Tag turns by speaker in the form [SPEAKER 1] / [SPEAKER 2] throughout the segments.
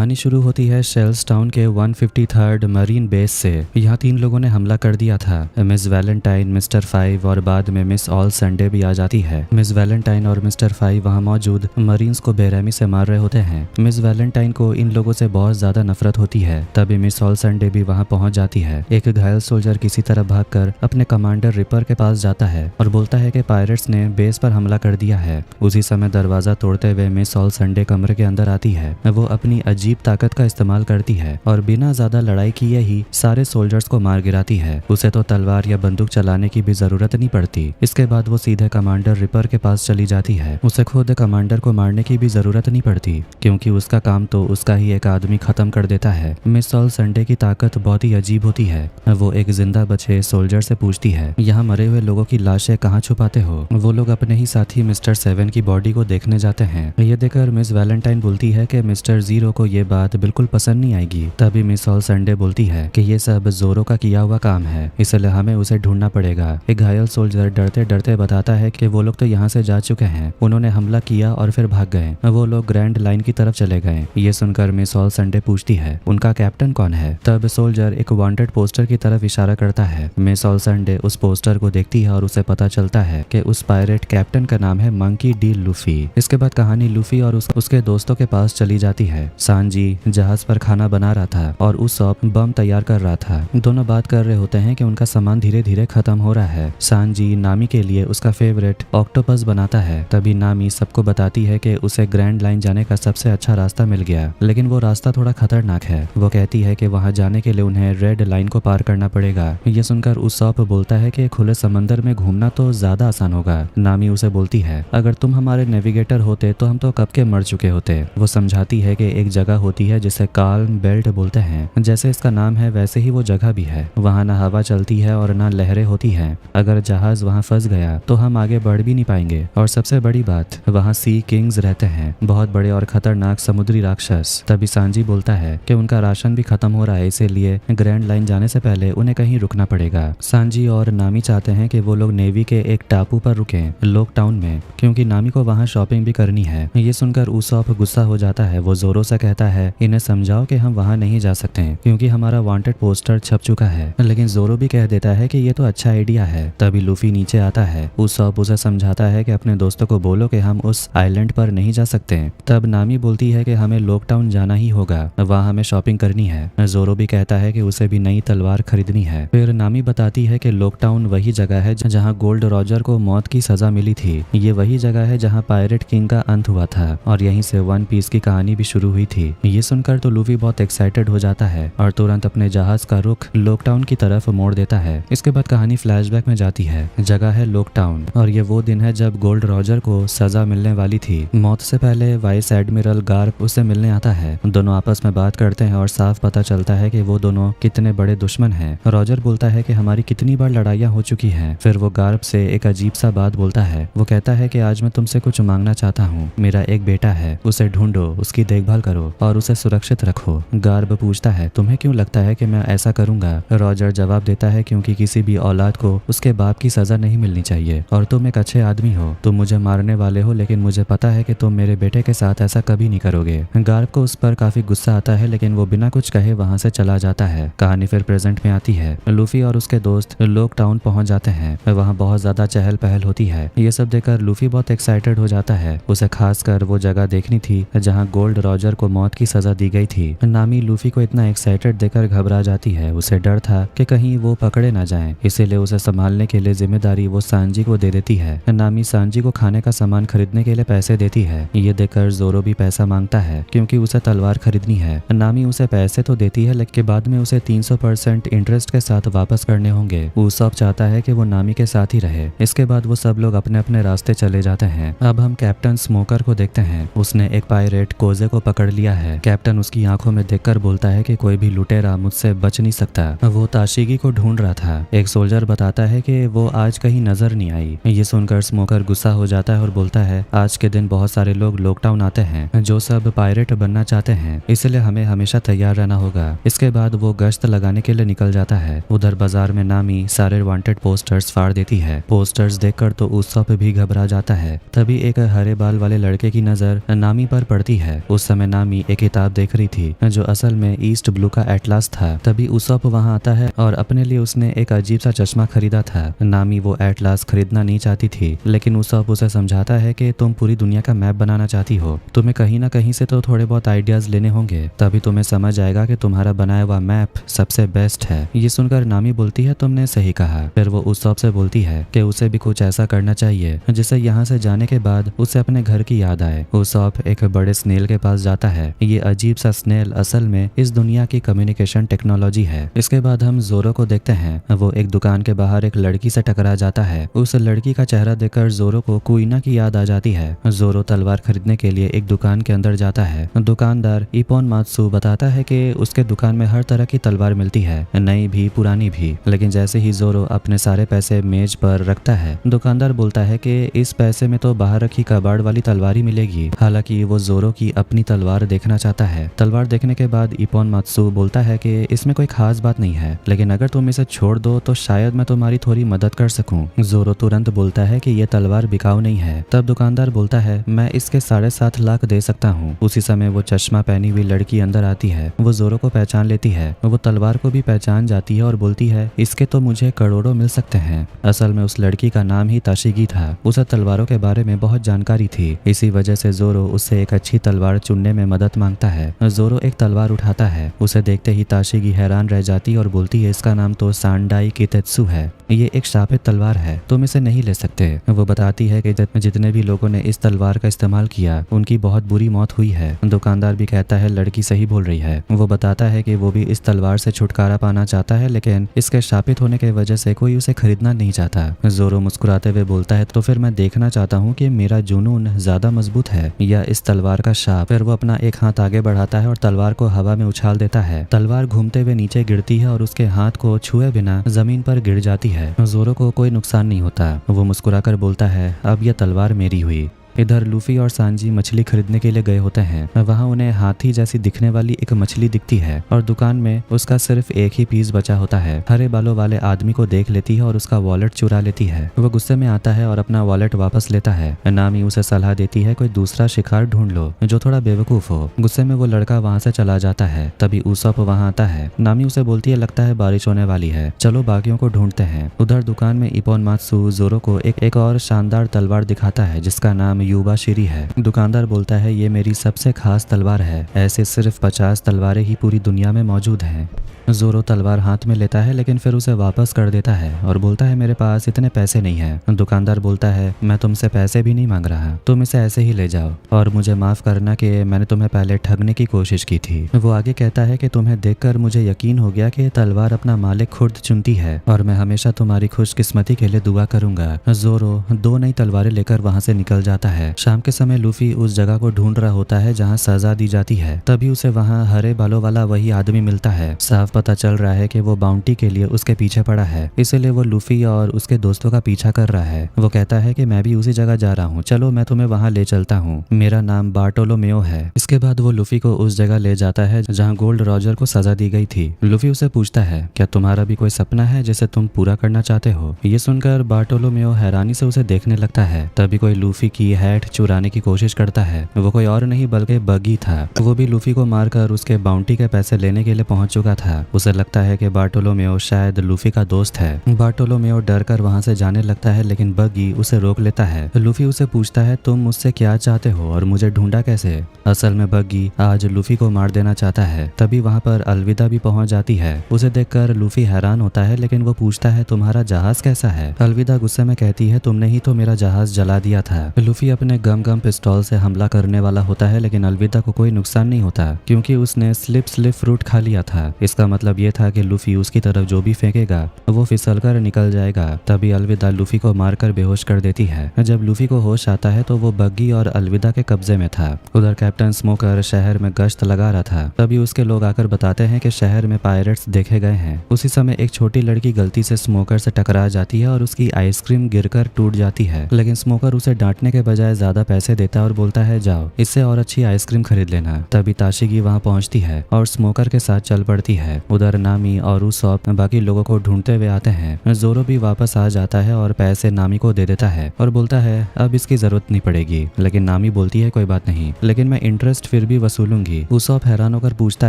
[SPEAKER 1] कहानी शुरू होती है शेल्स टाउन के 153rd मरीन बेस से। यहाँ 3 लोगों ने हमला कर दिया था। मिस वैलेंटाइन, मिस्टर 5 और बाद में मिस ऑल संडे भी आ जाती है। मिस वैलेंटाइन और मिस्टर 5 वहाँ मौजूद मरीन्स को बेरहमी से मार रहे होते हैं। मिस वैलेंटाइन को इन लोगों से बहुत ज्यादा नफरत होती है। तभी मिस ऑल संडे भी वहाँ पहुँच जाती है। एक घायल सोल्जर किसी तरह भागकर अपने कमांडर रिपर के पास जाता है और बोलता है कि पायरेट्स ने बेस पर हमला कर दिया है। उसी समय दरवाजा तोड़ते हुए मिस ऑल संडे कमरे के अंदर आती है। वो अपनी अजीब ताकत का इस्तेमाल करती है और बिना ज्यादा लड़ाई किए ही सारे सोल्जर्स को मार गिराती है। उसे तो तलवार या बंदूक चलाने की भी जरूरत नहीं पड़ती। इसके बाद वो सीधे कमांडर रिपर के पास चली जाती है। उसे खुद कमांडर को मारने की भी जरूरत नहीं पड़ती क्योंकि उसका काम तो उसका ही एक आदमी खत्म कर देता है। मिस ऑल संडे की ताकत बहुत ही अजीब होती है। वो एक जिंदा बचे सोल्जर से पूछती है, यहाँ मरे हुए लोगों की लाशें कहाँ छुपाते हो? वो लोग अपने ही साथी मिस्टर 7 की बॉडी को देखने जाते हैं। ये देखकर मिस वैलेंटाइन बोलती है कि मिस्टर 0 को ये बात बिल्कुल पसंद नहीं आएगी। तभी मिस ऑल संडे बोलती है कि ये सब जोरो का किया हुआ काम है, इसलिए हमें उसे ढूंढना पड़ेगा। एक घायल सोल्जर डरते डरते बताता है कि वो लोग तो यहाँ से जा चुके हैं, उन्होंने हमला किया और फिर भाग गए। वो लोग ग्रैंड लाइन की तरफ चले गए। ये सुनकर मिस ऑल संडे पूछती है, उनका कैप्टन कौन है? तब सोल्जर एक वांटेड पोस्टर की तरफ इशारा करता है। मिस ऑल संडे उस पोस्टर को देखती है और उसे पता चलता है कि उस पायरेट कैप्टन का नाम है मंकी डी लूफी। इसके बाद कहानी लूफी और उसके दोस्तों के पास चली जाती है। सांजी जहाज पर खाना बना रहा था और उसॉप बम तैयार कर रहा था। दोनों बात कर रहे होते हैं कि उनका सामान धीरे धीरे खत्म हो रहा है। सांजी नामी के लिए उसका फेवरेट ऑक्टोपस बनाता है। तभी नामी सबको बताती है कि उसे ग्रैंड लाइन जाने का सबसे अच्छा रास्ता मिल गया, लेकिन वो रास्ता थोड़ा खतरनाक है। वो कहती है कि वहां जाने के लिए उन्हें रेड लाइन को पार करना पड़ेगा। ये सुनकर उसॉप बोलता है कि खुले समंदर में घूमना तो ज्यादा आसान होगा। नामी उसे बोलती है, अगर तुम हमारे नेविगेटर होते तो हम तो कब के मर चुके होते। वो समझाती है कि एक जगह होती है जिसे काल्म बेल्ट बोलते हैं। जैसे इसका नाम है वैसे ही वो जगह भी है। वहाँ ना हवा चलती है और ना लहरें होती हैं। अगर जहाज वहाँ फंस गया तो हम आगे बढ़ भी नहीं पाएंगे। और सबसे बड़ी बात, वहाँ सी किंग्स रहते हैं, बहुत बड़े और खतरनाक समुद्री राक्षस। तभी सांजी बोलता है कि उनका राशन भी खत्म हो रहा है, इसीलिए ग्रैंड लाइन जाने से पहले उन्हें कहीं रुकना पड़ेगा। सांजी और नामी चाहते हैं कि वो लोग नेवी के एक टापू पर रुकें, लोक टाउन में, क्योंकि नामी को वहाँ शॉपिंग भी करनी है। ये सुनकर उसॉप गुस्सा हो जाता है। वो जोरों से कहता है, इन्हें समझाओ कि हम वहां नहीं जा सकते क्योंकि हमारा वांटेड पोस्टर छप चुका है। लेकिन जोरो भी कह देता है कि ये तो अच्छा आइडिया है। तभी लूफी नीचे आता है। उसॉप उसे समझाता है कि अपने दोस्तों को बोलो कि हम उस आइलैंड पर नहीं जा सकते। तब नामी बोलती है कि हमें लोक टाउन जाना ही होगा, वहाँ हमें शॉपिंग करनी है। जोरो भी कहता है कि उसे भी नई तलवार खरीदनी है। फिर नामी बताती है कि लोक टाउन वही जगह है जहाँ गोल्ड रॉजर को मौत की सजा मिली थी। ये वही जगह है जहाँ पायरेट किंग का अंत हुआ था और यहीं से वन पीस की कहानी भी शुरू हुई थी। ये सुनकर तो लूफी बहुत एक्साइटेड हो जाता है और तुरंत अपने जहाज का रुख लोकटाउन की तरफ मोड़ देता है। इसके बाद कहानी फ्लैशबैक में जाती है। जगह है लोकटाउन और ये वो दिन है जब गोल्ड रॉजर को सजा मिलने वाली थी। मौत से पहले वाइस एडमिरल गार्प उससे मिलने आता है। दोनों आपस में बात करते हैं और साफ पता चलता है कि वो दोनों कितने बड़े दुश्मन हैं। रॉजर बोलता है कि हमारी कितनी बार लड़ाइयाँ हो चुकी हैं। फिर वो गार्प से एक अजीब सा बात बोलता है। वो कहता है कि आज मैं तुमसे कुछ मांगना चाहता हूँ। मेरा एक बेटा है, उसे ढूंढो, उसकी देखभाल करो और उसे सुरक्षित रखो। गार्ब पूछता है, तुम्हें क्यों लगता है कि मैं ऐसा करूंगा? रॉजर जवाब देता है, क्योंकि किसी भी औलाद को उसके बाप की सजा नहीं मिलनी चाहिए और तुम एक अच्छे आदमी हो। तुम मुझे मारने वाले हो, लेकिन मुझे पता है कि तुम मेरे बेटे के साथ ऐसा कभी नहीं करोगे। गार्ब को उस पर काफी गुस्सा आता है, लेकिन वो बिना कुछ कहे वहां से चला जाता है। कहानी फिर प्रेजेंट में आती है। लूफी और उसके दोस्त लोक टाउन पहुंच जाते हैं। वहाँ बहुत ज्यादा चहल पहल होती है। ये सब देखकर लूफी बहुत एक्साइटेड हो जाता है। उसे खासकर वो जगह देखनी थी जहाँ गोल्ड रॉजर को मौत की सजा दी गई थी। नामी लूफी को इतना एक्साइटेड देखकर घबरा जाती है। उसे डर था कि कहीं वो पकड़े ना जाएं, इसीलिए उसे संभालने के लिए जिम्मेदारी वो सांजी को दे देती है। नामी सांजी को खाने का सामान खरीदने के लिए पैसे देती है। ये देखकर जोरो भी पैसा मांगता है क्योंकि उसे तलवार खरीदनी है। नामी उसे पैसे तो देती है, लेकिन बाद में उसे 300% इंटरेस्ट के साथ वापस करने होंगे। उसॉप चाहता है कि वो नामी के साथ ही रहे। इसके बाद वो सब लोग अपने अपने रास्ते चले जाते हैं। अब हम कैप्टन स्मोकर को देखते हैं। उसने एक पायरेट कोजे को पकड़ लिया है। कैप्टन उसकी आंखों में देखकर बोलता है कि कोई भी लुटेरा मुझसे बच नहीं सकता। वो ताशिगी को ढूंढ रहा था। एक सोल्जर बताता है कि वो आज कहीं नजर नहीं आई। ये सुनकर स्मोकर गुस्सा हो जाता है और बोलता है, आज के दिन बहुत सारे लोग लोकटाउन आते हैं जो सब पायरेट बनना चाहते हैं, इसलिए हमें हमेशा तैयार रहना होगा। इसके बाद वो गश्त लगाने के लिए निकल जाता है। उधर बाजार में नामी सारे वांटेड पोस्टर्स फाड़ देती है। पोस्टर्स देखकर तो उसॉप भी घबरा जाता है। तभी एक हरे बाल वाले लड़के की नजर नामी पर पड़ती है। उस समय नामी एक किताब देख रही थी जो असल में ईस्ट ब्लू का एटलास था। तभी उसॉप वहां आता है और अपने लिए उसने एक अजीब सा चश्मा खरीदा था। नामी वो एटलास खरीदना नहीं चाहती थी, लेकिन उसॉप उसे समझाता है कि तुम पूरी दुनिया का मैप बनाना चाहती हो, तुम्हें कहीं ना कहीं से तो थोड़े बहुत आइडियाज लेने होंगे, तभी तुम्हें समझ आएगा कि तुम्हारा बनाया हुआ मैप सबसे बेस्ट है। ये सुनकर नामी बोलती है तुमने सही कहा। फिर वो उसॉप से बोलती है कि उसे भी कुछ ऐसा करना चाहिए जिससे यहाँ से जाने के बाद उसे अपने घर की याद आए। उसॉप एक बड़े स्नेल के पास जाता है। ये अजीब सा स्नेल असल में इस दुनिया की कम्युनिकेशन टेक्नोलॉजी है। इसके बाद हम जोरो को देखते हैं। वो एक दुकान के बाहर एक लड़की से टकरा जाता है। उस लड़की का चेहरा देखकर जोरो को कुइना की याद आ जाती है। जोरो तलवार खरीदने के लिए एक दुकान के अंदर जाता है। दुकानदार इपोन मात्सु बताता है कि उसके दुकान में हर तरह की तलवार मिलती है, नई भी पुरानी भी। लेकिन जैसे ही जोरो अपने सारे पैसे मेज पर रखता है, दुकानदार बोलता है कि इस पैसे में तो बाहर रखी कबाड़ वाली तलवार ही मिलेगी। हालांकि वो जोरो की अपनी तलवार देखना चाहता है। तलवार देखने के बाद इपोन मात्सु बोलता है कि इसमें कोई खास बात नहीं है, लेकिन अगर तुम इसे छोड़ दो तो शायद मैं तुम्हारी थोड़ी मदद कर सकूं। जोरो तुरंत बोलता है कि ये तलवार बिकाऊ नहीं है। तब दुकानदार बोलता है मैं इसके 7.5 लाख दे सकता हूँ। उसी समय वो चश्मा पहनी हुई लड़की अंदर आती है। वो जोरो को पहचान लेती है। वो तलवार को भी पहचान जाती है और बोलती है इसके तो मुझे करोड़ों मिल सकते हैं। असल में उस लड़की का नाम ही ताशिगी था। उसे तलवारों के बारे में बहुत जानकारी थी। इसी वजह से जोरो उससे एक अच्छी तलवार चुनने में मदद मांगता है। जोरो एक तलवार उठाता है। उसे देखते ही ताशिगी हैरान रह जाती और बोलती है इसका नाम तो सांडाई कितेत्सु है। ये एक शापित तलवार है, तुम इसे नहीं ले सकते। वो बताती है कि जितने भी लोगों ने इस तलवार का इस्तेमाल किया उनकी बहुत बुरी मौत हुई है। दुकानदार भी कहता है लड़की सही बोल रही है। वो बताता है कि वो भी इस तलवार से छुटकारा पाना चाहता है, लेकिन इसके शापित होने की वजह से कोई उसे खरीदना नहीं चाहता। जोरो मुस्कुराते हुए बोलता है तो फिर मैं देखना चाहता हूँ कि मेरा जुनून ज्यादा मजबूत है या इस तलवार का शाप। फिर वो अपना एक हाथ आगे बढ़ाता है और तलवार को हवा में उछाल देता है। तलवार घूमते हुए नीचे गिरती है और उसके हाथ को छुए बिना जमीन पर गिर जाती है। जोरो को कोई नुकसान नहीं होता। वो मुस्कुराकर बोलता है अब यह तलवार मेरी हुई। इधर लूफी और सांजी मछली खरीदने के लिए गए होते हैं। वहां उन्हें हाथी जैसी दिखने वाली एक मछली दिखती है और दुकान में उसका सिर्फ एक ही पीस बचा होता है। हरे बालों वाले आदमी को देख लेती है और उसका वॉलेट चुरा लेती है। वो गुस्से में आता है और अपना वॉलेट वापस लेता है। नामी उसे सलाह देती है कोई दूसरा शिकार ढूंढ लो जो थोड़ा बेवकूफ हो। गुस्से में वो लड़का वहां से चला जाता है। तभी उसॉप वहां आता है। नामी उसे बोलती है लगता है बारिश होने वाली है, चलो बाकियों को ढूंढते हैं। उधर दुकान में इपोन मात्सु जोरो को एक और शानदार तलवार दिखाता है जिसका नाम युबा शिरी है। दुकानदार बोलता है ये मेरी सबसे खास तलवार है, ऐसे सिर्फ 50 तलवारें ही पूरी दुनिया में मौजूद हैं। जोरो तलवार हाथ में लेता है लेकिन फिर उसे वापस कर देता है और बोलता है मेरे पास इतने पैसे नहीं हैं। दुकानदार बोलता है मैं तुमसे पैसे भी नहीं मांग रहा, तुम इसे ऐसे ही ले जाओ और मुझे माफ करना कि मैंने तुम्हें पहले ठगने की कोशिश की थी। वो आगे कहता है कि तुम्हें देखकर मुझे यकीन हो गया कि तलवार अपना मालिक खुद चुनती है और मैं हमेशा तुम्हारी खुशकिस्मती के लिए दुआ करूंगा। जोरो 2 नई तलवारें लेकर वहां से निकल जाता है। शाम के समय लूफी उस जगह को ढूंढ रहा होता है जहाँ सजा दी जाती है। तभी उसे वहाँ हरे बालों वाला वही आदमी मिलता है। साफ पता चल रहा है कि वो बाउंटी के लिए उसके पीछे पड़ा है, इसलिए वो लूफी और उसके दोस्तों का पीछा कर रहा है। वो कहता है कि मैं भी उसी जगह जा रहा हूँ, चलो मैं तुम्हें वहाँ ले चलता हूँ, मेरा नाम बार्टोलोमेओ है। इसके बाद वो लूफी को उस जगह ले जाता है जहाँ गोल्ड रॉजर को सजा दी गई थी। लूफी उसे पूछता है क्या तुम्हारा भी कोई सपना है जिसे तुम पूरा करना चाहते हो। ये सुनकर बार्टोलोमेओ हैरानी से उसे देखने लगता है। तभी कोई लूफी की हैट चुराने की कोशिश करता है। वो कोई और नहीं बल्कि बगी था। वो भी लूफी को मारकर उसके बाउंटी के पैसे लेने के लिए पहुंच चुका था। उसे लगता है कि बार्टोलोमेओ शायद लूफी का दोस्त है। बार्टोलोमेओ डर कर वहां से जाने लगता है लेकिन बगी उसे रोक लेता है। लूफी उसे पूछता है तुम मुझसे क्या चाहते हो और मुझे ढूंढा कैसे। असल में बगी आज लूफी को मार देना चाहता है। तभी वहां पर अलविदा भी पहुंच जाती है। उसे देखकर लूफी हैरान होता है लेकिन वो पूछता है तुम्हारा जहाज कैसा है। अलविदा गुस्से में कहती है तुमने ही तो मेरा जहाज जला दिया था। लूफी अपने गम पिस्टल से हमला करने वाला होता है लेकिन अलविदा को कोई नुकसान नहीं होता क्योंकि उसने स्लिप फ्रूट खा लिया था। इसका मतलब ये था कि लूफी उसकी तरफ जो भी फेंकेगा वो फिसलकर निकल जाएगा। तभी अलविदा लूफी को मारकर बेहोश कर देती है। जब लूफी को होश आता है तो वो बग्गी और अलविदा के कब्जे में था। उधर कैप्टन स्मोकर शहर में गश्त लगा रहा था। तभी उसके लोग आकर बताते हैं कि शहर में पायरेट्स देखे गए हैं। उसी समय एक छोटी लड़की गलती से स्मोकर से टकरा जाती है और उसकी आइसक्रीम गिरकर टूट जाती है, लेकिन स्मोकर उसे डांटने के बजाय बजाय ज्यादा पैसे देता है और बोलता है जाओ इससे और अच्छी आइसक्रीम खरीद लेना। तभी ताशिगी वहाँ पहुँचती है और स्मोकर के साथ चल पड़ती है। उधर नामी और उसॉप बाकी लोगों को ढूंढते हुए आते हैं। जोरो भी वापस आ जाता है और पैसे नामी को दे देता है और बोलता है अब इसकी जरूरत नहीं पड़ेगी, लेकिन नामी बोलती है कोई बात नहीं, लेकिन मैं इंटरेस्ट फिर भी वसूलूंगी। उसॉप हैरान होकर पूछता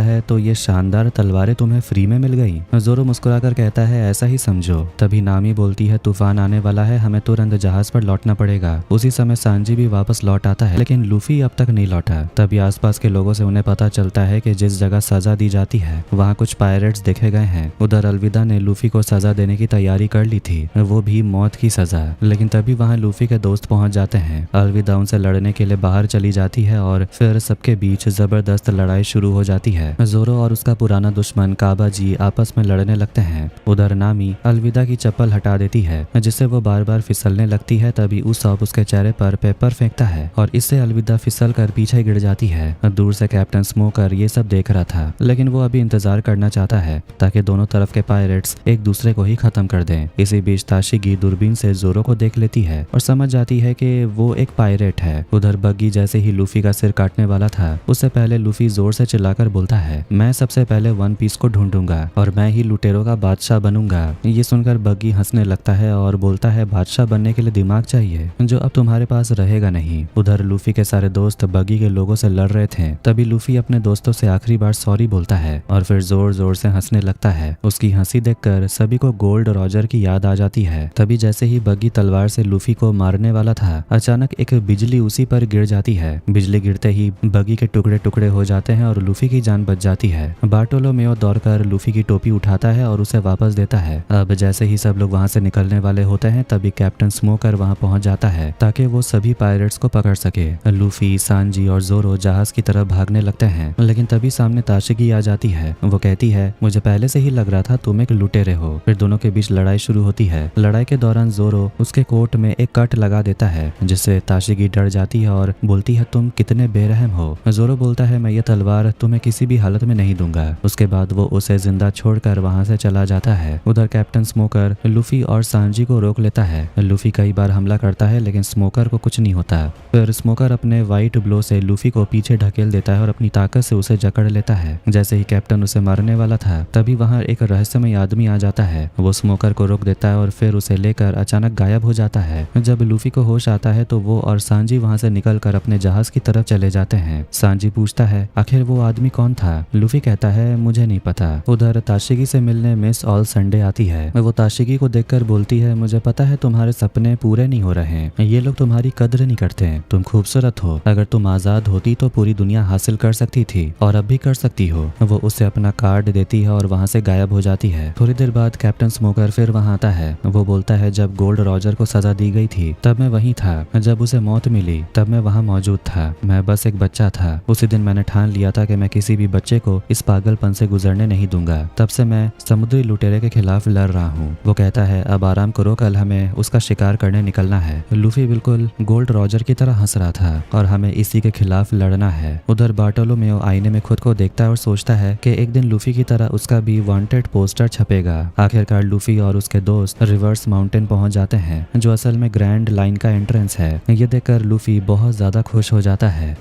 [SPEAKER 1] है तो ये शानदार तलवारें तुम्हें फ्री में मिल गई? जोरो मुस्कुराकर कहता है ऐसा ही समझो। तभी नामी बोलती है तूफान आने वाला है, हमें तुरंत जहाज पर लौटना पड़ेगा। उसी समय सांजी भी वापस लौट आता है, लेकिन लूफी अब तक नहीं लौटा। तभी आसपास के लोगों से उन्हें पता चलता है कि जिस जगह सजा दी जाती है वहाँ कुछ पायरेट्स देखे गए हैं। उधर अलविदा ने लूफी को सजा देने की तैयारी कर ली थी, वो भी मौत की सजा। लेकिन तभी वहाँ लूफी के दोस्त पहुंच जाते हैं। अलविदा उनसे लड़ने के लिए बाहर चली जाती है और फिर सबके बीच जबरदस्त लड़ाई शुरू हो जाती है। जोरो और उसका पुराना दुश्मन काबाजी आपस में लड़ने लगते हैं। उधर नामी अलविदा की चप्पल हटा देती है जिससे वो बार बार फिसलने लगती है। तभी उसॉप उसके चेहरे पर पेपर फेंकता है और इससे अलविदा फिसल कर पीछे गिर जाती है। दूर से कैप्टन स्मोकर ये सब देख रहा था, लेकिन वो अभी इंतजार करना चाहता है ताकि दोनों तरफ के पायरेट्स एक दूसरे को ही खत्म कर दें। इसी बीच ताशिगी दूरबीन से जोरो को देख लेती है और समझ जाती है कि वो एक पायरेट है। उधर बग्गी जैसे ही लूफी का सिर काटने वाला था, उससे पहले लूफी जोर से चिल्लाकर बोलता है मैं सबसे पहले वन पीस को ढूंढूंगा और मैं ही लुटेरों का बादशाह बनूंगा। ये सुनकर बग्गी हंसने लगता है और बोलता है बादशाह बनने के लिए दिमाग चाहिए जो अब तुम्हारे पास रहेगा नहीं। उधर लूफी के सारे दोस्त बग्गी के लोगों से लड़ रहे थे। तभी लूफी अपने दोस्तों से आखिरी बार सॉरी बोलता है और फिर जोर जोर से हंसने लगता है। उसकी हंसी देखकर सभी को गोल्ड रॉजर की याद आ जाती है। तभी जैसे ही बग्गी तलवार से लूफी को मारने वाला था, अचानक एक बिजली उसी पर गिर जाती है। बिजली गिरते ही बग्गी के टुकड़े टुकड़े हो जाते हैं और लूफी की जान बच जाती है। बार्टोलोमेओ दौड़कर लूफी की टोपी उठाता है और उसे वापस देता है। अब जैसे ही सब लोग वहां से निकलने वाले होते हैं, तभी कैप्टन स्मोकर वहां पहुंच जाता है ताकि वो सभी पायरेट्स को पकड़ सके। लूफी, सांजी और जोरो जहाज की तरफ भागने लगते हैं, लेकिन तभी सामने ताशिगी आ जाती है। वो कहती है मुझे पहले से ही लग रहा था तुम एक लुटेरे हो। फिर दोनों के बीच लड़ाई शुरू होती है। लड़ाई के दौरान जोरो उसके कोट में एक कट लगा देता है जिससे ताशिगी डर जाती है और बोलती है तुम कितने बेरहम हो। जोरो बोलता है मैं ये तलवार तुम्हें किसी भी हालत में नहीं दूंगा। उसके बाद वो उसे जिंदा छोड़कर वहां से चला जाता है। उधर कैप्टन स्मोकर लूफी और सांजी को रोक लेता है। लूफी कई बार हमला करता है लेकिन स्मोकर को कुछ नहीं होता। फिर स्मोकर अपने वाइट ब्लो से लूफी को पीछे ढकेल देता है और अपनी ताकत से उसे जकड़ लेता है। जैसे ही कैप्टन उसे मारने वाला था, तभी वहां एक रहस्यमय आदमी आ जाता है। वो स्मोकर को रोक देता है और फिर उसे लेकर अचानक गायब हो जाता है। जब लूफी को होश आता है तो वो और सांजी वहां से निकलकर अपने जहाज की तरफ चले जाते हैं। सांजी पूछता है आखिर वो आदमी कौन था? लूफी कहता है मुझे नहीं पता। उधर ताशिगी से मिलने मिस ऑल संडे आती है। वो ताशिगी को देखकर बोलती है मुझे पता है तुम्हारे सपने पूरे नहीं हो रहे हैं, ये लोग तुम्हारी कद्र नहीं करते। तुम खूबसूरत हो, अगर तुम आजाद होती तो पूरी दुनिया हासिल कर सकती थी और अब भी कर सकती हो। वो उसे अपना कार्ड देती है और वहां से गायब हो जाती है। थोड़ी देर बाद कैप्टन स्मोकर फिर वहां आता है। वो बोलता है जब गोल्ड रॉजर को सजा दी गई थी तब मैं वहीं था, जब उसे मौत मिली तब मैं वहां मौजूद था। मैं बस एक बच्चा था। उसी दिन मैंने ठान लिया था कि मैं किसी भी बच्चे को इस पागलपन से गुजरने नहीं दूंगा। तब से मैं समुद्री लुटेरे के खिलाफ लड़ रहा हूँ। वो कहता है अब आराम करो, कल हमें उसका शिकार करने निकलना है। लूफी बिल्कुल गोल्ड रॉजर की तरह हंस रहा था और हमें इसी के खिलाफ लड़ना है। उधर बार्टोलोमेओ आईने में खुद को देखता है और सोचता है कि एक दिन लूफी की तरह उसका भी वांटेड पोस्टर छपेगा। आखिरकार लूफी और उसके दोस्त रिवर्स माउंटेन पहुंच जाते हैं जो असल में ग्रैंड लाइन का एंट्रेंस है। ये देखकर लूफी बहुत ज्यादा खुश हो जाता है।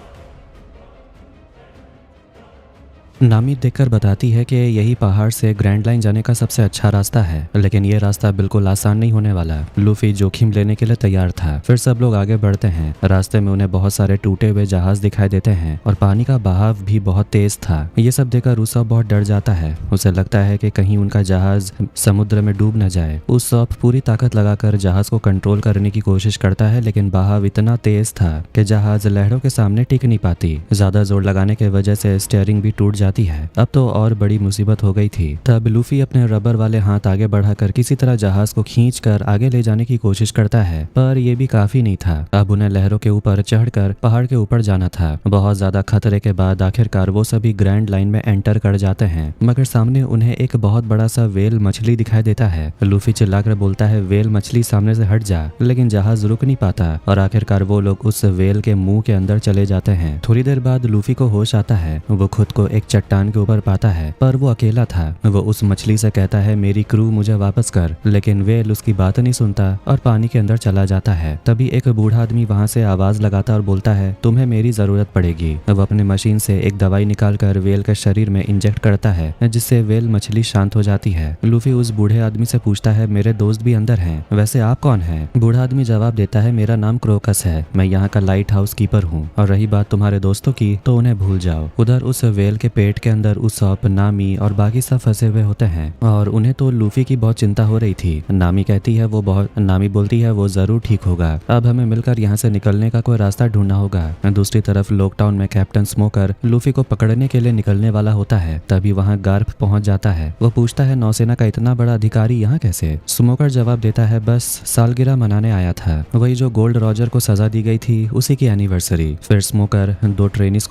[SPEAKER 1] नामी देखकर बताती है कि यही पहाड़ से ग्रैंड लाइन जाने का सबसे अच्छा रास्ता है, लेकिन ये रास्ता बिल्कुल आसान नहीं होने वाला। लूफी जोखिम लेने के लिए तैयार था। फिर सब लोग आगे बढ़ते हैं। रास्ते में उन्हें बहुत सारे टूटे हुए जहाज दिखाई देते हैं और पानी का बहाव भी बहुत तेज था। ये सब देखकर उसॉप बहुत डर जाता है। उसे लगता है कि कहीं उनका जहाज समुद्र में डूब न जाए। उसॉप पूरी ताकत लगाकर जहाज को कंट्रोल करने की कोशिश करता है, लेकिन बहाव इतना तेज था कि जहाज लहरों के सामने टिक नहीं पाती। ज्यादा जोर लगाने की वजह से स्टीयरिंग भी टूट जाती है। अब तो और बड़ी मुसीबत हो गई थी। तब लूफी अपने रबर वाले हाथ आगे बढ़ाकर किसी तरह जहाज को खींचकर आगे ले जाने की कोशिश करता है, पर यह भी काफी नहीं था। अब उन्हें लहरों के ऊपर चढ़कर पहाड़ के ऊपर जाना था। बहुत ज्यादा खतरे के बाद आखिरकार वो सभी ग्रैंड लाइन में एंटर कर जाते हैं, मगर सामने उन्हें एक बहुत बड़ा सा वेल मछली दिखाई देता है। लूफी चिल्लाकर बोलता है वेल मछली सामने से हट जा, लेकिन जहाज रुक नहीं पाता और आखिरकार वो लोग उस वेल के मुंह के अंदर चले जाते हैं। थोड़ी देर बाद लूफी को होश आता है। वो खुद को एक चट्टान के ऊपर पाता है, पर वो अकेला था। वो उस मछली से कहता है मेरी क्रू मुझे वापस कर, लेकिन व्हेल उसकी बात नहीं सुनता और पानी के अंदर चला जाता है। तभी एक बूढ़ा आदमी वहाँ से आवाज लगाता और बोलता है तुम्हें मेरी जरूरत पड़ेगी। वो अपने मशीन से एक दवाई निकालकर व्हेल के शरीर में इंजेक्ट करता है, जिससे व्हेल मछली शांत हो जाती है। लूफी उस बूढ़े आदमी से पूछता है मेरे दोस्त भी अंदर हैं, वैसे आप कौन हैं? बूढ़ा आदमी जवाब देता है मेरा नाम क्रोकस है, मैं यहाँ का लाइट हाउस कीपर हूँ, और रही बात तुम्हारे दोस्तों की तो उन्हें भूल जाओ। उधर उस व्हेल के पेट के अंदर उसॉप, नामी और बाकी सब फंसे हुए होते हैं और उन्हें तो लूफी की बहुत चिंता हो रही थी। नामी बोलती है वो जरूर ठीक होगा, अब हमें मिलकर यहाँ से निकलने का कोई रास्ता ढूंढना होगा। दूसरी तरफ लोकटाउन में कैप्टन स्मोकर लूफी को पकड़ने के लिए निकलने वाला होता है, तभी वहाँ गार्प पहुंच जाता है। वो पूछता है नौसेना का इतना बड़ा अधिकारी यहाँ कैसे? स्मोकर जवाब देता है बस सालगिरह मनाने आया था, वही जो गोल्ड रॉजर को सजा दी गई थी उसी की एनिवर्सरी। फिर स्मोकर दो ट्रेनिस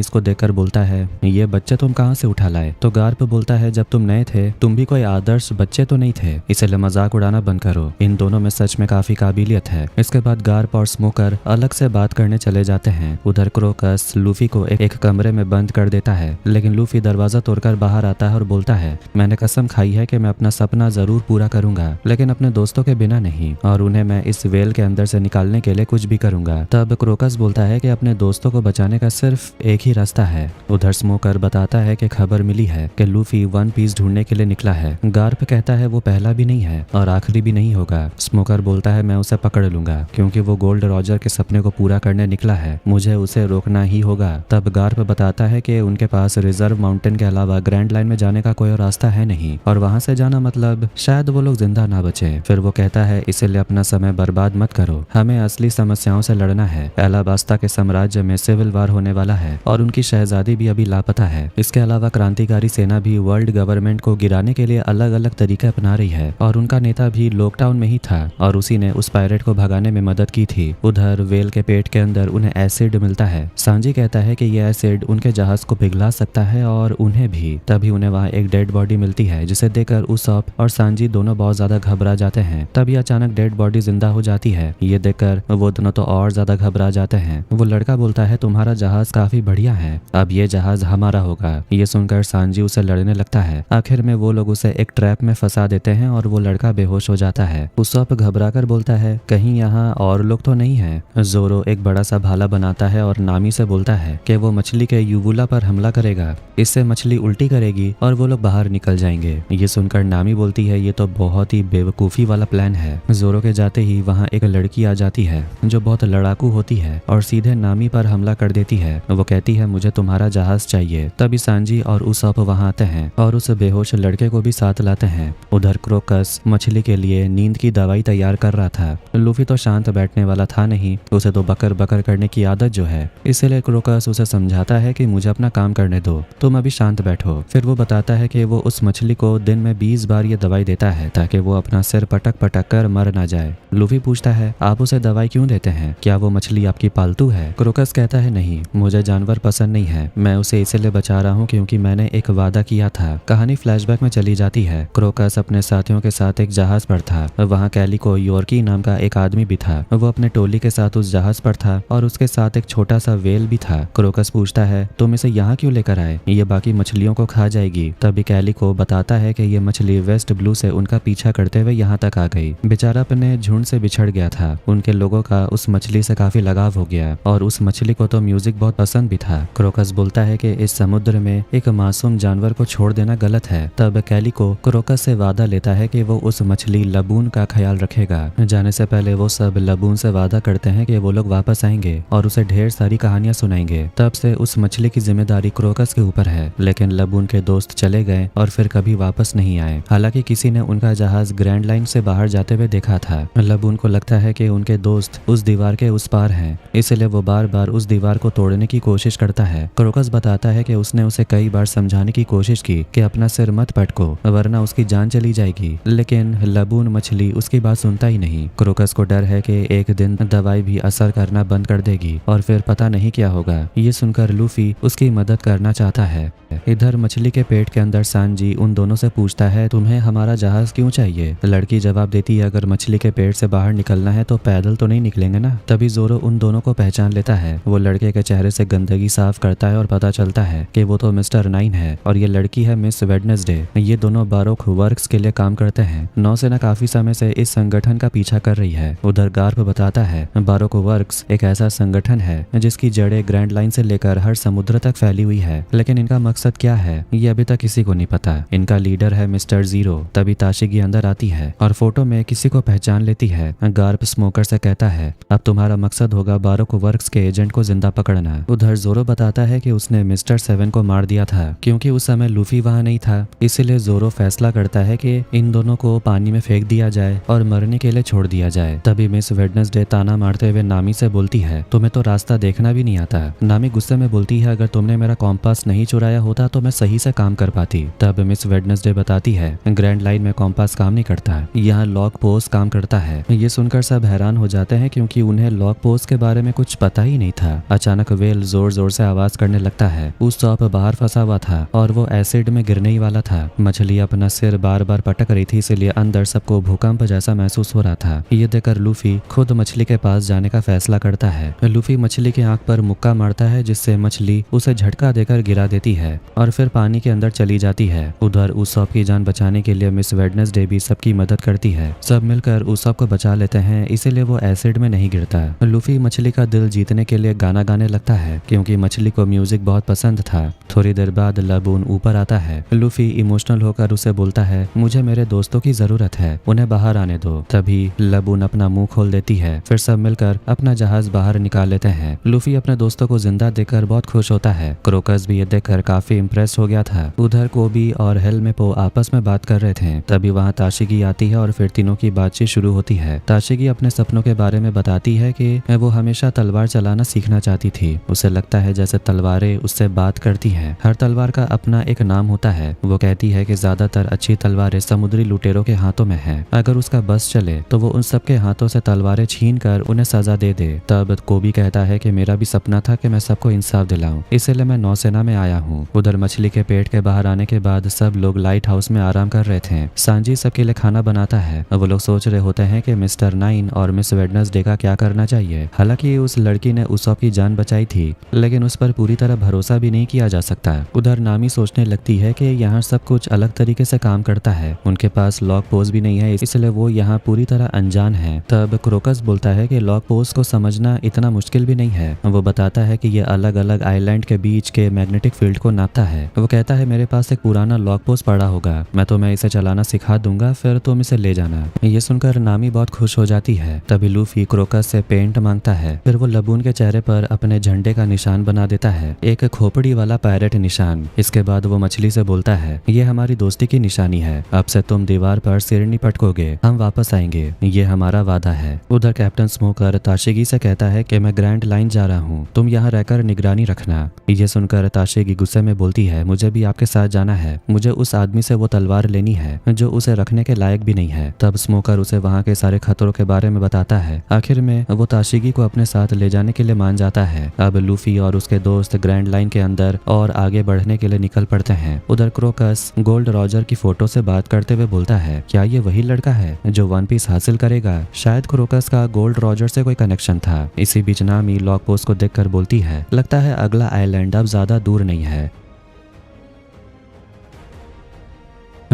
[SPEAKER 1] को देखकर बोलता है ये बच्चे तुम कहाँ से उठा लाए? तो गार्प बोलता है जब तुम नए थे तुम भी कोई आदर्श बच्चे तो नहीं थे, इसलिए मजाक उड़ाना बंद करो, इन दोनों में सच में काफी काबिलियत है। इसके बाद गार्प और स्मोकर अलग से बात करने चले जाते हैं। उधर क्रोकस लूफी को एक कमरे में बंद कर देता है, लेकिन लूफी दरवाजा तोड़कर बाहर आता है और बोलता है मैंने कसम खाई है कि मैं अपना सपना जरूर पूरा करूंगा, लेकिन अपने दोस्तों के बिना नहीं, और उन्हें मैं इस व्हेल के अंदर से निकालने के लिए कुछ भी करूंगा। तब क्रोकस बोलता है कि अपने दोस्तों को बचाने का सिर्फ एक ही रास्ता है। उधर स्मोकर बताता है कि खबर मिली है कि लूफी वन पीस ढूंढने के लिए निकला है। गार्प कहता है वो पहला भी नहीं है और आखिरी भी नहीं होगा। स्मोकर बोलता है मैं उसे पकड़ लूंगा क्योंकि वो गोल्ड रॉजर के सपने को पूरा करने निकला है, मुझे उसे रोकना ही होगा। तब गार्प बताता है कि उनके पास रिजर्व माउंटेन के अलावा ग्रैंड लाइन में जाने का कोई रास्ता है नहीं, और वहां से जाना मतलब शायद वो लोग जिंदा ना बचे। फिर वो कहता है इसलिए अपना समय बर्बाद मत करो, हमें असली समस्याओं से लड़ना है। एलाबास्ता के साम्राज्य में सिविल वार होने वाला है और उनकी शहजादी भी अभी लापता है। इसके अलावा क्रांतिकारी सेना भी वर्ल्ड गवर्नमेंट को गिराने के लिए अलग अलग तरीके अपना रही है, और उनका नेता भी लोकटाउन में ही था और उसी ने उस पायरेट को भगाने में मदद की थी। उधर व्हेल के पेट के अंदर उन्हें एसिड मिलता है। सांजी कहता है कि यह एसिड उनके जहाज को पिघला सकता है और उन्हें भी। तभी उन्हें वहाँ एक डेड बॉडी मिलती है, जिसे देखकर उसॉप और सांजी दोनों बहुत ज्यादा घबरा जाते हैं। तभी अचानक डेड बॉडी जिंदा हो जाती है, ये देखकर वो दोनों तो और ज्यादा घबरा जाते हैं। वो लड़का बोलता है तुम्हारा जहाज काफी बढ़िया है, अब ये जहाज हमारा होगा। ये सुनकर सांजी उसे लड़ने लगता है। आखिर में वो लोग उसे एक ट्रैप में फंसा देते हैं और वो लड़का बेहोश हो जाता है। उसॉप घबरा कर बोलता है कहीं यहाँ और लोग तो नहीं है। जोरो एक बड़ा सा भाला बनाता है और नामी से बोलता है कि वो मछली के यूवुला पर हमला करेगा, इससे मछली उल्टी करेगी और वो लोग बाहर निकल जाएंगे। ये सुनकर नामी बोलती है ये तो बहुत ही बेवकूफी वाला प्लान है। जोरो के जाते ही वहाँ एक लड़की आ जाती है जो बहुत लड़ाकू होती है और सीधे नामी पर हमला कर देती है। वो कहती है मुझे तुम्हारा जहाज चाहिए। तभी सांजी और उसॉप वहाँ आते हैं और उस बेहोश लड़के को भी साथ लाते हैं। उधर क्रोकस मछली के लिए नींद की दवाई तैयार कर रहा था। लूफी तो शांत बैठने वाला था नहीं, उसे तो बकर बकर करने की आदत जो है, इसलिए क्रोकस उसे समझाता है कि मुझे अपना काम करने दो, तुम अभी शांत बैठो। फिर वो बताता है कि वो उस मछली को दिन में 20 बार ये दवाई देता है ताकि वो अपना सिर पटक पटक कर मर ना जाए। लूफी पूछता है आप उसे दवाई क्यों देते हैं, क्या वो मछली आपकी पालतू है? क्रोकस कहता है नहीं, मुझे जानवर पसंद नहीं है, मैं उसे इसलिए बचा रहा हूँ क्योंकि मैंने एक वादा किया था। कहानी फ्लैशबैक में चली जाती है। क्रोकस अपने साथियों के साथ एक जहाज पर था। वहाँ कैलिको योर्की नाम का एक आदमी भी था। वो अपने टोली के साथ उस जहाज पर था और उसके साथ एक छोटा सा व्हेल भी था। क्रोकस पूछता है तुम इसे यहाँ क्यों लेकर आए, ये बाकी मछलियों को खा जाएगी। तभी कैलिको बताता है कि ये मछली वेस्ट ब्लू से उनका पीछा करते हुए यहाँ तक आ गई। बेचारा अपने झुंड से बिछड़ गया था। उनके लोगों का उस मछली से काफी लगाव हो गया और उस मछली को तो म्यूजिक बहुत पसंद भी था। क्रोकस बोलता है कि इस समुद्र में एक मासूम जानवर को छोड़ देना गलत है। तब कैलिको क्रोकस से वादा लेता है कि वो उस मछली लबून का ख्याल रखेगा। जाने से पहले वो सब लबून से वादा करते हैं कि वो लोग वापस आएंगे और उसे ढेर सारी कहानियां सुनाएंगे। तब से उस मछली की जिम्मेदारी क्रोकस के ऊपर है, लेकिन लबून के दोस्त चले गए और फिर कभी वापस नहीं आए। हालांकि किसी ने उनका जहाज ग्रैंड लाइन से बाहर जाते हुए देखा था। लबून को लगता है कि उनके दोस्त उस दीवार के उस पार हैं, इसलिए वो बार बार उस दीवार को तोड़ने की कोशिश करता है। क्रोकस बताता है कि उसने उसे कई बार समझाने की कोशिश की कि अपना सिर मत पटको वरना उसकी जान चली जाएगी, लेकिन लबून मछली उसकी बात सुनता ही नहीं। क्रोकस को डर है कि एक दिन दवाई भी असर करना बंद कर देगी और फिर पता नहीं क्या होगा। ये सुनकर लूफी उसकी मदद करना चाहता है। इधर मछली के पेट के अंदर सांजी उन दोनों से पूछता है तुम्हें हमारा जहाज क्यों चाहिए? लड़की जवाब देती है अगर मछली के पेट से बाहर निकलना है तो पैदल तो नहीं निकलेंगे ना। तभी जोरो उन दोनों को पहचान लेता है। वो लड़के के चेहरे से गंदगी साफ करता है और पता चलता चलता है कि वो तो मिस्टर 9 है और ये लड़की है मिस वेडनेसडे। ये दोनों बारोक वर्क्स के लिए काम करते हैं। नौसेना काफी समय से इस संगठन का पीछा कर रही है। उधर गार्प बताता है बारोक वर्क्स एक ऐसा संगठन है जिसकी जड़ें ग्रैंड लाइन से लेकर हर समुद्र तक फैली हुई है, लेकिन इनका मकसद क्या है ये अभी तक किसी को नहीं पता। इनका लीडर है मिस्टर जीरो। तभी ताशिगी अंदर आती है और फोटो में किसी को पहचान लेती है। गार्प स्मोकर से कहता है अब तुम्हारा मकसद होगा बारोक वर्क्स के एजेंट को जिंदा पकड़ना। उधर जोरो बताता है कि उसने मिस्टर 7 को मार दिया था क्योंकि उस समय लूफी वहां नहीं था। इसीलिए जोरो फैसला करता है कि इन दोनों को पानी में फेंक दिया जाए और मरने के लिए छोड़ दिया जाए। तभी मिस वेडनेसडे ताना मारते हुए नामी से बोलती है तुम्हें तो रास्ता देखना भी नहीं आता। नामी गुस्से में बोलती है अगर तुमने मेरा कॉम्पास नहीं चुराया होता तो मैं सही से काम कर पाती। तब मिस वेडनेसडे बताती है ग्रैंड लाइन में कॉम्पास काम नहीं करता, यहाँ लॉग पोस्ट काम करता है। ये सुनकर सब हैरान हो जाते हैं क्योंकि उन्हें लॉग पोस्ट के बारे में कुछ पता ही नहीं था। अचानक वेल जोर जोर से आवाज करने लगता है। उस बाहर फंसा हुआ था और वो एसिड में गिरने ही वाला था। मछली अपना सिर बार बार पटक रही थी, इसलिए अंदर सबको भूकंप जैसा महसूस हो रहा था। ये देखकर लूफी खुद मछली के पास जाने का फैसला करता है। लूफी मछली की आंख पर मुक्का मारता है जिससे मछली उसे झटका देकर गिरा देती है और फिर पानी के अंदर चली जाती है। उधर उसॉप की जान बचाने के लिए मिस वेडनेसडे भी सबकी मदद करती है। सब मिलकर उसॉप को बचा लेते हैं, इसीलिए वो एसिड में नहीं गिरता। लूफी मछली का दिल जीतने के लिए गाना गाने लगता है क्योंकि मछली को म्यूजिक बहुत पसंद था। थोड़ी देर बाद लबून ऊपर आता है। लूफी इमोशनल होकर उसे बोलता है मुझे मेरे दोस्तों की जरूरत है, उन्हें बाहर आने दो। तभी लबून अपना मुंह खोल देती है। फिर सब मिलकर अपना जहाज बाहर निकाल लेते हैं। लूफी अपने दोस्तों को जिंदा देखकर बहुत खुश होता है। क्रोकस भी ये देखकर काफी इम्प्रेस हो गया था। उधर कोबी और हेलमेपो आपस में बात कर रहे थे। तभी वहाँ ताशिगी आती है और फिर तीनों की बातचीत शुरू होती है। ताशिगी अपने सपनों के बारे में बताती है कि वो हमेशा तलवार चलाना सीखना चाहती थी। उसे लगता है जैसे तलवारें उससे बात करती हैं। हर तलवार का अपना एक नाम होता है। वो कहती है कि ज्यादातर अच्छी तलवारें समुद्री लुटेरों के हाथों में हैं। अगर उसका बस चले तो वो उन सबके हाथों से तलवारें छीन कर उन्हें सजा दे दे। तब कोबी कहता है कि मेरा भी सपना था कि मैं सबको इंसाफ दिलाऊं, इसलिए मैं नौसेना में आया हूँ। उधर मछली के पेट के बाहर आने के बाद सब लोग लाइट हाउस में आराम कर रहे थे। सांजी सबके लिए खाना बनाता है। वो लोग सोच रहे होते हैं कि मिस्टर 9 और मिस वेडनेसडे का क्या करना चाहिए। हालांकि उस लड़की ने उसॉप की जान बचाई थी, लेकिन उस पर पूरी तरह भरोसा भी नहीं किया जा सकता। उधर नामी सोचने लगती है कि यहाँ सब कुछ अलग तरीके से काम करता है। उनके पास लॉग पोस्ट भी नहीं है, इसलिए वो यहाँ पूरी तरह अनजान है। तब क्रोकस बोलता है कि लॉग पोस्ट को समझना इतना मुश्किल भी नहीं है। वो बताता है कि ये अलग अलग आइलैंड के बीच के मैग्नेटिक फील्ड को नापता है। वो कहता है मेरे पास एक पुराना लॉग पोस्ट पड़ा होगा, मैं तुम्हें इसे चलाना सिखा दूंगा, फिर तुम इसे ले जाना। ये सुनकर नामी बहुत खुश हो जाती है। तभी लूफी क्रोकस से पेंट मांगता है। फिर वो लबून के चेहरे पर अपने झंडे का निशान बना देता है, एक खोपड़ी वाला पैरेट निशान। इसके बाद वो मछली से बोलता है ये हमारी दोस्ती की निशानी है, अब से तुम दीवार पर सिर नहीं पटकोगे, हम वापस आएंगे, ये हमारा वादा है। उधर कैप्टन स्मोकर ताशिगी से कहता है कि मैं ग्रैंड लाइन जा रहा हूँ, तुम यहाँ रहकर निगरानी रखना। ये सुनकर ताशिगी गुस्से में बोलती है मुझे भी आपके साथ जाना है, मुझे उस आदमी से वो तलवार लेनी है जो उसे रखने के लायक भी नहीं है। तब स्मोकर उसे वहाँ के सारे खतरों के बारे में बताता है। आखिर में वो ताशिगी को अपने साथ ले जाने के लिए मान जाता है। अब लूफी और उसके दोस्त ग्रैंड लाइन के अंदर और आगे बढ़ने के लिए निकल पड़ते हैं। उधर क्रोकस गोल्ड रॉजर की फोटो से बात करते हुए बोलता है क्या ये वही लड़का है जो वन पीस हासिल करेगा? शायद क्रोकस का गोल्ड रॉजर से कोई कनेक्शन था। इसी बीच नामी लॉग पोस्ट को देखकर बोलती है लगता है अगला आइलैंड अब ज्यादा दूर नहीं है।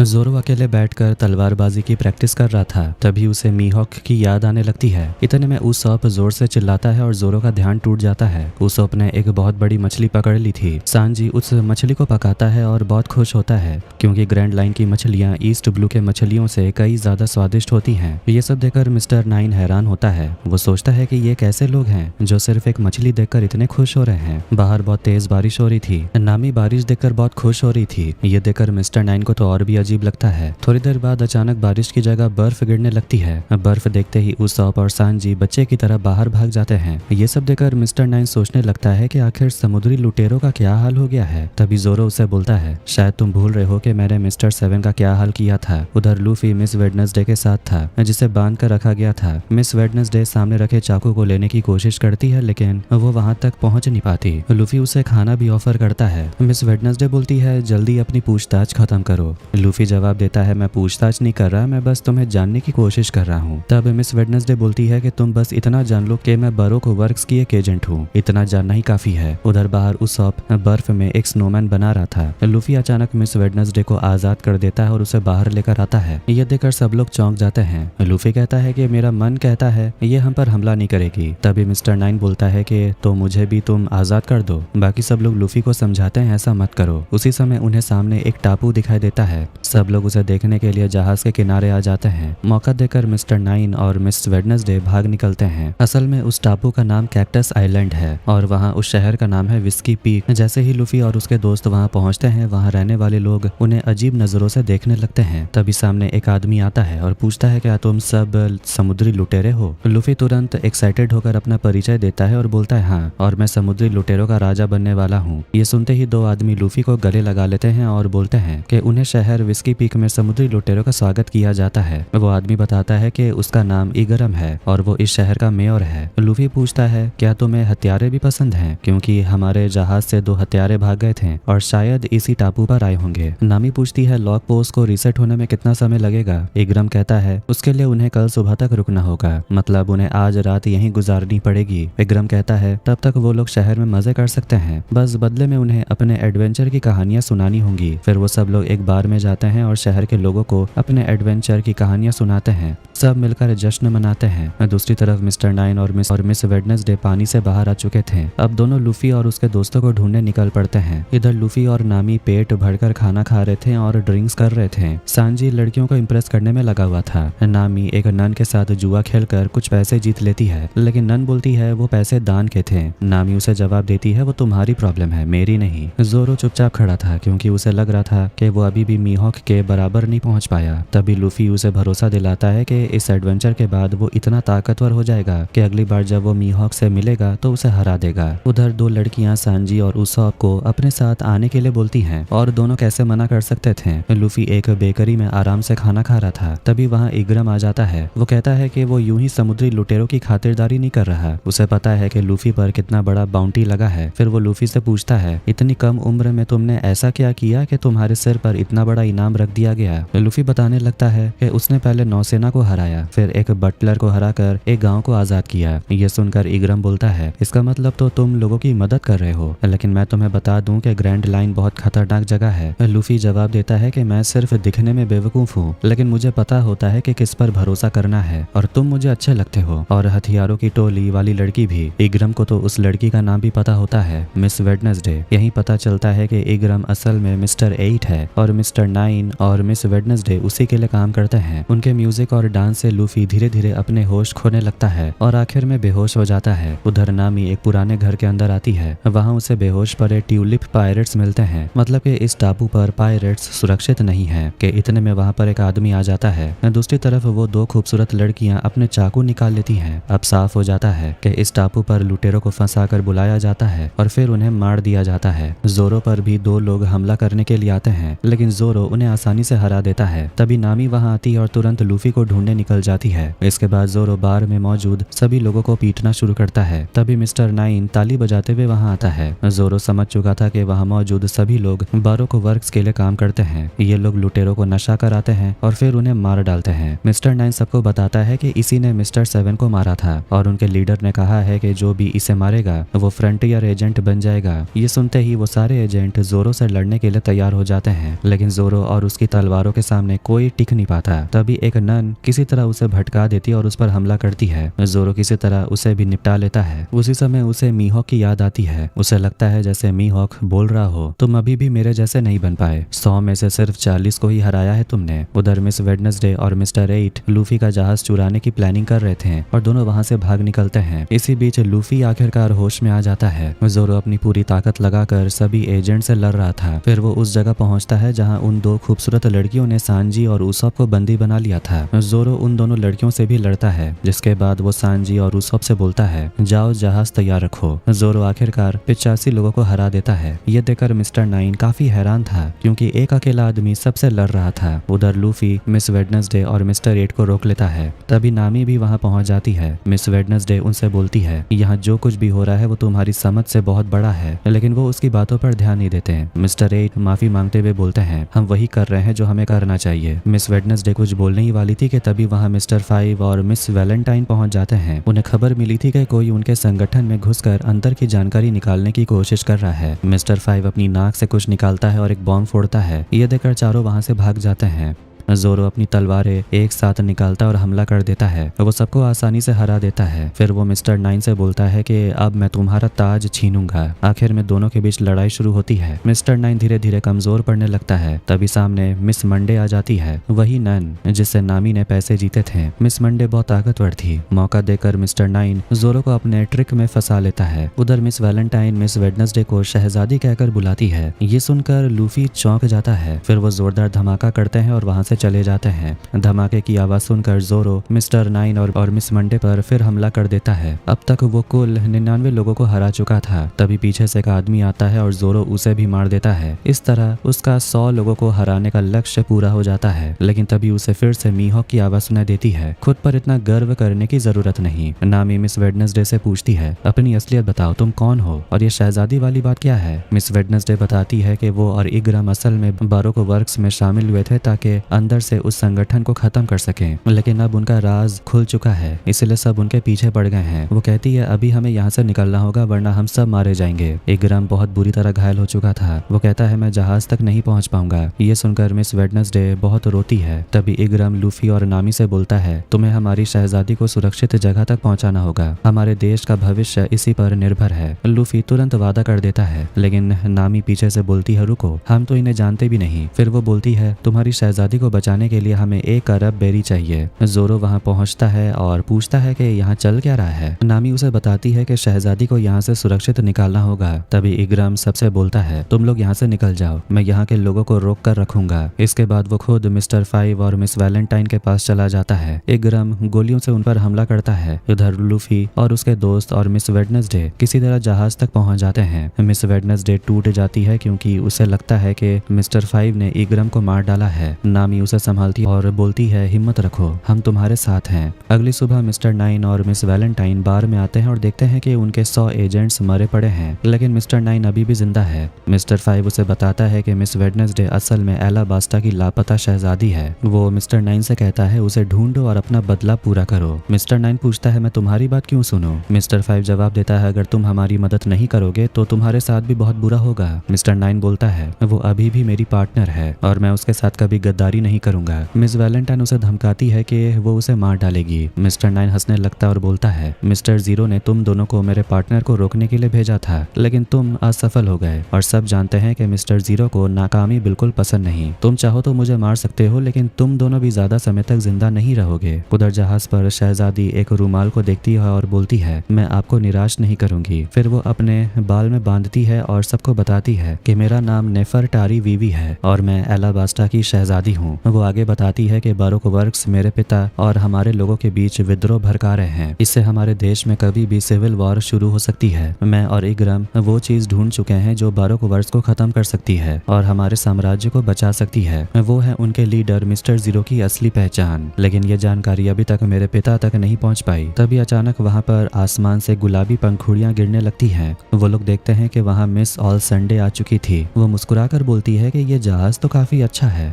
[SPEAKER 1] जोरो अकेले बैठकर तलवारबाजी की प्रैक्टिस कर रहा था। तभी उसे मीहॉक की याद आने लगती है। इतने में उसॉप जोर से चिल्लाता है और जोरो का ध्यान टूट जाता है। उसॉप ने एक बहुत बड़ी मछली पकड़ ली थी। सांजी उस मछली को पकाता है और बहुत खुश होता है क्योंकि ग्रैंड लाइन की मछलियां ईस्ट ब्लू के मछलियों से कई ज्यादा स्वादिष्ट होती हैं। ये सब देखकर मिस्टर 9 हैरान होता है। वो सोचता है कि ये कैसे लोग हैं जो सिर्फ एक मछली देखकर इतने खुश हो रहे हैं। बाहर बहुत तेज बारिश हो रही थी। नामी बारिश देखकर बहुत खुश हो रही थी। ये देखकर मिस्टर 9 को तो और भी अजीब लगता है। थोड़ी देर बाद अचानक बारिश की जगह बर्फ गिरने लगती है। बर्फ देखते ही उसॉप और सांजी बच्चे की तरह बाहर भाग जाते हैं। ये सब देखकर मिस्टर 9 सोचने लगता है कि आखिर समुद्री लुटेरों का क्या हाल हो गया है। तभी जोरो उसे बोलता है शायद तुम भूल रहे हो कि मैंने मिस्टर 7 का क्या हाल किया था। उधर लूफी मिस वेडनेसडे के साथ था जिसे बांध कर रखा गया था। मिस वेडनेसडे सामने रखे चाकू को लेने की कोशिश करती है लेकिन वो वहां तक पहुंच नहीं पाती। लूफी उसे खाना भी ऑफर करता है। मिस वेडनेसडे बोलती है जल्दी अपनी पूछताछ खत्म करो। लूफी लूफी जवाब देता है, मैं पूछताछ नहीं कर रहा, मैं बस तुम्हें जानने की कोशिश कर रहा हूँ। तब मिस वेडनेसडे बोलती है कि तुम बस इतना जान लो कि मैं बरोक वर्क्स की एक एजेंट हूँ, इतना जानना ही काफी है। उधर बाहर उसॉप बर्फ में एक स्नोमैन बना रहा था। लूफी अचानक मिस वेडनेसडे को आजाद कर देता है और उसे बाहर लेकर आता है। यह देखकर सब लोग चौंक जाते हैं। लूफी कहता है कि मेरा मन कहता है ये हम पर हमला नहीं करेगी। तभी मिस्टर 9 बोलता है कि तो मुझे भी तुम आजाद कर दो। बाकी सब लोग लूफी को समझाते हैं ऐसा मत करो। उसी समय उन्हें सामने एक टापू दिखाई देता है। सब लोग उसे देखने के लिए जहाज के किनारे आ जाते हैं। मौका देकर मिस्टर 9 और मिस वेडनेसडे भाग निकलते हैं। असल में उस टापू का नाम कैक्टस आइलैंड है और वहाँ उस शहर का नाम है विस्की पीक। जैसे ही लूफी और उसके दोस्त वहाँ पहुँचते हैं, वहाँ रहने वाले लोग उन्हें अजीब नजरों से देखने लगते हैं। तभी सामने एक आदमी आता है और पूछता है क्या तुम सब समुद्री लुटेरे हो। लूफी तुरंत एक्साइटेड होकर अपना परिचय देता है और बोलता है हाँ, और मैं समुद्री लुटेरों का राजा बनने वाला हूँ। ये सुनते ही दो आदमी लूफी को गले लगा लेते हैं और बोलते हैं कि उन्हें शहर विस्की पीक में समुद्री लुटेरों का स्वागत किया जाता है। वो आदमी बताता है कि उसका नाम इगरम है और वो इस शहर का मेयर है। लूफी पूछता है क्या तुम्हें हथियारे भी पसंद हैं, क्योंकि हमारे जहाज से 2 हत्यारे भाग गए थे और शायद इसी टापू पर आए होंगे। नामी पूछती है लॉक पोस्ट को रीसेट होने में कितना समय लगेगा। इगरम कहता है उसके लिए उन्हें कल सुबह तक रुकना होगा, मतलब उन्हें आज रात यहीं गुजारनी पड़ेगी। इगरम कहता है तब तक वो लोग शहर में मजे कर सकते हैं, बस बदले में उन्हें अपने एडवेंचर की कहानियां सुनानी होंगी। फिर वो सब लोग एक बार में जाते हैं और शहर के लोगों को अपने एडवेंचर की कहानियां सुनाते हैं। सब मिलकर जश्न मनाते हैं। दूसरी तरफ मिस्टर 9 और मिस वेडनेसडे पानी से बाहर आ चुके थे। अब दोनों लूफी और उसके दोस्तों को ढूंढने निकल पड़ते हैं। इधर लूफी और नामी पेट भरकर खाना खा रहे थे और ड्रिंक्स कर रहे थे। सांजी लड़कियों को इम्प्रेस करने में लगा हुआ था। नामी एक नन के साथ जुआ खेलकर कुछ पैसे जीत लेती है, लेकिन नन बोलती है वो पैसे दान के थे। नामी उसे जवाब देती है वो तुम्हारी प्रॉब्लम है, मेरी नहीं। जोरो चुपचाप खड़ा था क्योंकि उसे लग रहा था कि वो अभी भी मीहॉक के बराबर नहीं पहुंच पाया। तभी लूफी उसे भरोसा दिलाता है कि इस एडवेंचर के बाद वो इतना ताकतवर हो जाएगा कि अगली बार जब वो मीहॉक से मिलेगा तो उसे हरा देगा। उधर 2 लड़कियां सांजी और उसॉप को अपने साथ आने के लिए बोलती हैं और दोनों कैसे मना कर सकते थे। लूफी एक बेकरी में आराम से खाना खा रहा था। तभी वहाँ इगरम आ जाता है। वो कहता है कि वो यूं ही समुद्री लुटेरों की खातिरदारी नहीं कर रहा, उसे पता है कि लूफी पर कितना बड़ा बाउंटी लगा है। फिर वो लूफी से पूछता है इतनी कम उम्र में तुमने ऐसा क्या किया कि तुम्हारे सिर पर इतना बड़ा इनाम रख दिया गया। लूफी बताने लगता है कि उसने पहले नौसेना को हराया, फिर एक बटलर को हराकर एक गांव को आजाद किया। ये सुनकर इगरम बोलता है इसका मतलब तो तुम लोगों की मदद कर रहे हो, लेकिन मैं तुम्हें बता दूं कि ग्रैंड लाइन बहुत खतरनाक जगह है। लूफी जवाब देता है कि मैं सिर्फ दिखने में बेवकूफ हूँ, लेकिन मुझे पता होता है कि किस पर भरोसा करना है और तुम मुझे अच्छे लगते हो, और हथियारों की टोली वाली लड़की भी। इगरम को तो उस लड़की का नाम भी पता होता है, मिस वेडनेसडे। यही पता चलता है कि इगरम असल में मिस्टर 8 है और मिस्टर 9 और मिस वेडनेसडे उसी के लिए काम करते हैं। उनके म्यूजिक और डांस से लूफी धीरे धीरे अपने होश खोने लगता है और आखिर में बेहोश हो जाता है। उधर नामी एक पुराने घर के अंदर आती है। वहाँ उसे बेहोश पड़े ट्यूलिप पायरेट्स मिलते हैं, मतलब कि इस टापू पर पायरेट्स सुरक्षित नहीं है। कि इतने में वहाँ पर एक आदमी आ जाता है। दूसरी तरफ वो 2 खूबसूरत लड़कियां अपने चाकू निकाल लेती हैं। अब साफ हो जाता है कि इस टापू पर लुटेरों को फंसाकर बुलाया जाता है और फिर उन्हें मार दिया जाता है। जोरो पर भी 2 लोग हमला करने के लिए आते हैं, लेकिन जोरो उन्हें आसानी से हरा देता है। तभी नामी वहाँ आती है और तुरंत लूफी को ढूंढने निकल जाती है। इसके बाद जोरो बार में मौजूद सभी लोगों को पीटना शुरू करता है। तभी मिस्टर 9 ताली बजाते हुए वहाँ आता है। जोरो समझ चुका था कि वहाँ मौजूद सभी लोग बारोक वर्क्स के लिए काम करते हैं। ये लोग लुटेरों को नशा कराते हैं और फिर उन्हें मार डालते हैं। मिस्टर 9 सबको बताता है कि इसी ने मिस्टर 7 को मारा था और उनके लीडर ने कहा है कि जो भी इसे मारेगा वो फ्रंटियर एजेंट बन जाएगा। ये सुनते ही वो सारे एजेंट जोरो से लड़ने के लिए तैयार हो जाते हैं, लेकिन जोरो और उसकी तलवारों के सामने कोई टिक नहीं पाता। तभी एक नन किसी तरह उसे भटका देती और उस पर हमला करती है। जोरो किसी तरह उसे भी निपटा लेता है। उसी समय उसे मीहॉक की याद आती है। उसे लगता है जैसे मीहॉक बोल रहा हो तुम अभी भी मेरे जैसे नहीं बन पाए, 100 में से सिर्फ 40 को ही हराया है तुमने। उधर मिस वेडनेसडे और मिस्टर 8 लूफी का जहाज चुराने की प्लानिंग कर रहे थे और दोनों वहां से भाग निकलते हैं। इसी बीच लूफी आखिरकार होश में आ जाता है। जोरो अपनी पूरी ताकत लगाकर सभी एजेंट से लड़ रहा था। फिर वो उस जगह पहुंचता है जहां उन 2 खूबसूरत लड़कियों ने सांजी और उसॉप को बंदी बना लिया था। जोरो उन दोनों लड़कियों से भी लड़ता है, जिसके बाद वो सांजी और उसॉप से बोलता है जाओ जहाज तैयार रखो। जोरो आखिरकार 85 लोगों को हरा देता है। ये देखकर मिस्टर 9 काफी हैरान था क्योंकि एक अकेला आदमी सबसे लड़ रहा था। उधर लूफी मिस वेडनेसडे और मिस्टर 8 को रोक लेता है। तभी नामी भी वहां पहुंच जाती है। मिस वेडनेसडे उनसे बोलती है यहाँ जो कुछ भी हो रहा है वो तुम्हारी समझ से बहुत बड़ा है, लेकिन वो उसकी बातों पर ध्यान नहीं देते। मिस्टर 8 माफी मांगते हुए बोलते हैं हम वही कर रहे हैं जो हमें करना चाहिए। मिस वेडनेसडे कुछ बोलने ही वाली थी कि तभी वहाँ मिस्टर 5 और मिस वैलेंटाइन पहुंच जाते हैं। उन्हें खबर मिली थी कि कोई उनके संगठन में घुसकर अंदर की जानकारी निकालने की कोशिश कर रहा है। मिस्टर 5 अपनी नाक से कुछ निकालता है और एक बॉम्ब फोड़ता है। ये देखकर चारों वहां से भाग जाते हैं। जोरो अपनी तलवारें एक साथ निकालता और हमला कर देता है। वो सबको आसानी से हरा देता है। फिर वो मिस्टर 9 से बोलता है कि अब मैं तुम्हारा ताज छीनूंगा। आखिर में दोनों के बीच लड़ाई शुरू होती है। मिस्टर 9 धीरे धीरे कमजोर पड़ने लगता है। तभी सामने मिस मंडे आ जाती है, वही नन जिससे नामी ने पैसे जीते थे। मिस मंडे बहुत ताकतवर थी। मौका देकर मिस्टर 9 जोरो को अपने ट्रिक में फंसा लेता है। उधर मिस वैलेंटाइन मिस वेडनेसडे को शहजादी कहकर बुलाती है। ये सुनकर लूफी चौंक जाता है। फिर वो जोरदार धमाका करते हैं और वहां से चले जाते हैं। धमाके की आवाज सुनकर जोरो मिस्टर 9 और मिस मंडे पर फिर हमला कर देता है। अब तक वो कुल 99 लोगों को हरा चुका था। तभी पीछे से एक आदमी आता है और जोरो उसे भी मार देता है। इस तरह उसका 100 लोगों को हराने का लक्ष्य पूरा हो जाता है। लेकिन तभी उसे फिर से मीहॉक की आवाज सुनाई देती है। खुद पर इतना गर्व करने की जरूरत नहीं। नामी मिस वेडनेसडे से पूछती है, अपनी असलियत बताओ, तुम कौन हो और ये शहजादी वाली बात क्या है? मिस वेडनेसडे बताती है कि वो और इग्राम असल में बारोको वर्क्स में शामिल हुए थे ताकि अंदर से उस संगठन को खत्म कर सकें, लेकिन अब उनका राज खुल चुका है, इसलिए सब उनके पीछे पड़ गए हैं। वो कहती है अभी हमें यहाँ से निकलना होगा वरना हम सब मारे जाएंगे। इग्राम बहुत बुरी तरह घायल हो चुका था। वो कहता है मैं जहाज तक नहीं पहुंच पाऊंगा। ये सुनकर मिस वेडनेसडे बहुत रोती है। तभी इग्राम लूफी और नामी से बोलता है, तुम्हें हमारी शहजादी को सुरक्षित जगह तक पहुंचाना होगा। हमारे देश का भविष्य इसी पर निर्भर है। लूफी तुरंत वादा कर देता है, लेकिन नामी पीछे से बोलती है, रुको, हम तो इन्हें जानते भी नहीं। फिर वो बोलती है, तुम्हारी शहजादी को बचाने के लिए हमें 1 अरब बेरी चाहिए। जोरो वहां पहुंचता है और पूछता है कि यहाँ चल क्या रहा है। नामी उसे बताती है कि शहजादी को यहाँ से सुरक्षित निकालना होगा। तभी इग्राम सबसे बोलता है, तुम लोग यहाँ से निकल जाओ, मैं यहाँ के लोगों को रोक कर रखूंगा। इसके बाद वो खुद मिस्टर 5 और मिस वैलेंटाइन के पास चला जाता है। इग्राम गोलियों से उन पर हमला करता है। उधर लूफी और उसके दोस्त और मिस वेडनेसडे किसी तरह जहाज तक पहुंच जाते हैं। मिस वेडनेसडे टूट जाती है क्योंकि उसे लगता है कि मिस्टर 5 ने इग्राम को मार डाला है। नामी उसे संभालती है और बोलती है, हिम्मत रखो, हम तुम्हारे साथ हैं। अगली सुबह मिस्टर 9 और मिस वैलेंटाइन बार में आते हैं और देखते हैं कि उनके 100 एजेंट्स मरे पड़े हैं, लेकिन मिस्टर 9 अभी भी जिंदा है। मिस्टर 5 उसे बताता है कि मिस वेडनेसडे असल में एलाबास्टा की लापता शहजादी है। वो मिस्टर 9 से कहता है उसे ढूंढो और अपना बदला पूरा करो। मिस्टर 9 पूछता है, मैं तुम्हारी बात क्यों सुनूं? मिस्टर 5 जवाब देता है, अगर तुम हमारी मदद नहीं करोगे तो तुम्हारे साथ भी बहुत बुरा होगा। मिस्टर 9 बोलता है, वो अभी भी मेरी पार्टनर है और मैं उसके साथ कभी गद्दारी नहीं करूंगा। मिस वैलेंटाइन उसे धमकाती है कि वो उसे मार डालेगी। मिस्टर 9 हंसने लगता है और बोलता है, मिस्टर 0 ने तुम दोनों को मेरे पार्टनर को रोकने के लिए भेजा था, लेकिन तुम असफल हो गए और सब जानते हैं कि मिस्टर 0 को नाकामी बिल्कुल पसंद नहीं। तुम चाहो तो मुझे मार सकते हो, लेकिन तुम दोनों भी ज्यादा समय तक जिंदा नहीं रहोगे। उधर जहाज पर शहजादी एक रूमाल को देखती है और बोलती है, मैं आपको निराश नहीं करूंगी। फिर वो अपने बाल में बांधती है और सबको बताती है कि मेरा नाम नेफरटारी वीवी है और मैं एलाबास्टा की शहजादी हूँ। वो आगे बताती है कि बारोको वर्क्स मेरे पिता और हमारे लोगों के बीच विद्रोह भड़का रहे हैं। इससे हमारे देश में कभी भी सिविल वॉर शुरू हो सकती है। मैं और इग्राम वो चीज ढूंढ चुके हैं जो बारोको वर्क्स को खत्म कर सकती है और हमारे साम्राज्य को बचा सकती है। वो है उनके लीडर मिस्टर 0 की असली पहचान। लेकिन ये जानकारी अभी तक मेरे पिता तक नहीं पहुंच पाई। तभी अचानक वहाँ पर आसमान से गुलाबी पंखुड़ियां गिरने लगती हैं। वो लोग देखते हैं कि वहाँ मिस ऑल संडे आ चुकी थी। वो मुस्कुराकर बोलती है कि ये जहाज तो काफी अच्छा है।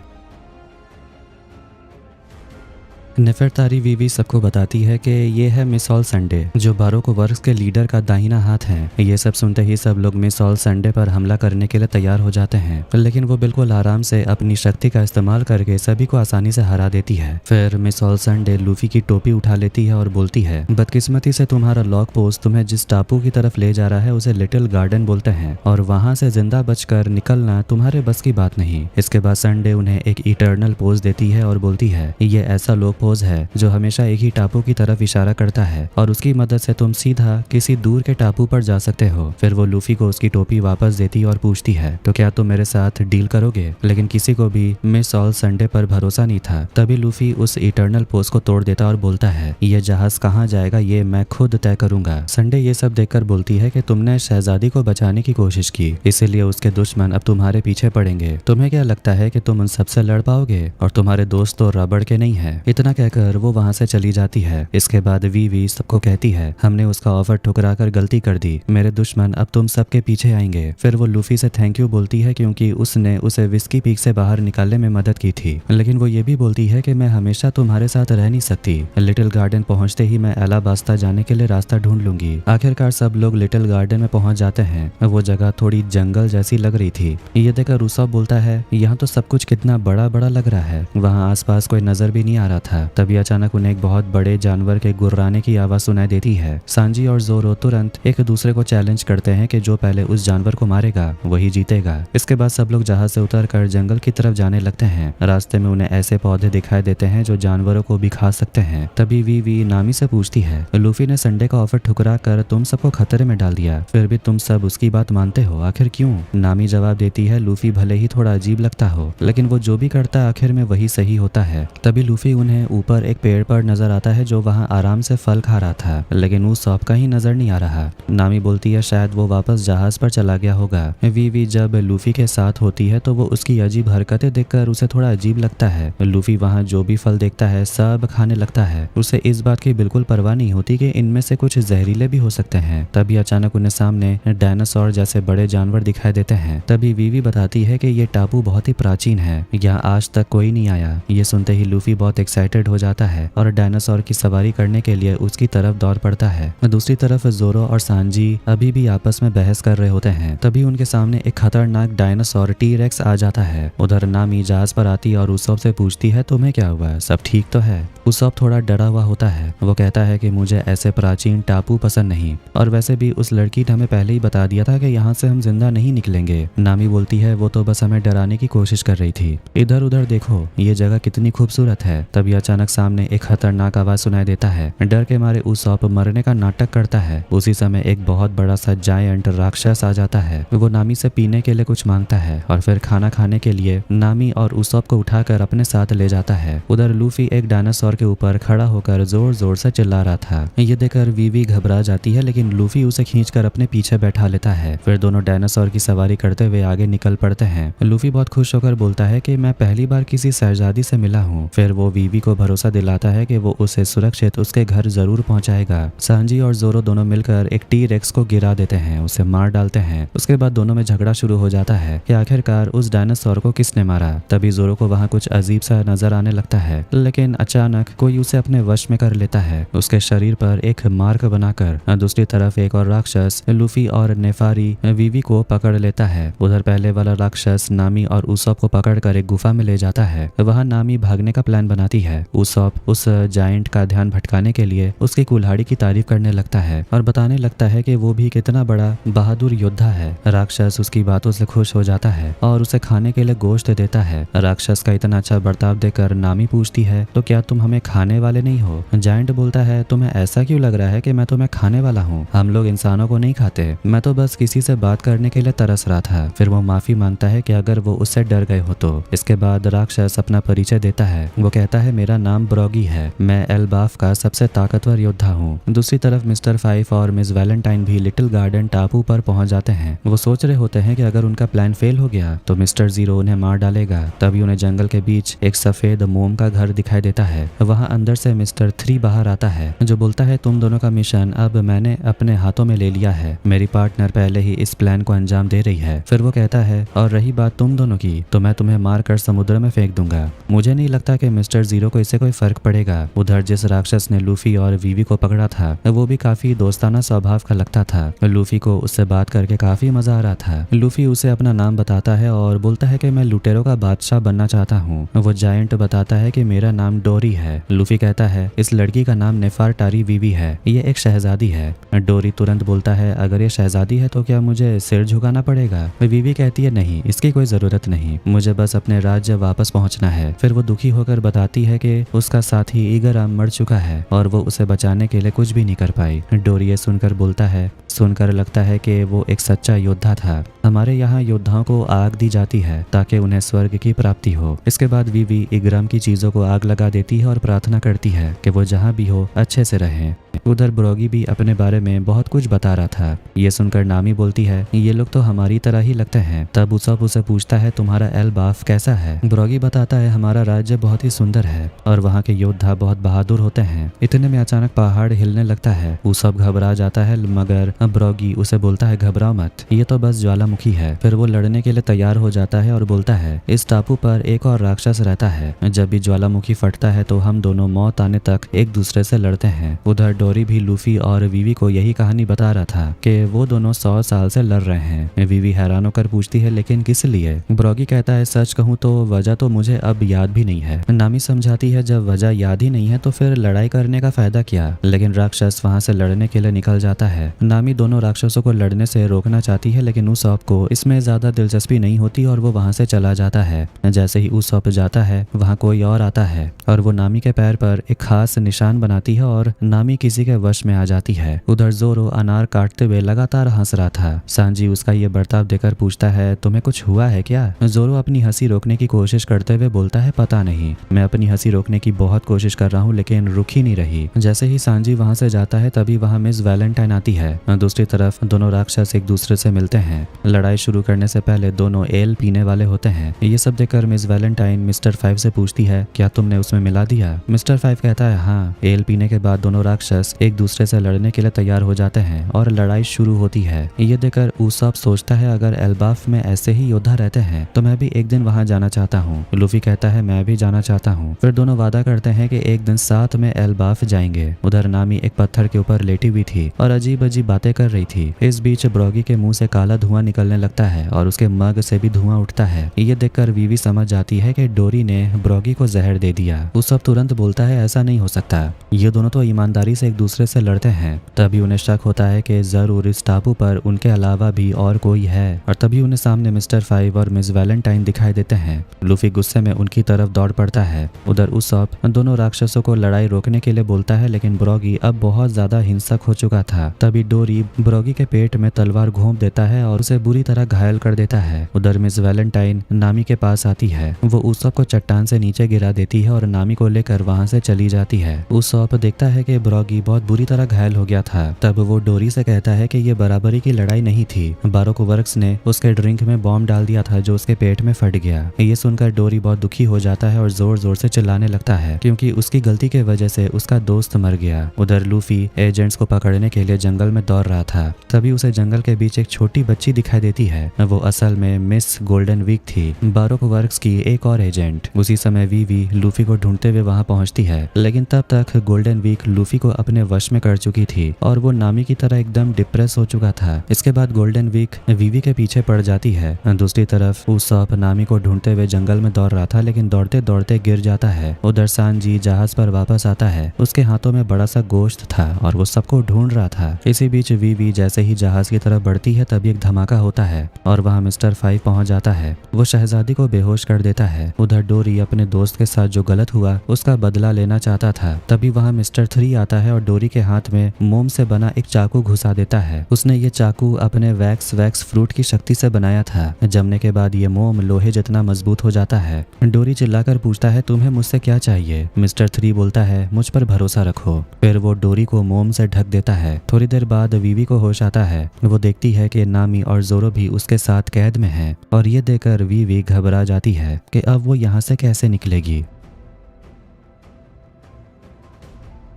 [SPEAKER 1] नेफरतारी वीवी सबको बताती है कि ये है मिस ऑल संडे, जो बारोको वर्क्स के लीडर का दाहिना हाथ है। ये सब सुनते ही सब लोग मिस ऑल संडे पर हमला करने के लिए तैयार हो जाते हैं, लेकिन वो बिल्कुल आराम से अपनी शक्ति का इस्तेमाल करके सभी को आसानी से हरा देती है। फिर मिस ऑल संडे लूफी की टोपी उठा लेती है और बोलती है, बदकिस्मती से तुम्हारा लॉक पोस्ट तुम्हें जिस टापू की तरफ ले जा रहा है उसे लिटिल गार्डन बोलते हैं और वहां से जिंदा बचकर निकलना तुम्हारे बस की बात नहीं। इसके बाद संडे उन्हें एक इटर्नल पोज देती है और बोलती है, ये ऐसा लोक पोज है जो हमेशा एक ही टापू की तरफ इशारा करता है और उसकी मदद से तुम सीधा किसी दूर के टापू पर जा सकते हो। फिर वो लूफी को उसकी टोपी वापस देती और पूछती है, तो क्या तुम मेरे साथ डील करोगे? लेकिन किसी को भी मिस ऑल संडे पर भरोसा नहीं था। तभी लूफी उस इटर्नल पोज को तोड़ देता और बोलता है, ये जहाज कहाँ जाएगा ये मैं खुद तय करूंगा। संडे ये सब देखकर बोलती है कि तुमने शहजादी को बचाने की कोशिश की, इसीलिए उसके दुश्मन अब तुम्हारे पीछे पड़ेंगे। तुम्हें क्या लगता है कि तुम उन सबसे लड़ पाओगे? और तुम्हारे दोस्त तो रबड़ के नहीं है। इतना इतना कहकर वो वहाँ से चली जाती है। इसके बाद वीवी सबको कहती है, हमने उसका ऑफर ठुकरा कर गलती कर दी, मेरे दुश्मन अब तुम सबके पीछे आएंगे। फिर वो लूफी से थैंक यू बोलती है क्योंकि उसने उसे विस्की पीक से बाहर निकालने में मदद की थी, लेकिन वो ये भी बोलती है कि मैं हमेशा तुम्हारे साथ रह नहीं सकती। लिटिल गार्डन पहुंचते ही मैं एलाबास्ता जाने के लिए रास्ता ढूंढ लूंगी। आखिरकार सब लोग लिटिल गार्डन में पहुंच जाते हैं। वो जगह थोड़ी जंगल जैसी लग रही थी। ये देखकर उसॉप बोलता है, यहाँ तो सब कुछ कितना बड़ा बड़ा लग रहा है। वहाँ आसपास कोई नजर भी नहीं आ रहा था। तभी अचानक उन्हें एक बहुत बड़े जानवर के गुर्राने की आवाज सुनाई देती है। सांजी और जोरो तुरंत एक दूसरे को चैलेंज करते हैं कि जो पहले उस जानवर को मारेगा वही जीतेगा। इसके बाद सब लोग जहाज से उतरकर जंगल की तरफ जाने लगते हैं। रास्ते में उन्हें ऐसे पौधे दिखाई देते हैं जो जानवरों को भी खा सकते हैं। तभी वीवी नामी से पूछती है, लूफी ने संडे का ऑफर ठुकरा कर तुम सबको खतरे में डाल दिया, फिर भी तुम सब उसकी बात मानते हो, आखिर क्यों? नामी जवाब देती है, लूफी भले ही थोड़ा अजीब लगता हो, लेकिन वो जो भी करता आखिर में वही सही होता है। तभी लूफी उन्हें ऊपर एक पेड़ पर नजर आता है जो वहाँ आराम से फल खा रहा था, लेकिन उसॉप कहीं नजर नहीं आ रहा। नामी बोलती है शायद वो वापस जहाज पर चला गया होगा। वीवी जब लूफी के साथ होती है तो वो उसकी अजीब हरकतें देखकर उसे थोड़ा अजीब लगता है। लूफी वहाँ जो भी फल देखता है सब खाने लगता है। उसे इस बात की बिल्कुल परवाह नहीं होती कि इनमें से कुछ जहरीले भी हो सकते हैं। तभी अचानक उन्हें सामने डायनासोर जैसे बड़े जानवर दिखाई देते हैं। तभी वीवी बताती है कि ये टापू बहुत ही प्राचीन है, यहाँ आज तक कोई नहीं आया। ये सुनते ही लूफी बहुत एक्साइटेड हो जाता है और डायनासोर की सवारी करने के लिए उसकी तरफ दौड़ पड़ता है। दूसरी तरफ जोरो और सांजी अभी भी आपस में बहस कर रहे होते हैं। तभी उनके सामने एक खतरनाक डायनासोर टी-रेक्स आ जाता है। उधर नामी जहाज पर आती और उसॉप से पूछती है, तुम्हें क्या हुआ, सब ठीक तो है? उसॉप थोड़ा डरा हुआ होता है। वो कहता है कि मुझे ऐसे प्राचीन टापू पसंद नहीं, और वैसे भी उस लड़की ने हमें पहले ही बता दिया था कि यहाँ से हम जिंदा नहीं निकलेंगे। नामी बोलती है, वो तो बस हमें डराने की कोशिश कर रही थी, इधर उधर देखो ये जगह कितनी खूबसूरत है। तभी अचानक सामने एक खतरनाक आवाज सुनाई देता है। डर के मारे उसॉप मरने का नाटक करता है। उसी समय एक बहुत बड़ा सा जायंट राक्षस आ जाता है। वो नामी से पीने के लिए कुछ मांगता है और फिर खाना खाने के लिए नामी और उसॉप को उठाकर अपने साथ ले जाता है। उधर लूफी एक डायनासोर के ऊपर खड़ा होकर जोर जोर से चिल्ला रहा था। ये देखकर वीवी घबरा जाती है, लेकिन लूफी उसे खींचकर अपने पीछे बैठा लेता है। फिर दोनों डायनासोर की सवारी करते हुए आगे निकल पड़ते हैं। लूफी बहुत खुश होकर बोलता है कि मैं पहली बार किसी शहजादी से मिला हूँ। फिर वो वीवी को भरोसा दिलाता है कि वो उसे सुरक्षित उसके घर जरूर पहुंचाएगा। सांजी और जोरो दोनों मिलकर एक टी-रेक्स को गिरा देते हैं, उसे मार डालते हैं। उसके बाद दोनों में झगड़ा शुरू हो जाता है कि आखिरकार उस डायनासोर को किसने मारा। तभी जोरो को वहाँ कुछ अजीब सा नजर आने लगता है, लेकिन अचानक कोई उसे अपने वश में कर लेता है, उसके शरीर पर एक मार्क बनाकर। दूसरी तरफ एक और राक्षस लूफी और नेफारी वीवी को पकड़ लेता है। उधर पहले वाला राक्षस नामी और उसॉप को पकड़कर एक गुफा में ले जाता है। वहाँ नामी भागने का प्लान बनाती है। उसॉप उस जायंट का ध्यान भटकाने के लिए उसकी कुल्हाड़ी की तारीफ करने लगता है और बताने लगता है कि वो भी कितना बड़ा बहादुर योद्धा है। राक्षस उसकी बातों से खुश हो जाता है और उसे खाने के लिए गोश्त देता है। राक्षस का इतना अच्छा बर्ताव देखकर नामी पूछती है, तो क्या तुम हमें खाने वाले नहीं हो? जायंट बोलता है, तुम्हें ऐसा क्यों लग रहा है कि मैं तुम्हें खाने वाला हूँ? हम लोग इंसानों को नहीं खाते, मैं तो बस किसी से बात करने के लिए तरस रहा था। फिर वो माफी मांगता है कि अगर वो उससे डर गए हो तो। इसके बाद राक्षस अपना परिचय देता है। वो कहता है, मेरा नाम ब्रॉगी है, मैं एल्बाफ का सबसे ताकतवर योद्धा हूँ। दूसरी तरफ मिस्टर 5 और मिस वैलेंटाइन भी लिटिल गार्डन टापू पर पहुंच जाते हैं। वो सोच रहे होते हैं कि अगर उनका प्लान फेल हो गया तो मिस्टर 0 उन्हें मार डालेगा। तभी उन्हें जंगल के बीच एक सफेद मोम का घर दिखाई देता है। वहाँ अंदर से मिस्टर 3 बाहर आता है, जो बोलता है, तुम दोनों का मिशन अब मैंने अपने हाथों में ले लिया है, मेरी पार्टनर पहले ही इस प्लान को अंजाम दे रही है। फिर वो कहता है, और रही बात तुम दोनों की, तो मैं तुम्हें मार कर समुद्र में फेंक दूंगा। मुझे नहीं लगता कि मिस्टर 0 को इससे कोई फर्क पड़ेगा। उधर जिस राक्षस ने लूफी और वीवी को पकड़ा था वो भी काफी दोस्ताना स्वभाव का लगता था। लूफी को उससे बात करके काफी मजा आ रहा था। लूफी उसे अपना नाम बताता है और बोलता है कि मैं लुटेरों का बादशाह बनना चाहता हूँ। वो जायंट बताता है कि मेरा नाम डोरी है। लूफी कहता है, इस लड़की का नाम नेफारटारी वीवी है, ये एक शहजादी है। डोरी तुरंत बोलता है, अगर ये शहजादी है तो क्या मुझे सिर झुकाना पड़ेगा? वीवी कहती है, नहीं, इसकी कोई जरूरत नहीं, मुझे बस अपने राज्य वापस पहुंचना है। फिर वो दुखी होकर बताती है कि उसका साथी ईगराम मर चुका है और वो उसे बचाने के लिए कुछ भी नहीं कर पाई। डोरी ये सुनकर बोलता है, सुनकर लगता है कि वो एक सच्चा योद्धा था। हमारे यहाँ योद्धाओं को आग दी जाती है ताकि उन्हें स्वर्ग की प्राप्ति हो। इसके बाद वीवी इग्राम की चीजों को आग लगा देती है और प्रार्थना करती है कि वो जहाँ भी हो अच्छे से रहें। उधर ब्रॉगी भी अपने बारे में बहुत कुछ बता रहा था। ये सुनकर नामी बोलती है, ये लोग तो हमारी तरह ही लगते हैं। तब उसप उसे पूछता है, तुम्हारा एल्बाफ कैसा है? ब्रॉगी बताता है, हमारा राज्य बहुत ही सुंदर है और वहाँ के योद्धा बहुत बहादुर होते हैं। इतने में अचानक पहाड़ हिलने लगता है। उसप घबरा जाता है, मगर ब्रॉगी उसे बोलता है, घबराओ मत, ये तो बस ज्वालामुखी है। फिर वो लड़ने के लिए तैयार हो जाता है और बोलता है, इस टापू पर एक और राक्षस रहता है। जब भी ज्वालामुखी फटता है तो हम दोनों मौत आने तक एक दूसरे से लड़ते हैं। उधर डोरी भी लूफी और वीवी को यही कहानी बता रहा था कि वो दोनों 100 साल से लड़ रहे हैं। वीवी हैरान होकर पूछती है, लेकिन किस लिए? ब्रॉगी कहता है, सच कहूँ तो वजह तो मुझे अब याद भी नहीं है। नामी समझाती है, जब वजह याद ही नहीं है तो फिर लड़ाई करने का फायदा क्या? लेकिन राक्षस वहाँ से लड़ने के लिए निकल जाता है। नामी दोनों राक्षसों को लड़ने से रोकना चाहती है, लेकिन उसप को इसमें ज्यादा दिलचस्पी नहीं होती और वो वहाँ से चला जाता है। जैसे ही उसप जाता है वहाँ कोई और आता है और वो नामी के पैर पर एक खास निशान बनाती है और नामी किसी के वश में आ जाती है। उधर जोरो अनार काटते हुए लगातार हंस रहा था। सांजी उसका ये बर्ताव देखकर पूछता है, तुम्हें कुछ हुआ है क्या? जोरो अपनी हंसी रोकने की कोशिश करते हुए बोलता है, पता नहीं, मैं अपनी हंसी रोकने की बहुत कोशिश कर रहा हूँ लेकिन रुक ही नहीं रही। जैसे ही सांजी वहाँ से जाता है तभी वहाँ मिस वैलेंटाइन आती है। दूसरी तरफ दोनों राक्षस एक दूसरे से मिलते हैं। लड़ाई शुरू करने से पहले दोनों एल पीने वाले होते हैं। ये सब देखकर मिस वैलेंटाइन मिस्टर 5 से पूछती है, क्या तुमने उसमें मिला दिया? मिस्टर 5 कहता है, हाँ। एल पीने के बाद दोनों राक्षस एक दूसरे से लड़ने के लिए तैयार हो जाते हैं और लड़ाई शुरू होती है। ये देखकर उसप सोचता है, अगर एल्बाफ में ऐसे ही योद्धा रहते हैं तो मैं भी एक दिन वहां जाना चाहता हूँ। लूफी कहता है, मैं भी जाना चाहता हूँ। फिर दोनों वादा करते हैं कि एक दिन साथ में एल्बाफ जाएंगे। उधर नामी एक पत्थर के ऊपर लेटी हुई थी और अजीब अजीब बातें कर रही थी। इस बीच ब्रॉगी के मुंह से काला धुआं निकलने लगता है और उसके मग से भी धुआं उठता है। ये देखकर वीवी समझ जाती है कि डोरी ने ब्रॉगी को जहर दे दिया। उसप तुरंत बोलता है, ऐसा नहीं हो सकता, ये दोनों तो ईमानदारी से एक दूसरे से लड़ते हैं। तभी उन्हें शक होता है कि जरूर इस टापू पर उनके अलावा भी और कोई है और तभी उन्हें सामने मिस्टर 5 और मिस वैलेंटाइन दिखाई देते हैं। लूफी गुस्से में उनकी तरफ दौड़ पड़ता है। उधर उसप दोनों राक्षसों को लड़ाई रोकने के लिए बोलता है, लेकिन ब्रॉगी अब बहुत ज्यादा हिंसक हो चुका था। तभी डोरी ब्रॉगी के पेट में तलवार घोंप देता है और उसे बुरी तरह घायल कर देता है। उधर मिस वैलेंटाइन नामी के पास आती है। वो उसप को चट्टान से नीचे गिरा देती है और नामी को लेकर वहां से चली जाती है। उसप देखता है कि ब्रॉगी बहुत बुरी तरह घायल हो गया था। तब वो डोरी से कहता है कि ये बराबरी की लड़ाई नहीं थी, बारोक वर्क्स ने उसके ड्रिंक में बॉम्ब डाल दिया था जो उसके पेट में फट गया। ये सुनकर डोरी बहुत दुखी हो जाता है और जोर जोर से चिल्लाने लगता है क्योंकि उसकी गलती के वजह से उसका दोस्त मर गया। उधर लूफी एजेंट्स को पकड़ने के लिए जंगल में दौड़ रहा था। तभी उसे जंगल के बीच एक छोटी बच्ची दिखाई देती है। वो असल में मिस गोल्डन वीक थी, बारोक वर्क्स की एक और एजेंट। उसी समय वीवी लूफी को ढूंढते हुए वहां पहुंचती है, लेकिन तब तक गोल्डन वीक लूफी को अपने वश में कर चुकी थी और वो नामी की तरह एकदम डिप्रेस हो चुका था। इसके बाद गोल्डन वीक वीवी के पीछे पड़ जाती है। दूसरी तरफ उसप नामी को ढूंढते हुए जंगल में दौड़ रहा था, लेकिन दौड़ते दौड़ते गिर जाता है। उधर सांजी जहाज पर वापस आता है। उसके हाथों में बड़ा सा गोश्त था और वो सबको ढूंढ रहा था। इसी बीच वीवी जैसे ही जहाज की तरफ बढ़ती है तभी एक धमाका होता है और वहाँ मिस्टर 5 पहुंच जाता है। वो शहजादी को बेहोश कर देता है। उधर डोरी अपने दोस्त के साथ जो गलत हुआ उसका बदला लेना चाहता था। तभी वहाँ मिस्टर 3 आता है और डोरी के हाथ में मोम से बना एक चाकू घुसा देता है। उसने ये चाकू अपने वैक्स फ्रूट की शक्ति से बनाया था। जमने के बाद ये मोम लोहे जितना मजबूत हो जाता है। डोरी चिल्लाकर पूछता है, तुम्हें मुझसे क्या चाहिए? मिस्टर 3 बोलता है, मुझ पर भरोसा रखो। फिर वो डोरी को मोम से ढक देता है। थोड़ी देर बाद वीवी को होश आता है। वो देखती है कि नामी और जोरो भी उसके साथ कैद में है और ये देखकर वीवी घबरा जाती है कि अब वो यहाँ से कैसे निकलेगी।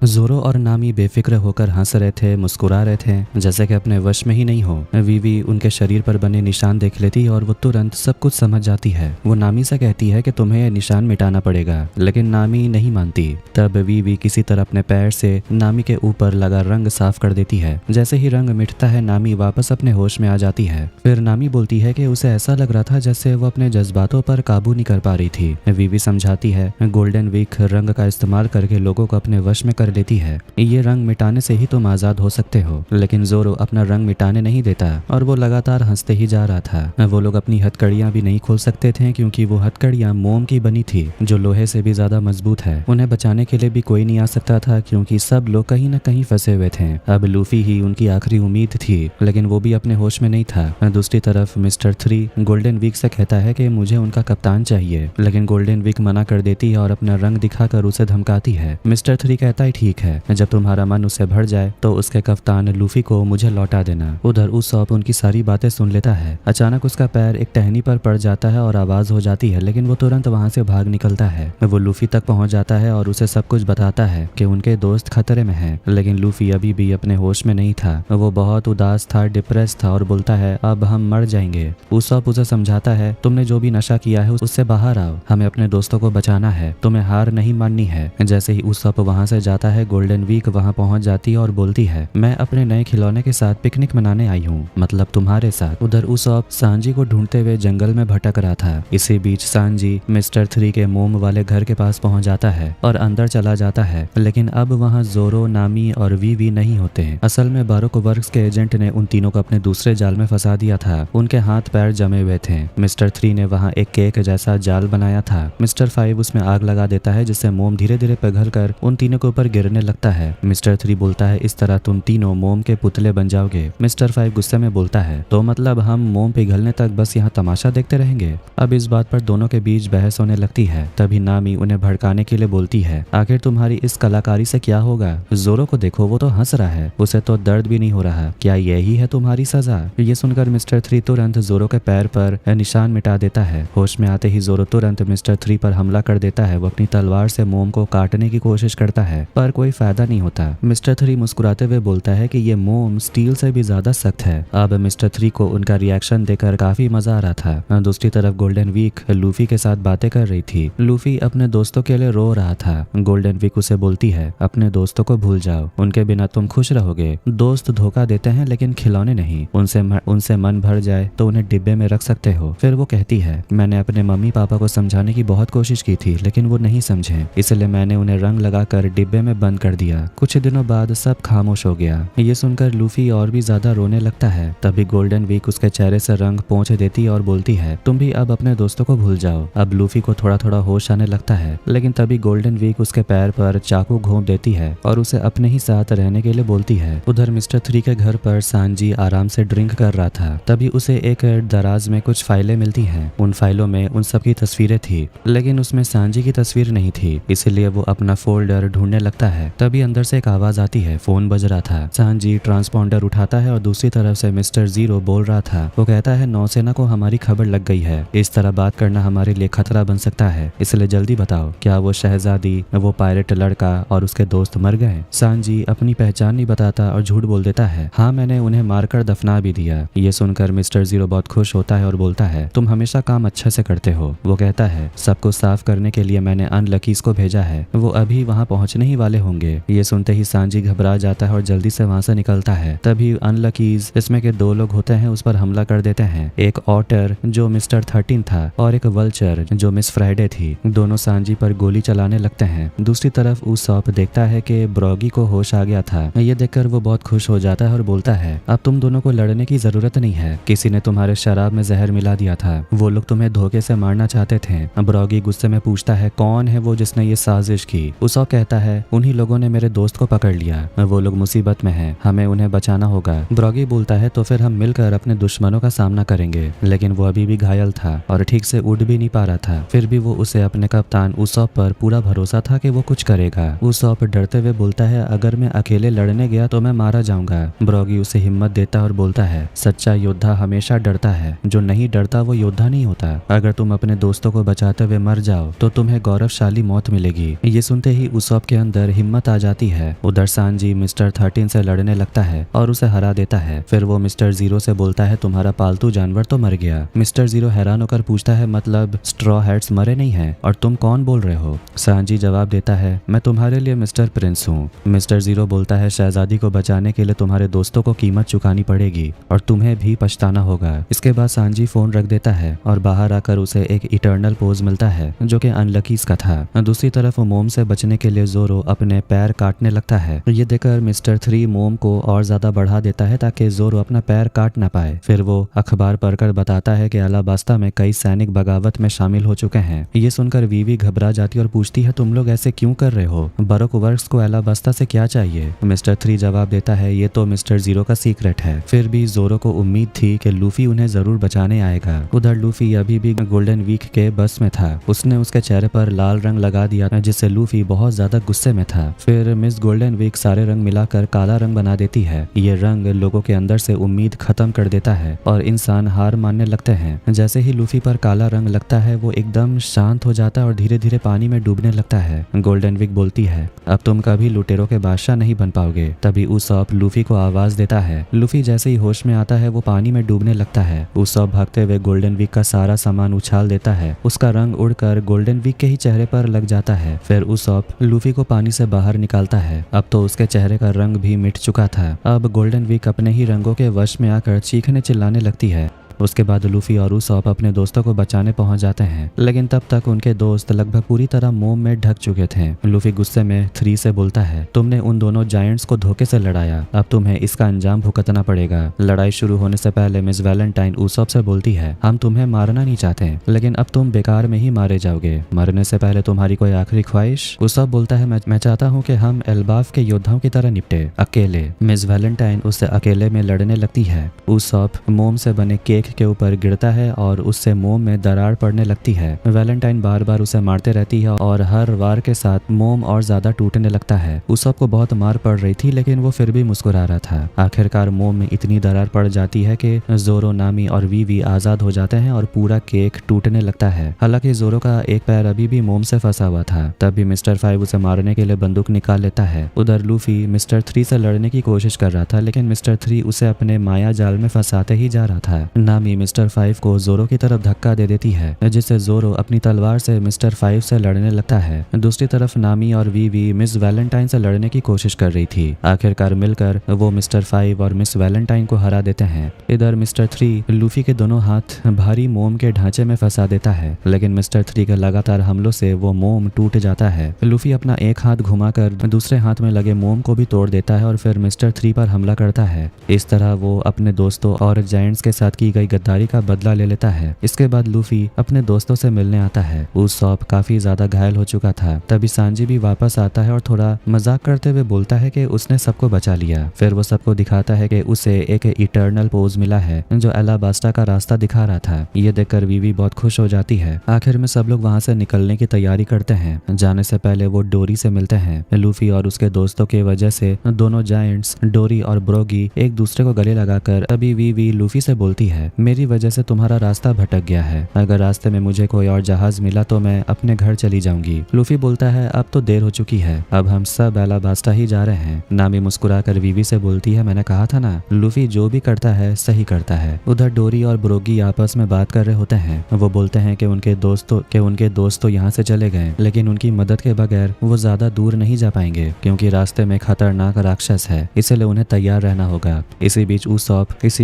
[SPEAKER 1] जोरो और नामी बेफिक्र होकर हंस रहे थे, मुस्कुरा रहे थे, जैसे कि अपने वश में ही नहीं हो। वीवी उनके शरीर पर बने निशान देख लेती और वो तुरंत सब कुछ समझ जाती है। वो नामी से कहती है कि तुम्हें यह निशान मिटाना पड़ेगा, लेकिन नामी नहीं मानती। तब वीवी किसी तरह अपने पैर से नामी के ऊपर लगा रंग साफ कर देती है। जैसे ही रंग मिटता है नामी वापस अपने होश में आ जाती है। फिर नामी बोलती है कि उसे ऐसा लग रहा था जैसे वो अपने जज्बातों पर काबू नहीं कर पा रही थी। वीवी समझाती है, गोल्डन वीक रंग का इस्तेमाल करके लोगों को अपने वश में कर लेती है। ये रंग मिटाने से ही तुम आजाद हो सकते हो। लेकिन जोरो अपना रंग मिटाने नहीं देता और वो लगातार हंसते ही जा रहा था। वो लोग अपनी हथकड़ियां भी नहीं खोल सकते थे क्योंकि वो हथकड़ियां मोम की बनी थी जो लोहे से भी ज्यादा मजबूत है। उन्हें बचाने के लिए भी कोई नहीं आ सकता था क्योंकि सब लोग कहीं न कहीं फंसे हुए थे। अब लूफी ही उनकी आखिरी उम्मीद थी, लेकिन वो भी अपने होश में नहीं था। दूसरी तरफ मिस्टर 3 गोल्डन वीक से कहता है कि मुझे उनका कप्तान चाहिए, लेकिन गोल्डन वीक मना कर देती है और अपना रंग दिखाकर उसे धमकाती है। मिस्टर 3 कहता है ठीक है, जब तुम्हारा मन उससे भर जाए तो उसके कप्तान लूफी को मुझे लौटा देना। उधर उसॉप उनकी सारी बातें सुन लेता है। अचानक उसका पैर एक टहनी पर पड़ जाता है और आवाज हो जाती है, लेकिन वो तुरंत वहां से भाग निकलता है। वो लूफी तक पहुंच जाता है और उसे सब कुछ बताता है कि उनके दोस्त खतरे में है, लेकिन लूफी अभी भी अपने होश में नहीं था। वो बहुत उदास था, डिप्रेस था और बोलता है अब हम मर जाएंगे। उसॉप उसे समझाता है तुमने जो भी नशा किया है उससे बाहर आओ, हमें अपने दोस्तों को बचाना है, तुम्हें हार नहीं माननी है। जैसे ही उसॉप वहां से जाता है गोल्डन वीक वहां पहुंच जाती है और बोलती है मैं अपने नए खिलौने के साथ पिकनिक मनाने आई हूँ, मतलब तुम्हारे साथ। उधर उसॉप सांजी को ढूंढते हुए जंगल में भटक रहा था। इसी बीच सांजी मिस्टर 3 के मोम वाले घर के पास पहुंच जाता है और अंदर चला जाता है, लेकिन अब वहां जोरो, नामी और वी नहीं होते। असल में बारोक वर्क्स के एजेंट ने उन तीनों को अपने दूसरे जाल में फंसा दिया था। उनके हाथ पैर जमे हुए थे। मिस्टर 3 ने वहां एक केक जैसा जाल बनाया था। मिस्टर 5 उसमें आग लगा देता है जिससे मोम धीरे धीरे पिघलकर उन तीनों के ऊपर गिरने लगता है। मिस्टर 3 बोलता है इस तरह तुम तीनों मोम के पुतले बन जाओगे। मिस्टर 5 गुस्से में बोलता है तो मतलब हम मोम पिघलने तक बस यहाँ तमाशा देखते रहेंगे। अब इस बात पर दोनों के बीच बहस होने लगती है। तभी नामी उन्हें भड़काने के लिए बोलती है आखिर तुम्हारी इस कलाकारी से क्या होगा? जोरो को देखो, वो तो हंस रहा है, उसे तो दर्द भी नहीं हो रहा। क्या यही है तुम्हारी सजा? ये सुनकर मिस्टर 3 तुरंत जोरो के पैर पर निशान मिटा देता है। होश में आते ही जोरो तुरंत मिस्टर 3 पर हमला कर देता है। वो अपनी तलवार से मोम को काटने की कोशिश करता है पर कोई फायदा नहीं होता। मिस्टर 3 मुस्कुराते हुए बोलता है कि ये मोम स्टील से भी ज्यादा सख्त है। अब मिस्टर 3 को उनका रिएक्शन देखकर काफी मजा आ रहा था। दूसरी तरफ गोल्डन वीक लूफी के साथ बातें कर रही थी। लूफी अपने दोस्तों के लिए रो रहा था। गोल्डन वीक उसे बोलती है अपने दोस्तों को भूल जाओ, उनके बिना तुम खुश रहोगे। दोस्त धोखा देते हैं लेकिन खिलौने नहीं। उनसे मन भर जाए तो उन्हें डिब्बे में रख सकते हो। फिर वो कहती है मैंने अपने मम्मी पापा को समझाने की बहुत कोशिश की थी लेकिन वो नहीं समझे, इसलिए मैंने उन्हें रंग लगाकर डिब्बे में बंद कर दिया। कुछ दिनों बाद सब खामोश हो गया। ये सुनकर लूफी और भी ज्यादा रोने लगता है। तभी गोल्डन वीक उसके चेहरे से रंग पोंछ देती और बोलती है तुम भी अब अपने दोस्तों को भूल जाओ। अब लूफी को थोड़ा थोड़ा होश आने लगता है, लेकिन तभी गोल्डन वीक उसके पैर पर चाकू घोंप देती है और उसे अपने ही साथ रहने के लिए बोलती है। उधर मिस्टर 3 के घर पर सांजी आराम से ड्रिंक कर रहा था। तभी उसे एक दराज में कुछ फाइलें मिलती हैं। उन फाइलों में उन सब की तस्वीरें थी, लेकिन उसमें सांजी की तस्वीर नहीं थी, इसलिए वो अपना फोल्डर ढूंढने लगता है। तभी अंदर से एक आवाज आती है, फोन बज रहा था। सांजी ट्रांसपॉन्डर उठाता है और दूसरी तरफ से मिस्टर 0 बोल रहा था। वो कहता है नौसेना को हमारी खबर लग गई है, इस तरह बात करना हमारे लिए खतरा बन सकता है, इसलिए जल्दी बताओ क्या वो शहजादी, वो पायरेट लड़का और उसके दोस्त मर गए? सांजी अपनी पहचान नहीं बताता और झूठ बोल देता है हाँ मैंने उन्हें मारकर दफना भी दिया। ये सुनकर मिस्टर 0 बहुत खुश होता है और बोलता है तुम हमेशा काम अच्छे से करते हो। वो कहता है सबको साफ करने के लिए मैंने अनलकीज को भेजा है, वो अभी वहाँ पहुँचने ही वाले होंगे। ये सुनते ही सांजी घबरा जाता है और जल्दी से वहाँ से निकलता है। तभी अनलकीज, इसमें के 2 लोग होते हैं, उस पर हमला कर देते हैं। एक ऑटर जो मिस्टर 13 था और एक वल्चर जो मिस फ्राइडे थी। दोनों सांजी पर गोली चलाने लगते हैं। दूसरी तरफ उसॉप देखता है कि ब्रॉगी को होश आ गया था। ये देखकर वो बहुत खुश हो जाता है और बोलता है अब तुम दोनों को लड़ने की जरूरत नहीं है, किसी ने तुम्हारे शराब में जहर मिला दिया था, वो लोग तुम्हें धोखे से मारना चाहते थे। ब्रॉगी गुस्से में पूछता है कौन है वो जिसने ये साजिश की? उसॉप कहता है उन्हीं लोगों ने मेरे दोस्त को पकड़ लिया, वो लोग मुसीबत में हैं, हमें उन्हें बचाना होगा। ब्रॉगी बोलता है तो फिर हम मिलकर अपने दुश्मनों का सामना करेंगे, लेकिन वो अभी भी घायल था और ठीक से उड़ भी नहीं पा रहा था। फिर भी वो उसे अपने कप्तान उसॉप पर पूरा भरोसा था कि वो कुछ करेगा। उसॉप डरते हुए बोलता है अगर मैं अकेले लड़ने गया तो मैं मारा जाऊंगा। ब्रॉगी उसे हिम्मत देता है और बोलता है सच्चा योद्धा हमेशा डरता है, जो नहीं डरता वो योद्धा नहीं होता। अगर तुम अपने दोस्तों को बचाते हुए मर जाओ तो तुम्हें गौरवशाली मौत मिलेगी। ये सुनते ही उसॉप के अंदर हिम्मत आ जाती है। उधर सांजी मिस्टर 13 से लड़ने लगता है और उसे हरा देता है। फिर वो मिस्टर 0 से बोलता है तुम्हारा पालतू जानवर तो मर गया। मिस्टर 0 हैरान होकर पूछता है मतलब स्ट्रॉ हैट्स मरे नहीं हैं और तुम कौन बोल रहे हो? सांजी जवाब देता है मैं तुम्हारे लिए मिस्टर प्रिंस हूँ। मिस्टर 0 बोलता है शहजादी को बचाने के लिए तुम्हारे दोस्तों को कीमत चुकानी पड़ेगी और तुम्हें भी पछताना होगा। इसके बाद सांजी फोन रख देता है और बाहर आकर उसे एक इटर्नल पोज मिलता है जो कि अनलकीज का था। दूसरी तरफ मोम से बचने के लिए जोरो अपने पैर काटने लगता है। ये देखकर मिस्टर 3 मोम को और ज्यादा बढ़ा देता है ताकि जोरो अपना पैर काट ना पाए। फिर वो अखबार पढ़कर बताता है कि अलाबास्ता में कई सैनिक बगावत में शामिल हो चुके हैं। ये सुनकर वीवी घबरा जाती और पूछती है, तुम लोग ऐसे क्यों कर रहे हो? बरोक वर्क्स को अलाबास्ता से क्या चाहिए? मिस्टर 3 जवाब देता है, ये तो मिस्टर 0 का सीक्रेट है। फिर भी जोरो को उम्मीद थी कि लूफी उन्हें जरूर बचाने आएगा। उधर लूफी अभी भी गोल्डन वीक के बस में था। उसने उसके चेहरे पर लाल रंग लगा दिया जिससे लूफी बहुत ज्यादा गुस्से में था। फिर मिस गोल्डन वीक सारे रंग मिलाकर काला रंग बना देती है। ये रंग लोगों के अंदर से उम्मीद खत्म कर देता है और इंसान हार मानने लगते हैं। जैसे ही लूफी पर काला रंग लगता है वो एकदम शांत हो जाता है और धीरे धीरे पानी में डूबने लगता है। गोल्डन वीक बोलती है, अब तुम कभी लुटेरों के बादशाह नहीं बन पाओगे। तभी उसॉप लूफी को आवाज देता है। लूफी जैसे ही होश में आता है वो पानी में डूबने लगता है। उसॉप भागते हुए गोल्डन वीक का सारा सामान उछाल देता है। उसका रंग उड़कर गोल्डन वीक के ही चेहरे पर लग जाता है। फिर उसॉप लूफी को पानी से बाहर निकालता है। अब तो उसके चेहरे का रंग भी मिट चुका था। अब गोल्डन वीक अपने ही रंगों के वश में आकर चीखने चिल्लाने लगती है। उसके बाद लूफी और उसॉप अपने दोस्तों को बचाने पहुंच जाते हैं, लेकिन तब तक उनके दोस्त लगभग पूरी तरह मोम में ढक चुके थे। लूफी गुस्से में 3 से बोलता है, तुमने उन दोनों जायंट्स को धोखे से लड़ाया, अब तुम्हें इसका अंजाम भुगतना पड़ेगा। लड़ाई शुरू होने से पहले मिस वैलेंटाइन उसॉप से बोलती है, हम तुम्हें मारना नहीं चाहते, लेकिन अब तुम बेकार में ही मारे जाओगे। मरने से पहले तुम्हारी कोई आखिरी ख्वाहिश? उसॉप बोलता है, मैं चाहता हूँ कि हम एल्बाफ के योद्धाओं की तरह निपटे, अकेले। मिस वैलेंटाइन उससे अकेले में लड़ने लगती है। उसॉप मोम से बने केक के ऊपर गिरता है और उससे मोम में दरार पड़ने लगती है। वैलेंटाइन बार बार उसे मारते रहती है और हर वार के साथ मोम और ज्यादा टूटने लगता है। उसॉप को बहुत मार पड़ रही थी, लेकिन वो फिर भी मुस्कुरा रहा था। आखिरकार मोम में इतनी दरार पड़ जाती है कि जोरो, नामी और वीवी आजाद हो जाते हैं और पूरा केक टूटने लगता है। हालांकि जोरो का एक पैर अभी भी मोम से फंसा हुआ था। तभी मिस्टर 5 उसे मारने के लिए बंदूक निकाल लेता है। उधर लूफी मिस्टर 3 से लड़ने की कोशिश कर रहा था, लेकिन मिस्टर 3 उसे अपने माया जाल में फंसाते ही जा रहा था। नामी मिस्टर 5 को जोरो की तरफ धक्का दे देती है, जिससे जोरो अपनी तलवार से मिस्टर 5 से लड़ने लगता है। दूसरी तरफ नामी और वीवी मिस वैलेंटाइन से लड़ने की कोशिश कर रही थी। आखिरकार मिलकर वो मिस्टर 5 और मिस वैलेंटाइन को हरा देते हैं। इधर मिस्टर 3 लूफी के दोनों हाथ भारी मोम के ढांचे में फंसा देता है, लेकिन मिस्टर 3 के लगातार हमलों से वो मोम टूट जाता है। लूफी अपना एक हाथ घुमाकर दूसरे हाथ में लगे मोम को भी तोड़ देता है और फिर मिस्टर 3 पर हमला करता है। इस तरह वो अपने दोस्तों और जायंट्स के साथ की गई गद्दारी का बदला ले लेता है। इसके बाद लूफी अपने दोस्तों से मिलने आता है। उसॉप काफी ज्यादा घायल हो चुका था। तभी सांजी भी वापस आता है और थोड़ा मजाक करते हुए बोलता है कि उसने सबको बचा लिया। फिर वो सबको दिखाता है कि उसे एक इटर्नल पोज मिला है जो अलाबास्टा का रास्ता दिखा रहा था। ये देखकर वीवी बहुत खुश हो जाती है। आखिर में सब लोग वहाँ से निकलने की तैयारी करते हैं। जाने से पहले वो डोरी से मिलते हैं। लूफी और उसके दोस्तों की वजह से दोनों जायंट्स डोरी और ब्रोगी एक दूसरे को गले लगाकर अभी वीवी लूफी से बोलती है, मेरी वजह से तुम्हारा रास्ता भटक गया है। अगर रास्ते में मुझे कोई और जहाज मिला तो मैं अपने घर चली जाऊंगी। लूफी बोलता है, अब तो देर हो चुकी है, अब हम सब अलाबास्टा ही जा रहे हैं। नामी मुस्कुराकर वीवी से बोलती है, मैंने कहा था ना, लूफी जो भी करता है सही करता है। उधर डोरी और ब्रोगी आपस में बात कर रहे होते हैं। वो बोलते हैं कि उनके दोस्त तो यहाँ से चले गए, लेकिन उनकी मदद के बगैर वो ज्यादा दूर नहीं जा पाएंगे, क्योंकि रास्ते में खतरनाक राक्षस है, इसलिए उन्हें तैयार रहना होगा। इसी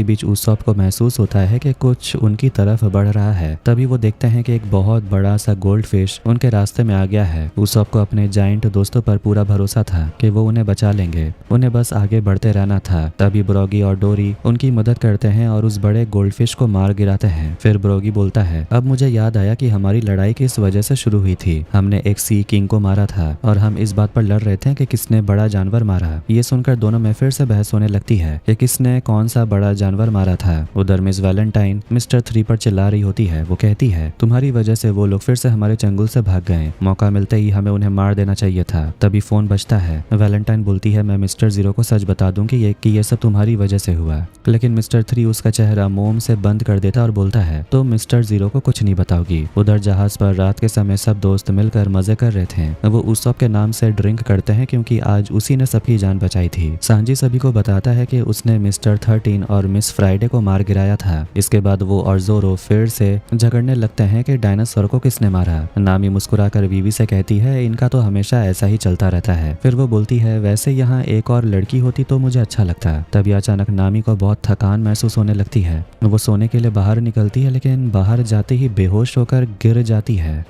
[SPEAKER 1] बीच उसॉप को महसूस होता है कि कुछ उनकी तरफ बढ़ रहा है। तभी वो देखते हैं कि एक बहुत बड़ा सा गोल्ड फिश उनके रास्ते में आ गया है। उसॉप को अपने जायंट दोस्तों पर पूरा भरोसा था कि वो उन्हें बचा लेंगे, उन्हें बस आगे बढ़ते रहना था। तभी ब्रोगी और डोरी उनकी मदद करते हैं और उस बड़े गोल्ड फिश को मार गिराते हैं। फिर ब्रोगी बोलता है, अब मुझे याद आया कि हमारी लड़ाई किस वजह से शुरू हुई थी। हमने एक सी किंग को मारा था और हम इस बात पर लड़ रहे थे कि किसने बड़ा जानवर मारा। ये सुनकर दोनों में फिर से बहस होने लगती है कि किसने कौन सा बड़ा जानवर मारा था। उधर मिस वैलेंटाइन मिस्टर 3 पर चिल्ला रही होती है। वो कहती है, तुम्हारी वजह से वो लोग फिर से हमारे चंगुल से भाग गए, मौका मिलते ही हमें उन्हें मार देना चाहिए था। तभी फोन बजता है। वैलेंटाइन बोलती है, मैं मिस्टर 0 को सच बता दूं कि ये सब तुम्हारी वजह से हुआ। लेकिन मिस्टर 3 उसका चेहरा मोम से बंद कर देता और बोलता है, तुम मिस्टर 0 को कुछ नहीं बताओगी। उधर जहाज पर रात के समय सब दोस्त मिलकर मजे कर रहे थे। वो उसॉप के नाम से ड्रिंक करते हैं क्योंकि आज उसी ने सबकी जान बचाई थी। सांजी सभी को बताता है कि उसने मिस्टर 13 और मिस फ्राइडे को मार गिराया था। इसके बाद वो और जोरो फिर से झगड़ने लगते हैं कि डायनासोर को किसने मारा। नामी मुस्कुराकर वीवी से कहती है, इनका तो हमेशा ऐसा ही चलता रहता है। फिर वो बोलती है, वैसे यहाँ एक और लड़की होती तो मुझे अच्छा लगता। तभी अचानक नामी को बहुत थकान महसूस होने लगती है। वो सोने के लिए बाहर निकलती है, लेकिन बाहर जाते ही बेहोश होकर गिर जाती है।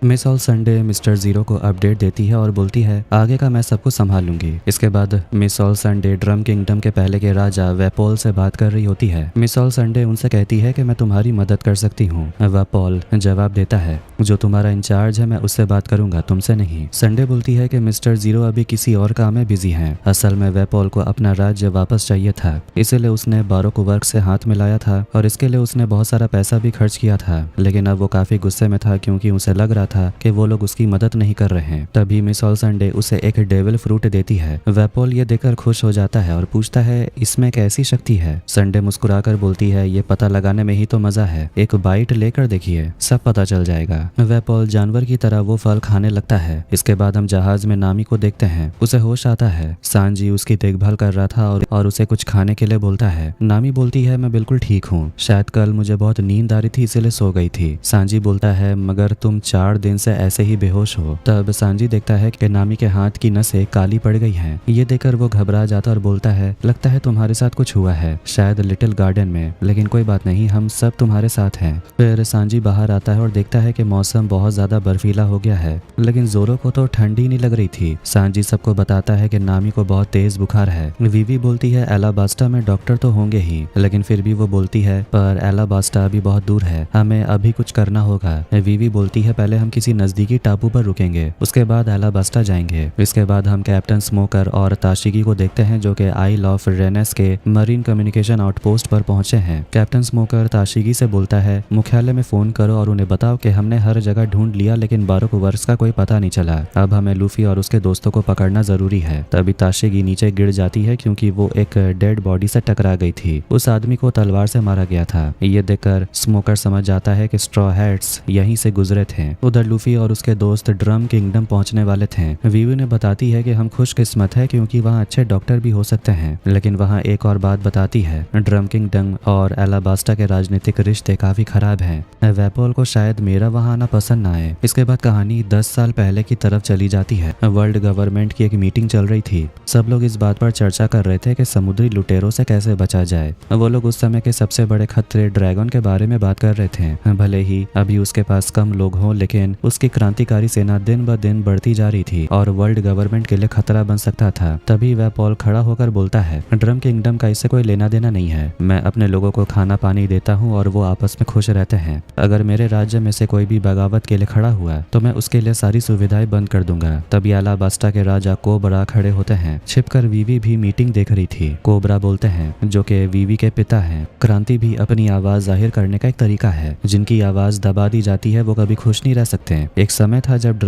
[SPEAKER 1] Miss all Sunday mister zero को अपडेट देती है और बोलती है आगे का मैं सब कुछ संभाल लूंगी। इसके बाद miss all Sunday drum kingdom के पहले के राजा वेपोल से बात कर रही होती है। मिस ऑल संडे उनसे कहती है कि मैं तुम्हारी मदद कर सकती हूँ। वेपोल जवाब देता है जो तुम्हारा इंचार्ज है मैं उससे बात करूंगा, तुमसे नहीं। संडे बोलती है कि मिस्टर जीरो अभी किसी और काम में बिजी हैं। असल में वेपोल को अपना राज्य वापस चाहिए था, इसीलिए उसने बारोक वर्क से हाथ मिलाया था और इसके लिए उसने बहुत सारा पैसा भी खर्च किया था। लेकिन अब वो काफी गुस्से में था क्योंकि उसे लग रहा था कि वो लोग उसकी मदद नहीं कर रहे हैं। तभी मिस ऑल संडे उसे एक डेविल फ्रूट देती है। वेपोल ये देखकर खुश हो जाता है और पूछता है इसमें कैसी शक्ति है। संडे मुस्कुराकर बोलती है ये पता लगाने में ही तो मजा है, एक बाइट लेकर देखिए सब पता चल जाएगा। वेपोल जानवर की तरह वो फल खाने लगता है। इसके बाद हम जहाज में नामी को देखते हैं। उसे होश आता है। सांजी उसकी देखभाल कर रहा था और उसे कुछ खाने के लिए बोलता है। नामी बोलती है मैं बिल्कुल ठीक हूँ, शायद कल मुझे बहुत नींद आ रही थी इसीलिए सो गई थी। सांजी बोलता है मगर तुम 4 दिन से ऐसे ही बेहोश हो। तब सांजी देखता है कि नामी के हाथ की नसें काली पड़ गई हैं। ये देखकर वो घबरा जाता और बोलता है लगता है तुम्हारे साथ कुछ हुआ है, शायद लिटिल गार्डन में, लेकिन कोई बात नहीं हम सब तुम्हारे साथ हैं। फिर सांजी बाहर आता है और देखता है कि मौसम बहुत ज्यादा बर्फीला हो गया है, लेकिन जोरो को तो ठंडी नहीं लग रही थी। सांजी सबको बताता है कि नामी को बहुत तेज बुखार है। वीवी बोलती है एलाबास्टा में डॉक्टर तो होंगे ही, लेकिन फिर भी वो बोलती है पर एलाबास्टा अभी बहुत दूर है, हमें अभी कुछ करना होगा। वीवी बोलती है पहले हम किसी नजदीकी टापू पर रुकेंगे, उसके बाद एलाबास्टा जाएंगे। इसके बाद हम कैप्टन स्मोकर और ताशिगी को देखते हैं जो कि आइल ऑफ रेनेस के मरीन कम्युनिकेशन आउटपोस्ट पर पहुंचे हैं। कैप्टन स्मोकर ताशिगी से बोलता है मुख्यालय में फोन करो और उन्हें बताओ कि हमने हर जगह ढूंढ लिया लेकिन बारोक वर्क्स का कोई पता नहीं चला, अब हमें लूफी और उसके दोस्तों को पकड़ना जरूरी है। तभी ताशिगी नीचे गिर जाती है क्योंकि वो एक डेड बॉडी से टकरा गई थी। उस आदमी को तलवार से मारा गया था। ये देखकर स्मोकर समझ जाता है कि स्ट्रॉ हैट्स यहीं से गुजरे थे। उधर लूफी और उसके दोस्त ड्रम किंगडम पहुंचने वाले थे। वीवी ने बताती है कि हम खुशकिस्मत है क्योंकि वहाँ अच्छे डॉक्टर भी हो सकते हैं, लेकिन वहाँ एक और बात बताती है ड्रम किंगडम और एलाबास्टा के राजनीतिक रिश्ते काफी खराब हैं। वेपोल को शायद मेरा वहाँ आना पसंद ना आए। इसके बाद कहानी 10 साल पहले की तरफ चली जाती है। वर्ल्ड गवर्नमेंट की एक मीटिंग चल रही थी। सब लोग इस बात पर चर्चा कर रहे थे कि समुद्री लुटेरों से कैसे बचा जाए। वो लोग उस समय के सबसे बड़े खतरे ड्रैगन के बारे में बात कर रहे थे। भले ही अभी उसके पास कम लोग हों, लेकिन उसकी क्रांतिकारी सेना दिन ब दिन बढ़ती जा रही थी और वर्ल्ड गवर्नमेंट के लिए खतरा बन सकता था। तभी वेपोल खड़ा होकर बोलता है ड्रम किंगडम का इससे कोई लेना देना नहीं है, मैं अपने लोगों को खाना पानी देता हूँ और वो आपस में खुश रहते हैं। अगर मेरे राज्य में से कोई भी बगावत के लिए खड़ा हुआ तो मैं उसके लिए सारी सुविधाएं बंद कर दूंगा। तभी एलाबास्टा के राजा कोबरा खड़े होते हैं। छिपकर वीवी भी मीटिंग देख रही थी। कोबरा बोलते हैं जो कि वीवी के पिता हैं, क्रांति भी अपनी आवाज जाहिर करने का एक तरीका है। जिनकी आवाज दबा दी जाती है वो कभी खुश नहीं रह सकते। एक समय था जब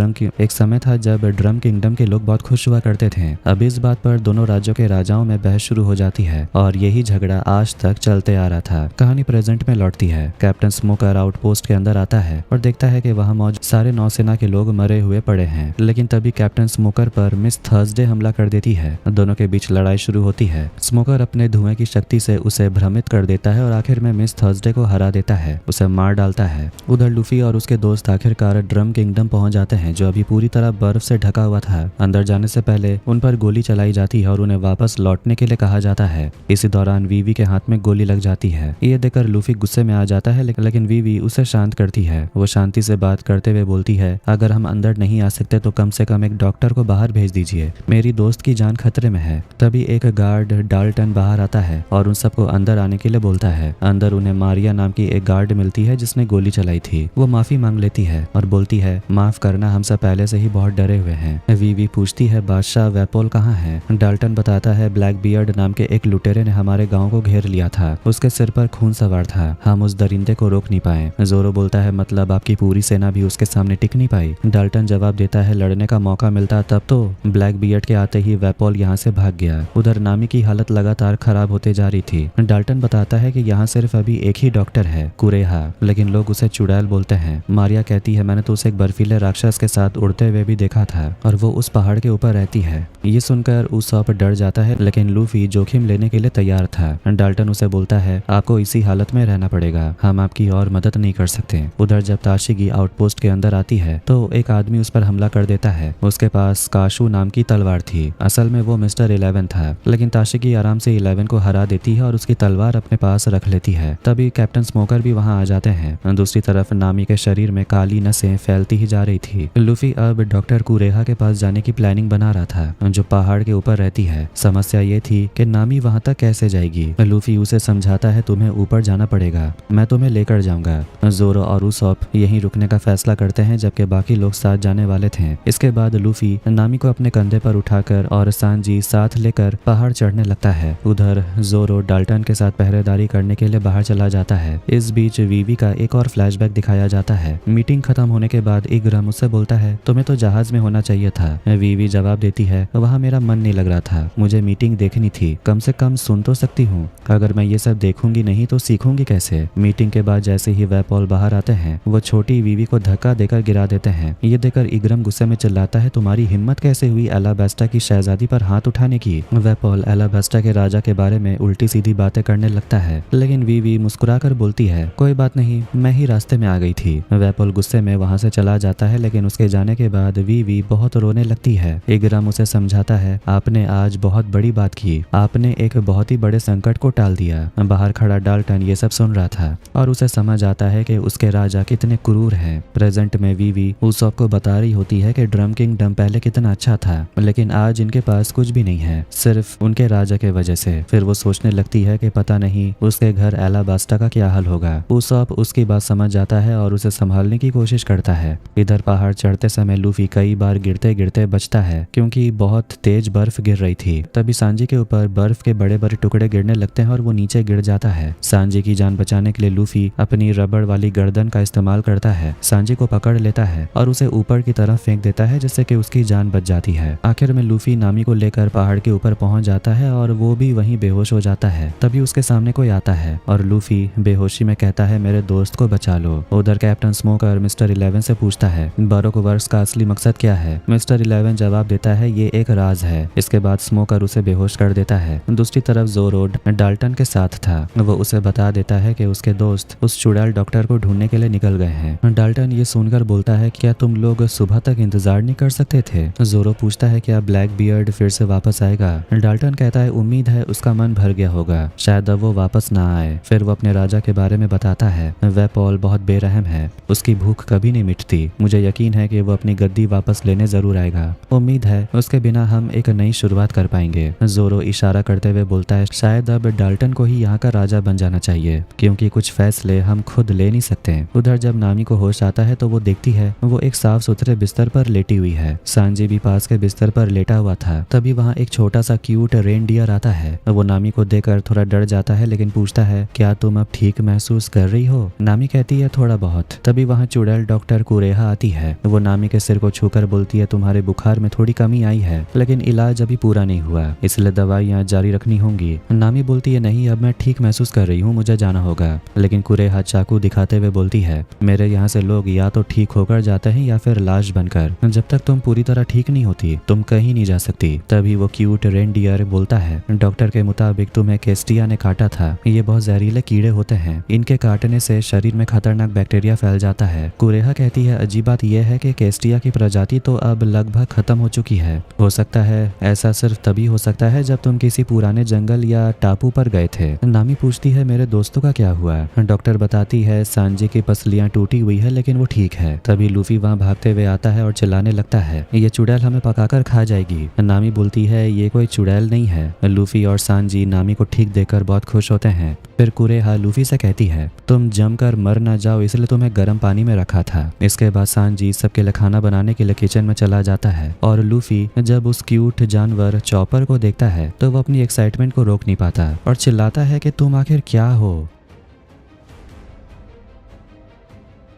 [SPEAKER 1] ड्रम किंगडम के लोग बहुत खुश हुआ करते थे। अब इस बात पर दोनों राज्यों के राजाओं में बहस शुरू हो जाती है और यही झगड़ा आज तक चलते आ रहा था। कहानी प्रेजेंट में लौटती है। कैप्टन स्मोकर आउटपोस्ट के अंदर आता है और देखता है कि वहाँ मौजूद सारे नौसेना के लोग मरे हुए पड़े हैं, लेकिन तभी कैप्टन स्मोकर पर मिस थर्सडे हमला कर देती है। दोनों के बीच लड़ाई शुरू होती है। स्मोकर अपने धुएं की शक्ति से उसे भ्रमित कर देता है और आखिर में मिस थर्सडे को हरा देता है, उसे मार डालता है। उधर लूफी और उसके दोस्त आखिरकार ड्रम किंगडम पहुंच जाते हैं जो अभी पूरी तरह बर्फ से ढका हुआ था। अंदर जाने से पहले उन पर गोली चलाई जाती है और उन्हें वापस लौटने के लिए कहा जाता है। इसी दौरान वीवी के हाथ में गोली लग जाती है। ये देखकर लूफी गुस्से में आ जाता है, लेकिन वीवी उसे शांत करती है। वो शांति से बात करते हुए बोलती है अगर हम अंदर नहीं आ सकते तो कम से कम एक डॉक्टर को बाहर भेज दीजिए, मेरी दोस्त की जान खतरे में है। तभी एक गार्ड डाल्टन बाहर आता है और उन सबको अंदर आने के लिए बोलता है। अंदर उन्हें मारिया नाम की एक गार्ड मिलती है जिसने गोली चलाई थी। वो माफी मांग लेती है और बोलती है माफ करना, हम सब पहले से ही बहुत डरे हुए हैं। वीवी पूछती है बादशाह वेपोल कहाँ है। डाल्टन बताता है ब्लैक बियर्ड नाम के एक लुटेरे ने हमारे गांव को घेर लिया था, उसके सिर पर खून सवार था, हम उस दरिंदे को रोक नहीं पाए। जोरो बोलता है मतलब आपकी पूरी सेना भी उसके सामने टिक नहीं पाई। डाल्टन जवाब देता है लड़ने का मौका मिलता तब तो। ब्लैक बियर्ड के आते ही वेपोल यहाँ से भाग गया। उधर नामी की हालत लगातार खराब होते जा रही थी। डाल्टन बताता है कि यहाँ सिर्फ अभी एक ही डॉक्टर है, कुरेहा, लेकिन लोग उसे चुड़ैल बोलते हैं। मारिया कहती है मैंने तो उसे एक बर्फीले राक्षस के साथ उड़ते हुए भी देखा था और वो उस पहाड़ के ऊपर रहती है। ये सुनकर उसॉप डर जाता है, लेकिन लूफी जोखिम लेने के लिए तैयार था। डाल्टन उसे बोलता है आपको इसी हालत में रहना पड़ेगा, हम आपकी और मदद नहीं कर सकते। उधर जब ताशी ताशिगी आउटपोस्ट के अंदर आती है तो एक आदमी उस पर हमला कर देता है। उसके पास काशू नाम की तलवार थी। असल में वो मिस्टर 11 था, लेकिन ताशिगी आराम से 11 को हरा देती है और उसकी तलवार अपने पास रख लेती है। तभी कैप्टन स्मोकर भी वहां आ जाते हैं। दूसरी तरफ नामी के शरीर में काली नसें फैलती ही जा रही थी। लूफी अब डॉक्टर कुरेहा के पास जाने की प्लानिंग बना रहा था, जो पहाड़ के ऊपर रहती है। समस्या ये थी कि नामी वहां तक कैसे जाएगी। लूफी उसे समझाता है तुम्हें ऊपर जाना पड़ेगा, मैं तुम्हें लेकर जाऊंगा। जोरो और उसॉप यहीं रुकने का फैसला करते हैं, जबकि बाकी लोग साथ जाने वाले थे। इसके बाद लूफी नामी को अपने कंधे पर उठाकर और सांजी साथ लेकर पहाड़ चढ़ने लगता है। उधर जोरो डाल्टन के साथ पहरेदारी करने के लिए बाहर चला जाता है। इस बीच वीवी का एक और फ्लैशबैक दिखाया जाता है। मीटिंग खत्म होने के बाद इग्राम उससे बोलता है तुम्हें तो जहाज में होना चाहिए था। वीवी जवाब देती है वहाँ मेरा मन नहीं लग रहा था, मुझे मीटिंग देखनी थी, कम से कम सुन तो सकती हूँ। अगर मैं ये सब देखूंगी नहीं तो सीखूंगी कैसे। मीटिंग के बाद जैसे ही वेपॉल बाहर आते हैं वो छोटी वीवी को धक्का देकर गिरा देते हैं। ये देखकर इग्राम गुस्से में चिल्लाता है तुम्हारी हिम्मत कैसे हुई एलाबास्टा की शहजादी पर हाथ उठाने की। वेपॉल एलाबास्टा के राजा के बारे में उल्टी सीधी बातें करने लगता है, लेकिन वीवी मुस्कुराकर बोलती है कोई बात नहीं, मैं ही रास्ते में आ गई थी। वेपॉल गुस्से में वहां से चला जाता है, लेकिन उसके जाने के बाद वीवी बहुत रोने लगती है। इग्राम उसे समझाता है आपने आज बहुत बड़ी बात की, आपने एक बहुत ही बड़े संकट को टाल दिया। बाहर खड़ा डाल्टन ये सब सुन रहा था और उसे समझ आता है कि उसके राजा कितने क्रूर हैं। प्रेजेंट में वीवी उसॉप को बता रही होती है कि ड्रम किंगडम पहले कितना अच्छा था, लेकिन आज इनके पास कुछ भी नहीं है, सिर्फ उनके राजा के वजह से। फिर वो सोचने लगती है कि पता नहीं उसके घर एलाबास्टा का क्या हाल होगा। उसॉप उसकी बात समझ जाता है और उसे संभालने की कोशिश करता है। इधर पहाड़ चढ़ते समय लूफी कई बार गिरते गिरते बचता है, क्योंकि बहुत तेज बर्फ गिर रही थी। तभी सांजी के ऊपर बर्फ के बड़े बड़े टुकड़े गिरने लगते हैं और वो नीचे गिर जाता है। सांजी की जान बचाने के लिए लूफी अपनी रबड़ वाली गर्दन का इस्तेमाल करता है, सांजी को पकड़ लेता है और उसे ऊपर की तरफ फेंक देता है, जिससे कि उसकी जान बच जाती है। आखिर में लूफी नामी को लेकर पहाड़ के ऊपर पहुंच जाता है और वो भी वहीं बेहोश हो जाता है। तभी उसके सामने कोई आता है और लूफी बेहोशी में कहता है मेरे दोस्त को बचा लो। उधर कैप्टन स्मोकर मिस्टर 11 से पूछता है बरोक वर्क्स का असली मकसद क्या है। मिस्टर 11 जवाब देता है ये एक राज है। इसके बाद स्मोकर उसे बेहोश कर देता है। दूसरी तरफ जोरो डाल्टन के साथ था, वो उसे बता देता है कि उसके दोस्त उस चुड़ैल डॉक्टर को ढूंढने के लिए निकल गए हैं। डाल्टन ये सुनकर बोलता है क्या तुम लोग सुबह तक इंतजार नहीं कर सकते थे। जोरो पूछता है क्या ब्लैक बियर्ड फिर से वापस आएगा। डाल्टन कहता है उम्मीद है उसका मन भर गया होगा, शायद अब वो वापस ना आए। फिर वो अपने राजा के बारे में बताता है वेपॉल बहुत बेरहम है, उसकी भूख कभी नहीं मिटती, मुझे यकीन है कि वो अपनी गद्दी वापस लेने जरूर आएगा, उम्मीद है उसके बिना हम एक नई शुरुआत कर पाएंगे। जोरो इशारा करते हुए बोलता है शायद अब डाल्टन को ही यहाँ का राजा बन जाना चाहिए, क्योंकि कुछ फैसले हम खुद ले नहीं सकते। उधर जब नामी को होश आता है तो वो देखती है वो एक साफ सुथरे बिस्तर पर लेटी हुई है। सांजी भी पास के बिस्तर पर लेटा हुआ था। तभी वहाँ एक छोटा सा क्यूट रेनडियर आता है। वो नामी को देखकर थोड़ा डर जाता है, लेकिन पूछता है क्या तुम अब ठीक महसूस कर रही हो। नामी कहती है थोड़ा बहुत। तभी वहाँ चुड़ैल डॉक्टर कुरेहा आती है। वो नामी के सिर को छूकर बोलती है तुम्हारे बुखार में थोड़ी कमी आई है, लेकिन इलाज अभी पूरा नहीं हुआ, इसलिए दवाइयाँ जारी रखनी होंगी। नामी बोलती है नहीं अब मैं ठीक महसूस कर रही हूँ, मुझे जाना होगा। लेकिन कुरेहा चाकू दिखाते हुए बोलती है मेरे यहाँ से लोग या तो ठीक होकर जाते हैं या फिर लाश बनकर, जब तक तुम पूरी तरह ठीक नहीं होती तुम कहीं नहीं जा सकती। तभी वो क्यूट रेनडियर बोलता है डॉक्टर के मुताबिक तुम्हें केस्टिया ने काटा था, ये बहुत जहरीले कीड़े होते हैं, इनके काटने से शरीर में खतरनाक बैक्टीरिया फैल जाता है। कुरेहा कहती है अजीब बात यह है कि केस्टिया की प्रजाति तो अब लगभग खत्म हो चुकी है, हो सकता है ऐसा सिर्फ तभी हो सकता है जब तुम किसी पुराने जंगल या टापू पर गए थे। नामी पूछती है मेरे दोस्तों का क्या हुआ। डॉक्टर बताती है सांजी की पसलियां टूटी हुई है लेकिन वो ठीक है। तभी लूफी वहाँ भागते हुए आता है और चिल्लाने लगता है ये चुड़ैल हमें पकाकर खा जाएगी। नामी बोलती है ये कोई चुड़ैल नहीं है। लूफी और सांजी नामी को ठीक देखकर बहुत खुश होते हैं। फिर कुरेहा लूफी से कहती है तुम जमकर मर ना जाओ इसलिए तुम्हें गर्म पानी में रखा था। इसके बाद सांजी सबके लिए खाना बनाने के लिए किचन में चला जाता है और लूफी जब उस क्यूट जानवर चॉपर को देखता है तो वो अपनी एक्साइटमेंट को रोक नहीं पाता और चिल्लाता है कि तुम आखिर क्या हो।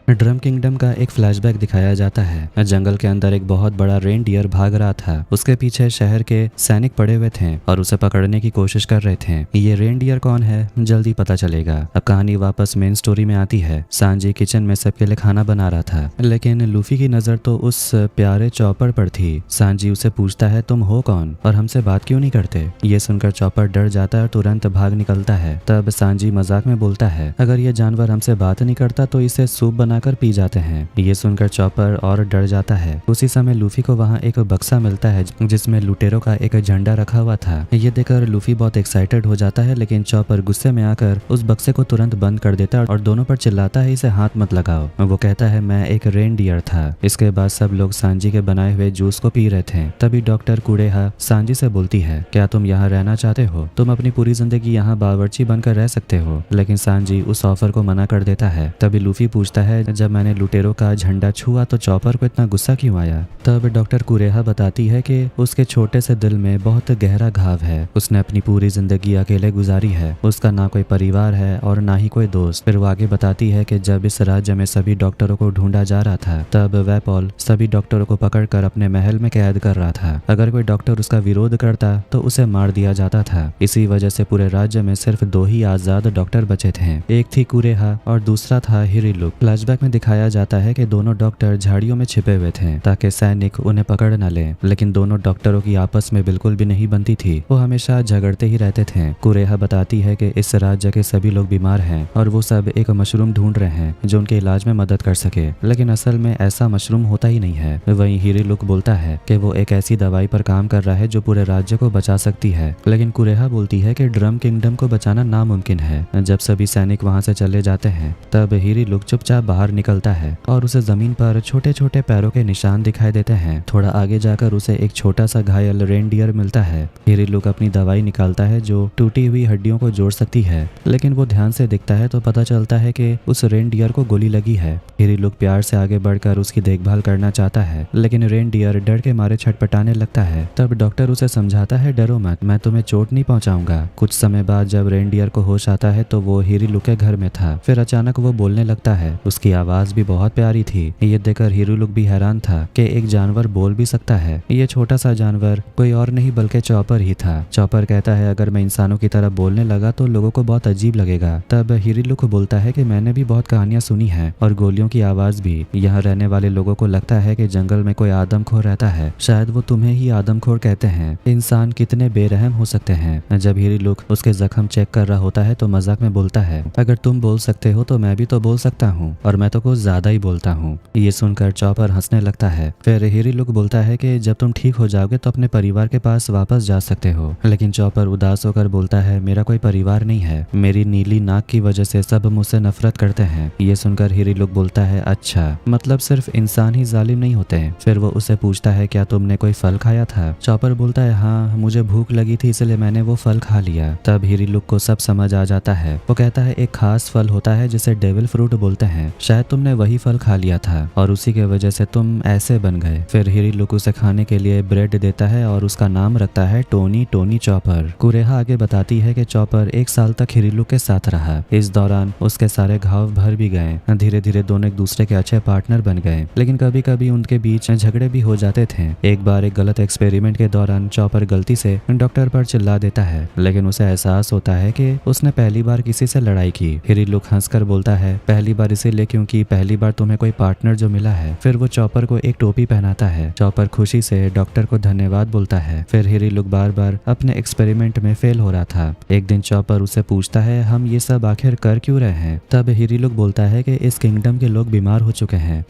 [SPEAKER 1] ड्रम किंगडम का एक फ्लैशबैक दिखाया जाता है। जंगल के अंदर एक बहुत बड़ा रेनडियर भाग रहा था। उसके पीछे शहर के सैनिक पड़े हुए थे और उसे पकड़ने की कोशिश कर रहे थे। ये रेनडियर कौन है जल्दी पता चलेगा। अब कहानी वापस मेन स्टोरी में आती है। सांजी किचन में सबके लिए खाना बना रहा था, लेकिन लूफी की नजर तो उस प्यारे चॉपर पर थी। सांजी उसे पूछता है तुम हो कौन और हमसे बात क्यों नहीं करते। ये सुनकर चॉपर डर जाता है और तुरंत भाग निकलता है। तब सांजी मजाक में बोलता है अगर ये जानवर हमसे बात नहीं करता तो इसे सूप बना बनाकर पी जाते हैं। ये सुनकर चॉपर और डर जाता है। उसी समय लूफी को वहाँ एक बक्सा मिलता है जिसमें लुटेरों का एक झंडा रखा हुआ था। ये देखकर लूफी बहुत एक्साइटेड हो जाता है, लेकिन चॉपर गुस्से में आकर उस बक्से को तुरंत बंद कर देता है और दोनों पर चिल्लाता है, इसे हाथ मत लगाओ। वो कहता है, मैं एक रेनडियर था। इसके बाद सब लोग सांजी के बनाए हुए जूस को पी रहे थे। तभी डॉक्टर कुरेहा सांजी से बोलती है, क्या तुम यहाँ रहना चाहते हो? तुम अपनी पूरी जिंदगी यहाँ बावर्ची बनकर रह सकते हो। लेकिन सांजी उस ऑफर को मना कर देता है। तभी लूफी पूछता है, जब मैंने लुटेरों का झंडा छुआ तो चॉपर को इतना गुस्सा क्यों आया? तब डॉक्टर कुरेहा बताती है कि उसके छोटे से दिल में बहुत गहरा घाव है। उसने अपनी पूरी जिंदगी अकेले गुजारी है। उसका ना कोई परिवार है और ना ही कोई दोस्त। फिर वो आगे बताती है कि जब इस राज्य में सभी डॉक्टरों को ढूंढा जा रहा था, तब वेपॉल सभी डॉक्टरों को पकड़कर अपने महल में कैद कर रहा था। अगर कोई डॉक्टर उसका विरोध करता तो उसे मार दिया जाता था। इसी वजह से पूरे राज्य में सिर्फ 2 ही आजाद डॉक्टर बचे थे। एक थी कुरेहा और दूसरा था हिरिलुक। फ्लैशबैक में दिखाया जाता है कि दोनों डॉक्टर झाड़ियों में छिपे हुए थे ताकि सैनिक उन्हें पकड़ न ले। लेकिन दोनों डॉक्टरों की आपस में बिल्कुल भी नहीं बनती थी। वो हमेशा झगड़ते ही रहते थे। कुरेहा बताती है कि इस राज्य के सभी लोग बीमार हैं और वो सब एक मशरूम ढूंढ रहे हैं जो उनके इलाज में मदद कर सके, लेकिन असल में ऐसा मशरूम होता ही नहीं है। वहीं हिरिलुक बोलता है कि वो एक ऐसी दवाई पर काम कर रहा है जो पूरे राज्य को बचा सकती है। लेकिन कुरेहा बोलती है कि ड्रम किंगडम को बचाना नामुमकिन है। जब सभी सैनिक वहां से चले जाते हैं, तब हिरिलुक चुपचाप बाहर निकलता है और उसे जमीन पर छोटे छोटे पैरों के निशान दिखाई देते हैं। थोड़ा आगे जाकर उसे एक छोटा सा घायल रेनडियर मिलता है। हिरिलुक अपनी दवाई निकालता है जो टूटी हुई हड्डियों को जोड़ सकती है, लेकिन वो ध्यान से देखता है तो पता चलता है कि उस रेनडियर को गोली लगी है। हिरिलुक प्यार से आगे बढ़कर उसकी देखभाल करना चाहता है, लेकिन रेनडियर डर के मारे छटपटाने लगता है। तब डॉक्टर उसे समझाता है, डरो मत, मैं तुम्हें चोट नहीं पहुंचाऊंगा। कुछ समय बाद जब रेनडियर को होश आता है तो वो हिरिलुक के घर में था। फिर अचानक वो बोलने लगता है। उसकी आवाज भी बहुत प्यारी थी। ये देखकर हिरिलुक भी हैरान था कि एक जानवर बोल भी सकता है। ये छोटा सा जानवर कोई और नहीं बल्कि चॉपर ही था। चॉपर कहता है, अगर मैं इंसानों की तरह बोलने लगा तो लोगों को बहुत अजीब लगेगा। तब हिरिलुक बोलता है कि मैंने भी बहुत कहानियां सुनी है और गोलियों की आवाज भी। यहाँ रहने वाले लोगों को लगता है कि जंगल में कोई आदमखोर रहता है। शायद वो तुम्हें ही आदमखोर कहते हैं। इंसान कितने बेरहम हो सकते हैं। जब हिरिलुक उसके जख्म चेक कर रहा होता है तो मजाक में बोलता है, अगर तुम बोल सकते हो तो मैं भी तो बोल सकता हूँ, और मैं तो कुछ ज्यादा ही बोलता हूँ। ये सुनकर चॉपर हंसने लगता है। फिर हिरिलुक बोलता है कि जब तुम ठीक हो जाओगे तो अपने परिवार के पास वापस जा सकते हो। लेकिन चॉपर उदास होकर बोलता है, मेरा कोई परिवार नहीं है। मेरी नीली नाक की वजह से सब मुझसे नफरत करते हैं। ये सुनकर हिरिलुक बोलता है, अच्छा, मतलब सिर्फ इंसान ही जालिम नहीं होते। फिर वो उसे पूछता है, क्या तुमने कोई फल खाया था? चॉपर बोलता है, हाँ, मुझे भूख लगी थी इसलिए मैंने वो फल खा लिया। तब हिरिलुक को सब समझ आ जाता है। वो कहता है, एक खास फल होता है जिसे डेविल फ्रूट बोलते हैं। शायद तुमने वही फल खा लिया था और उसी के वजह से तुम ऐसे बन गए। फिर हिरिलुक उसे खाने के लिए ब्रेड देता है और उसका नाम रखता है टोनी चॉपर। कुरेहा आगे बताती है कि चॉपर 1 साल तक हिरिलुक के साथ रहा। इस दौरान उसके सारे घाव भर भी गए। धीरे धीरे दोनों एक दूसरे के अच्छे पार्टनर बन गए, लेकिन कभी कभी उनके बीच झगड़े भी हो जाते थे। एक बार एक गलत एक्सपेरिमेंट के दौरान चॉपर गलती से डॉक्टर पर चिल्ला देता है, लेकिन उसे एहसास होता है कि उसने पहली बार किसी से लड़ाई की। हिरिलुक हंसकर बोलता है, पहली बार इसीलिए क्योंकि पहली बार तुम्हें कोई पार्टनर जो मिला है। फिर वो चॉपर को एक टोपी पहनाता है। चॉपर खुशी से डॉक्टर को धन्यवाद बोलता है। फिर हिरिलुक बार बार अपने एक्सपेरिमेंट में फेल हो रहा था। एक दिन चॉपर उसे पूछता है, हम ये सब आखिर कर क्यों रहे हैं? तब हिरिलुक बोलता है कि इस किंगडम के लोग बीमार हो चुके हैं।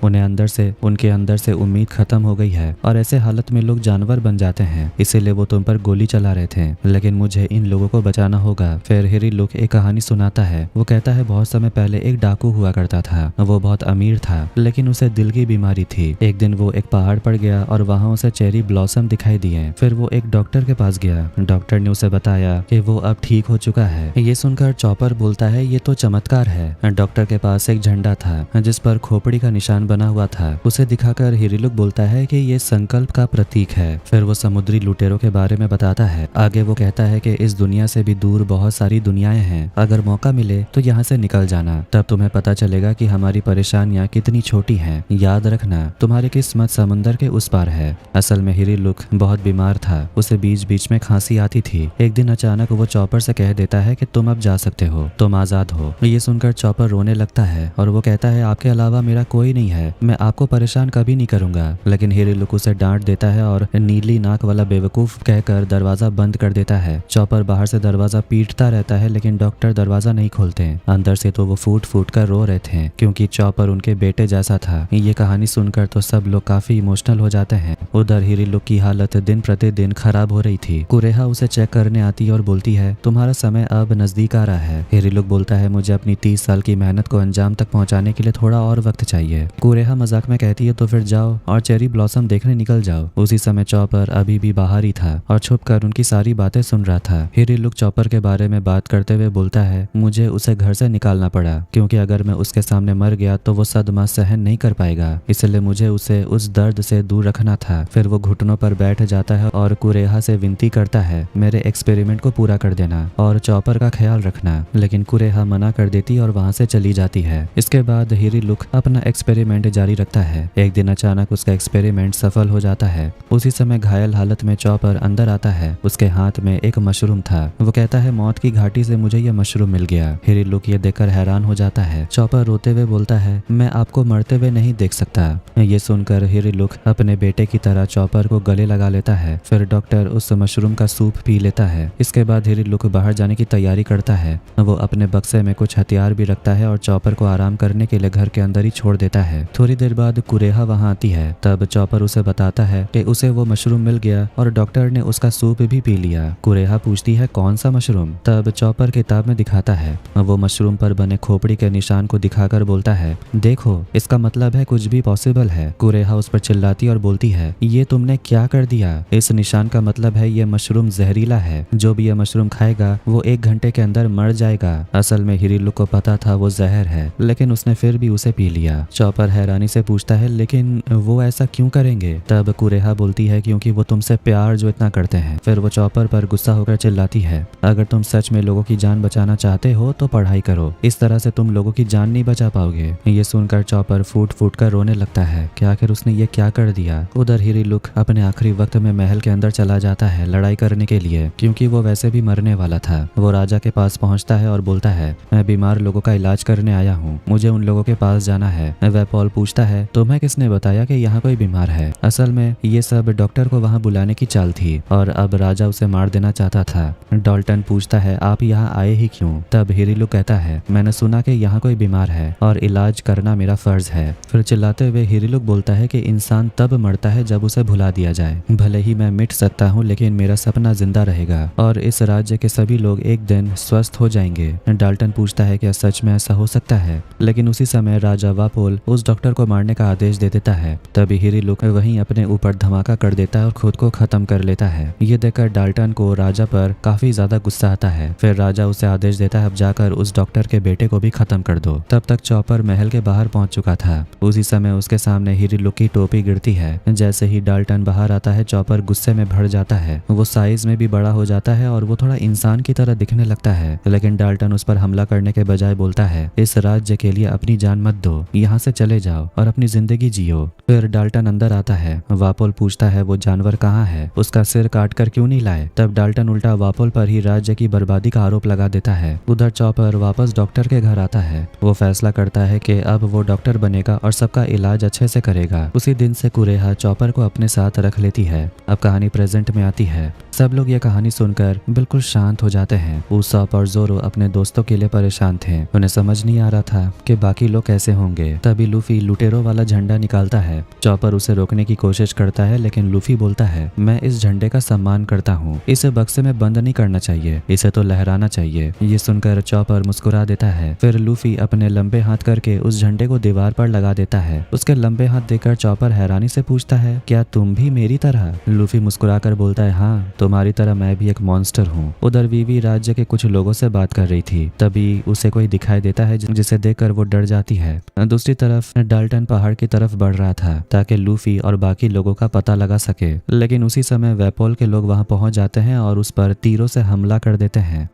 [SPEAKER 1] उनके अंदर से उम्मीद खत्म हो गई है और ऐसे हालत में लोग जानवर बन जाते हैं, इसीलिए वो तुम पर गोली चला रहे थे, लेकिन मुझे इन लोगों को बचाना होगा। फिर हिरिलुक एक कहानी सुनाता है। वो कहता है, बहुत समय पहले एक डाकू हुआ करता था। वो बहुत अमीर था, लेकिन उसे दिल की बीमारी थी। एक दिन वो एक पहाड़ पर गया और वहाँ उसे चेरी ब्लॉसम दिखाई दिए। फिर वो एक डॉक्टर के पास गया। डॉक्टर ने उसे बताया कि वो अब ठीक हो चुका है। ये सुनकर चॉपर बोलता है, ये तो चमत्कार है। डॉक्टर के पास एक झंडा था जिस पर खोपड़ी का निशान बना हुआ था। उसे दिखाकर हिरिलुक बोलता है कि ये संकल्प का प्रतीक है। फिर वो समुद्री लुटेरों के बारे में बताता है। आगे वो कहता है कि इस दुनिया से भी दूर बहुत सारी दुनियाएं हैं। अगर मौका मिले तो यहाँ से निकल जाना, तब तुम्हें पता चलेगा कि हमारी परेशानियां कितनी छोटी हैं। याद रखना, तुम्हारी किस्मत समुंदर के उस पार है। असल में हिरिलुक बहुत बीमार था। उसे बीच बीच में खांसी आती थी। एक दिन अचानक वो चॉपर से कह देता है कि तुम अब जा सकते हो, तुम आजाद हो। ये सुनकर चॉपर रोने लगता है और वो कहता है, आपके अलावा मेरा कोई नहीं है, मैं आपको परेशान कभी नहीं करूंगा। लेकिन हिरिलुक उसे डांट देता है और नीली नाक वाला बेवकूफ कहकर दरवाजा बंद कर देता है। चॉपर बाहर से दरवाजा पीटता रहता है, लेकिन डॉक्टर दरवाजा नहीं खोलते। अंदर से तो वो फूट फूट कर रो रहे थे क्योंकि क्योंकि चॉपर उनके बेटे जैसा था। ये कहानी सुनकर तो सब लोग काफी इमोशनल हो जाते हैं। उधर हिरीलुक की हालत दिन प्रतिदिन खराब हो रही थी। कुरेहा उसे चेक करने आती है और बोलती है तुम्हारा समय अब नजदीक आ रहा है। हिरीलुक बोलता है मुझे अपनी 30 साल की मेहनत को अंजाम तक पहुंचाने के लिए थोड़ा और वक्त चाहिए। कुरेहा मजाक में कहती है तो फिर जाओ और चेरी ब्लॉसम देखने निकल जाओ। उसी समय चॉपर अभी भी बाहर ही था और छुपकर उनकी सारी बातें सुन रहा था। हिरीलुक चॉपर के बारे में बात करते हुए बोलता है मुझे उसे घर से निकालना पड़ा क्योंकि अगर मैं उसके सामने मर गया तो वो सदमा सहन नहीं कर पाएगा, इसलिए मुझे उसे उस दर्द से दूर रखना था। फिर वो घुटनों पर बैठ जाता है और कुरेहा से विनती करता है मेरे एक्सपेरिमेंट को पूरा कर देना और चॉपर का ख्याल रखना, लेकिन कुरेहा मना कर देती और वहां से चली जाती है। इसके बाद हिरीलुक अपना एक्सपेरिमेंट जारी रखता है। एक दिन अचानक उसका एक्सपेरिमेंट सफल हो जाता है। उसी समय घायल हालत में चॉपर अंदर आता है। उसके हाथ में एक मशरूम था। वो कहता है मौत की घाटी से मुझे यह मशरूम मिल गया। हिरीलुक ये देखकर हैरान हो जाता है। चॉपर रोते हुए बोलता है मैं आपको मरते हुए नहीं देख सकता। ये सुनकर हिरीलुक अपने बेटे की तरह चॉपर को गले लगा लेता है। फिर डॉक्टर उस मशरूम का सूप पी लेता है। इसके बाद हिरीलुक बाहर जाने की तैयारी करता है। वो अपने बक्से में कुछ हथियार भी रखता है और चॉपर को आराम करने के लिए घर के अंदर ही छोड़ देता है। थोड़ी देर बाद कुरेहा वहां आती है। तब चॉपर उसे बताता है कि उसे वो मशरूम मिल गया और डॉक्टर ने उसका सूप भी पी लिया। कुरेहा पूछती है कौन सा मशरूम? तब चॉपर किताब में दिखाता है। वो मशरूम पर बने खोपड़ी के निशान को दिखाकर बोलता है देखो इसका मतलब है कुछ भी पॉसिबल है। कुरेहा उस पर चिल्लाती और बोलती है ये तुमने क्या कर दिया? इस निशान का मतलब है ये मशरूम जहरीला है। जो भी ये मशरूम खाएगा वो 1 घंटे के अंदर मर जाएगा। असल में हिरीलुक को पता था वो जहर है, लेकिन उसने फिर भी उसे पी लिया। चॉपर हैरानी से पूछता है लेकिन वो ऐसा क्यों करेंगे? तब कुरेहा बोलती है क्योंकि वो तुमसे प्यार जो इतना करते हैं। फिर वो चॉपर पर गुस्सा होकर चिल्लाती है अगर तुम सच में लोगों की जान बचाना चाहते हो तो पढ़ाई करो, इस तरह से तुम लोगों की जान नहीं बचा पाओगे। ये सुनकर चॉपर फूट फूट कर रोने लगता है कि आखिर उसने ये क्या कर दिया। उधर हिरीलुक अपने आखिरी वक्त में महल के अंदर चला जाता है लड़ाई करने के लिए, क्योंकि वो वैसे भी मरने वाला था। वो राजा के पास पहुंचता है और बोलता है मैं बीमार लोगों का इलाज करने आया हूँ, मुझे उन लोगों के पास जाना है। वेपॉल पूछता है तुम्हें किसने बताया कि यहाँ कोई बीमार है? असल में ये सब डॉक्टर को वहाँ बुलाने की चाल थी और अब राजा उसे मार देना चाहता था। डॉल्टन पूछता है आप यहाँ आए ही क्यों? तब हिरीलुक कहता है मैंने सुना कि यहाँ कोई बीमार है और इलाज करना मेरा फर्ज है। फिर चिल्लाते हुए हिरीलुक बोलता है कि इंसान तब मरता है जब उसे भुला दिया जाए। भले ही मैं मिट सकता हूँ लेकिन मेरा सपना जिंदा रहेगा और इस राज्य के सभी लोग एक दिन स्वस्थ हो जाएंगे। डाल्टन पूछता है क्या सच में ऐसा हो सकता है? लेकिन उसी समय राजा वापोल उस डॉक्टर को मारने का आदेश दे देता है। तभी हिरीलुक वहीं अपने ऊपर धमाका कर देता है और खुद को खत्म कर लेता है। ये देखकर डाल्टन को राजा पर काफी ज्यादा गुस्सा आता है। फिर राजा उसे आदेश देता है अब जाकर उस डॉक्टर के बेटे को भी खत्म कर दो। तब तक चॉपर महल के बाहर पहुंच चुका था। उसी समय उसके सामने हिरीलुक की टोपी गिरती है। जैसे ही डाल्टन बाहर आता है चॉपर गुस्से में भर जाता है। वो साइज में भी बड़ा हो जाता है और वो थोड़ा इंसान की तरह दिखने लगता है, लेकिन डाल्टन उस पर हमला करने के बजाय बोलता है इस राज्य के लिए अपनी जान मत दो, यहाँ से चले जाओ और अपनी जिंदगी जियो। फिर डाल्टन अंदर आता है। वापोल पूछता है वो जानवर कहाँ है, उसका सिर काट कर क्यों नहीं लाए? तब डाल्टन उल्टा वापोल पर ही राज्य की बर्बादी का आरोप लगा देता है। उधर चॉपर वापस डॉक्टर के घर आता है। वो फैसला करता है कि अब वो डॉक्टर बनेगा और सबका इलाज अच्छे से करेगा। उसी दिन से कुरेहा चॉपर को अपने साथ रख लेती है। अब कहानी प्रेजेंट में आती है। सब लोग ये कहानी सुनकर बिल्कुल शांत हो जाते हैं। उसॉप और जोरो अपने दोस्तों के लिए परेशान थे। उन्हें समझ नहीं आ रहा था कि बाकी लोग कैसे होंगे। तभी लूफी लुटेरो वाला झंडा निकालता है। चॉपर उसे रोकने की कोशिश करता है, लेकिन लूफी बोलता है मैं इस झंडे का सम्मान करता हूँ, इसे बक्से में बंद नहीं करना चाहिए, इसे तो लहराना चाहिए। ये सुनकर चॉपर मुस्कुरा देता है। फिर लूफी अपने लंबे हाथ करके उस झंडे को दीवार पर लगा देता है। उसके लंबे हाथ देखकर चॉपर हैरानी से पूछता है क्या तुम भी मेरी तरह? लूफी मुस्कुराकर बोलता है हाँ, तुम्हारी तरह मैं भी एक मॉन्स्टर हूँ। उधर वीवी राज्य के कुछ लोगों से बात कर रही थी। तभी उसे कोई दिखाई देता है जिसे देखकर वो डर जाती है। दूसरी तरफ डाल्टन पहाड़ की तरफ बढ़ रहा था ताकि लूफी और बाकी लोगों का पता लगा सके, लेकिन उसी समय वेपोल के लोग वहां पहुंच जाते हैं और उस पर तीरों से हमला कर देते हैं।